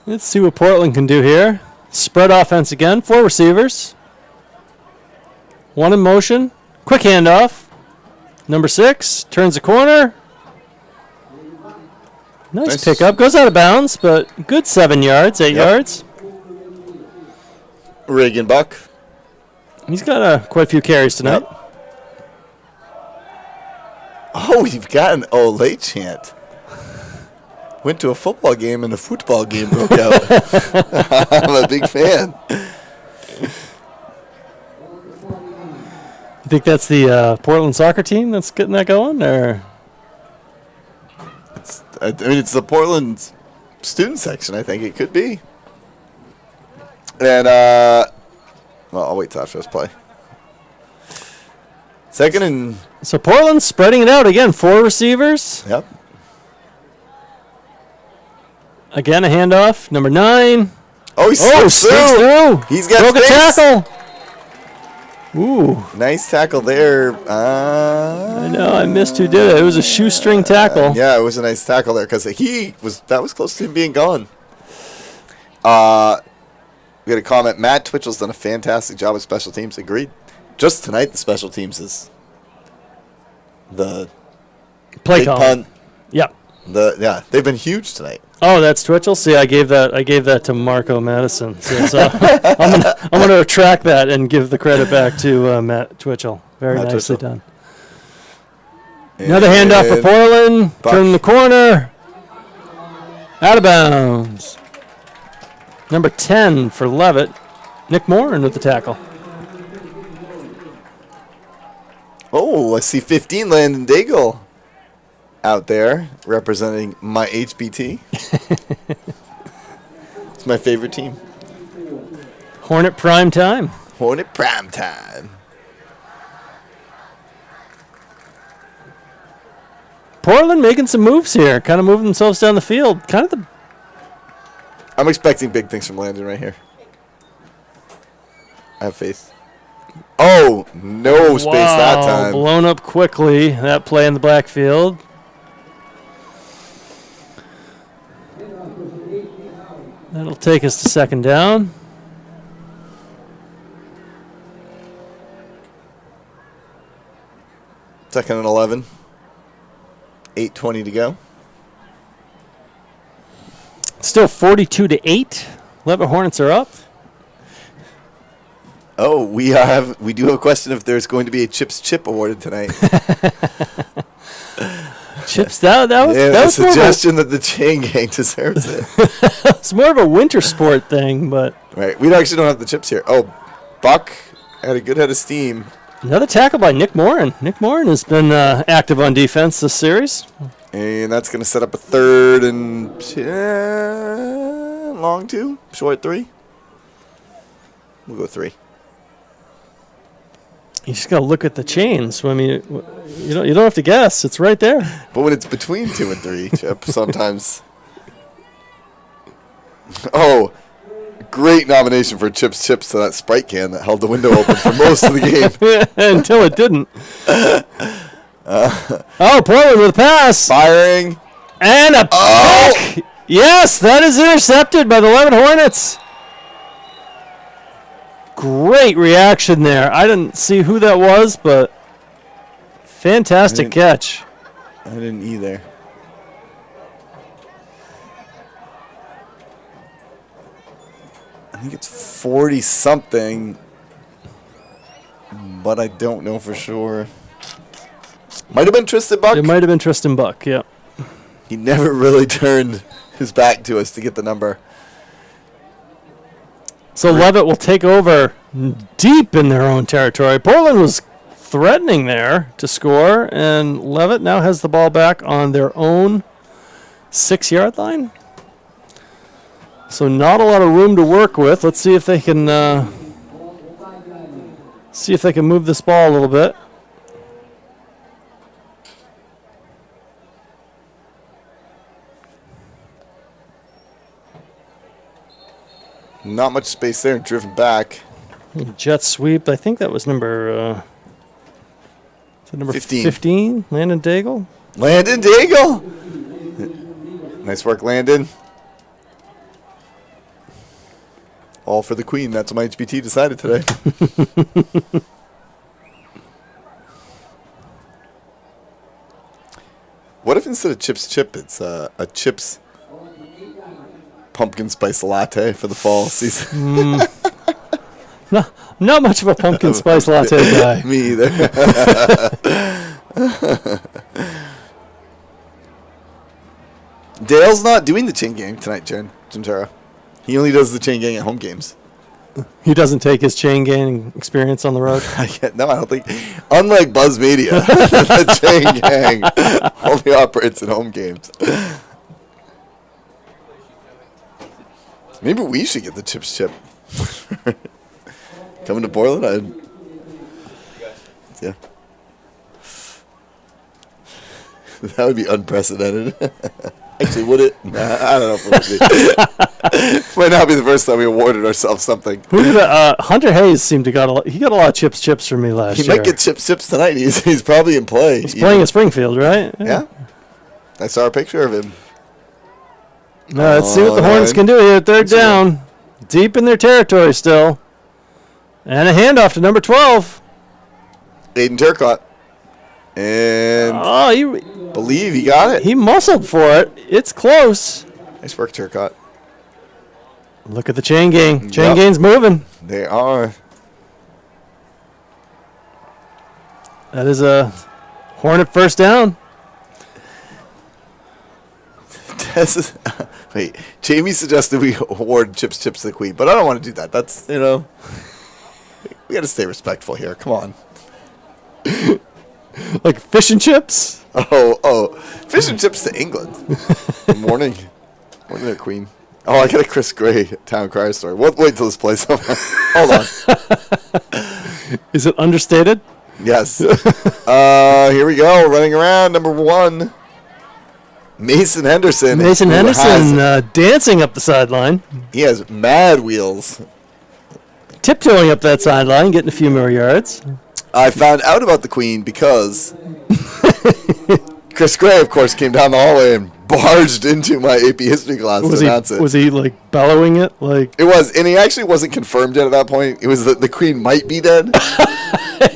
Let's see what Portland can do here. Spread offense again. 4 receivers. 1 in motion. Quick handoff. Number 6 turns the corner. Nice pickup. Goes out of bounds, but good 7 yards, 8 yards. Reagan Buck He's got quite a few carries tonight. Yep. Oh, you've got an Olay chant. Went to a football game and the football game broke out. I'm a big fan. You think that's the Portland soccer team that's getting that going, or? It's the Portland student section. I think it could be. And well, I'll wait till after this play. Second and So Portland's spreading it out again. 4 receivers. yep. Again, a handoff. Number 9. Oh, he Sneaks slips through. He's got Broke a space. tackle. Ooh. Nice tackle there. I know. I missed who did it. It was a shoestring tackle. Yeah, it was a nice tackle there because that was close to him being gone. We had a comment. Matt Twitchell's done a fantastic job with special teams. Agreed. Just tonight, the special teams is the Play big call. punt. Yep. They've been huge tonight. Oh, that's Twitchell. See, I gave that to Marco Madison. So I'm gonna retract that and give the credit back to Matt Twitchell. Very Matt nicely Twitchell. done. Another handoff for And Portland. Buck. Turn the corner. Out of bounds. Number 10 for Leavitt. Nick Morin with the tackle. Oh, I see 15 Landon Daigle out there representing my HBT. It's my favorite team. Hornet prime time. Hornet prime time. Portland making some moves here. Kind of moving themselves down the field. Kind of the I'm expecting big things from Landon right here. I have faith. Oh, no space that time. Blown up quickly. That play in the backfield. That'll take us to second down. Second and 11. 8:20 to go. Still 42-8. Leavitt Hornets are up. Oh, we do have a question if there's going to be a Chips Chip awarded tonight. Chips, that was Yeah, that a was more of suggestion that the chain gang deserves it. it's more of a winter sport thing, but Right, we actually don't have the chips here. Oh, Buck had a good head of steam. another tackle by Nick Morin. Nick Morin has been active on defense this series. And that's going to set up a third and long 2, short 3. We'll go 3. You just gotta look at the chains. I mean, you don't have to guess. It's right there. But when it's between 2 and 3, Chip, sometimes. Oh, great nomination for Chips Chips to that Sprite can that held the window open for most of the game. Until it didn't. Oh, Portland with a pass. Firing. And a pick. Yes, that is intercepted by the Leavitt Hornets. Great reaction there. I didn't see who that was, but fantastic catch. I didn't either. I think it's 40-something, but I don't know for sure. Might have been Tristan Buck. It might have been Tristan Buck, yeah. He never really turned his back to us to get the number. So Leavitt will take over deep in their own territory. Portland was threatening there to score, and Leavitt now has the ball back on their own 6-yard line. So not a lot of room to work with. Let's see if they can move this ball a little bit. Not much space there, driven back. Jet sweep. I think that was number 15. 15, Landon Daigle. Landon Daigle. Nice work, Landon. All for the Queen. That's what my HBT decided today. What if instead of Chips Chip, it's a Chips pumpkin spice latte for the fall season? Not much of a pumpkin spice latte guy. Me either. Dale's not doing the chain gang tonight, Gentera. He only does the chain gang at home games. He doesn't take his chain gang experience on the road. No, I don't think. Unlike Buzz Media, the chain gang only operates at home games. Maybe we should get the chips chip. Coming to Portland? Yeah. That would be unprecedented. Actually, would it? Nah, I don't know if it would be. Might not be the first time we awarded ourselves something. Hunter Hayes seemed to got a lot. He got a lot of chips from me last year. He might get chips tonight. He's probably in play. He's playing at Springfield, right? Yeah. I saw a picture of him. Let's see what the Hornets can do here. Third down. Deep in their territory still. And a handoff to number 12. Aiden Turcotte. And believe he got it. He muscled for it. It's close. Nice work, Turcotte. Look at the chain gang. Chain gang's moving. They are. That is a Hornet first down. Wait, Jamie suggested we award chips to the queen, but I don't want to do that. That's, we got to stay respectful here. Come on. Like fish and chips? Oh, fish and chips to England. Good morning. Morning there, queen. Oh, I got a Chris Gray town crier story. We'll wait till this plays over. Hold on. Is it understated? Yes. Here we go. Running around, number 1. Mason Henderson. Mason Henderson dancing up the sideline. He has mad wheels. Tiptoeing up that sideline, getting a few more yards. I found out about the queen because Chris Gray, of course, came down the hallway and barged into my AP history class to announce it. Was he like bellowing it? It was, and he actually wasn't confirmed yet at that point. It was that the queen might be dead.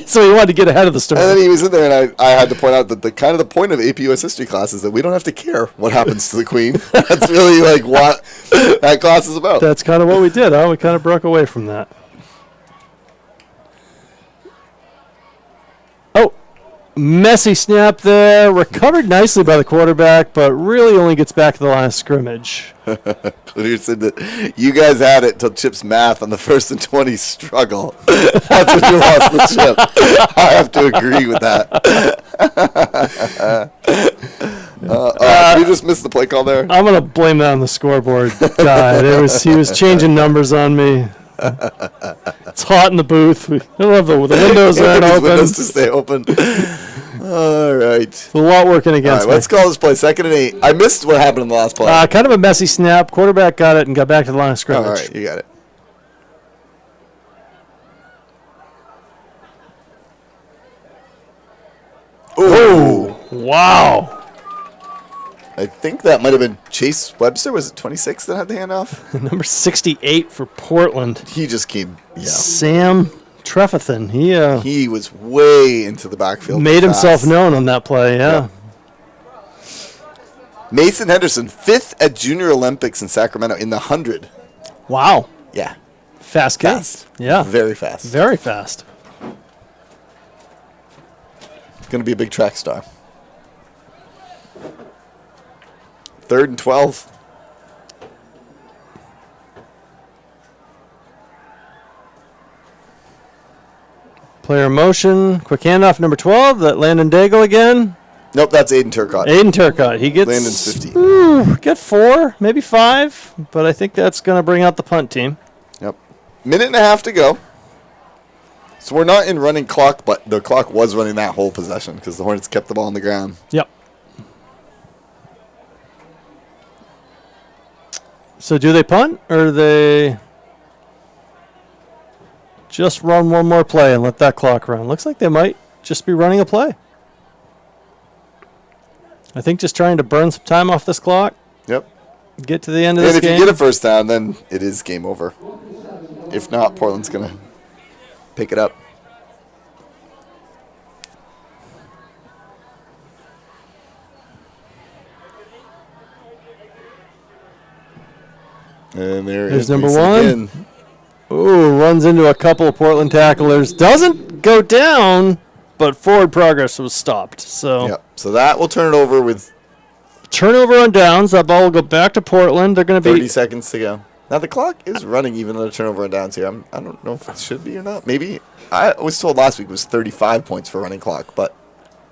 So he wanted to get ahead of the story. And then he was in there, and I had to point out that the point of AP US history class is that we don't have to care what happens to the queen. That's really like what that class is about. That's kind of what we did, huh? We kind of broke away from that. Messy snap there. Recovered nicely by the quarterback, but really only gets back to the line of scrimmage. Clear said that you guys had it till Chip's math on the 1st and 20 struggle. That's when you lost the chip. I have to agree with that. We just missed the play call there. I'm going to blame that on the scoreboard guy. He was changing numbers on me. It's hot in the booth. I don't have the windows aren't open. Windows to stay open. All right. A lot working against me. Let's call this play 2nd and 8. I missed what happened in the last play. Kind of a messy snap. Quarterback got it and got back to the line of scrimmage. All right, you got it. Oh, wow. I think that might have been Chase Webster. Was it 26 that had the handoff? Number 68 for Portland. He just came. Yeah. Sam Trefethan. He was way into the backfield. Made himself known on that play, yeah. Mason Henderson, 5th at Junior Olympics in Sacramento in the 100. Wow. Yeah. Fast kid. Fast. Yeah. Very fast. Very fast. Going to be a big track star. 3rd and 12. Player motion. Quick handoff, number 12. That Landon Daigle again. Nope, that's Aiden Turcotte. Aiden Turcotte. He gets Landon's 50. Get 4, maybe 5, but I think that's going to bring out the punt team. Yep. Minute and a half to go. So we're not in running clock, but the clock was running that whole possession because the Hornets kept the ball on the ground. Yep. So do they punt or do they just run one more play and let that clock run? Looks like they might just be running a play. I think just trying to burn some time off this clock. Yep. Get to the end of this game. And if you get a first down, then it is game over. If not, Portland's going to pick it up. And there's number Mason 1. again. Ooh, runs into a couple of Portland tacklers. Doesn't go down, but forward progress was stopped. So Yep. So that will turn it over with turnover on downs. That ball will go back to Portland. They're going to 30 be seconds to go. Now the clock is running even though the turnover on downs here. I don't know if it should be or not. Maybe I was told last week it was 35 points for running clock, but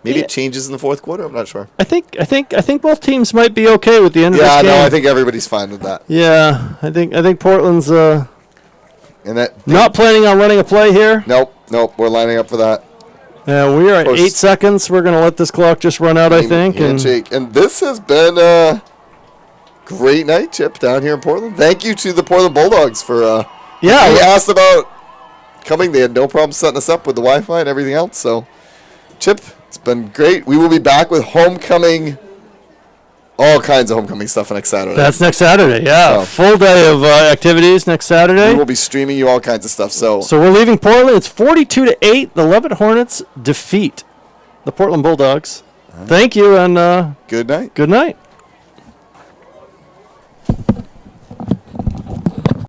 maybe it changes in the fourth quarter. I'm not sure. I think both teams might be okay with the end of this Yeah, game. no, I think everybody's fine with that. Yeah, I think Portland's And that not planning on running a play here. Nope, we're lining up for that. Yeah, we are at Course. 8 seconds. We're going to let this clock just run out, I think. Handshake. And this has been a great night, Chip, down here in Portland. Thank you to the Portland Bulldogs for we asked about coming. They had no problem setting us up with the Wi-Fi and everything else. So, Chip, it's been great. We will be back with homecoming, all kinds of homecoming stuff next Saturday. That's next Saturday, yeah. So. Full day of activities next Saturday. We will be streaming you all kinds of stuff. So we're leaving Portland. It's 42-8. The Leavitt Hornets defeat the Portland Bulldogs. Thank you, and good night. good night.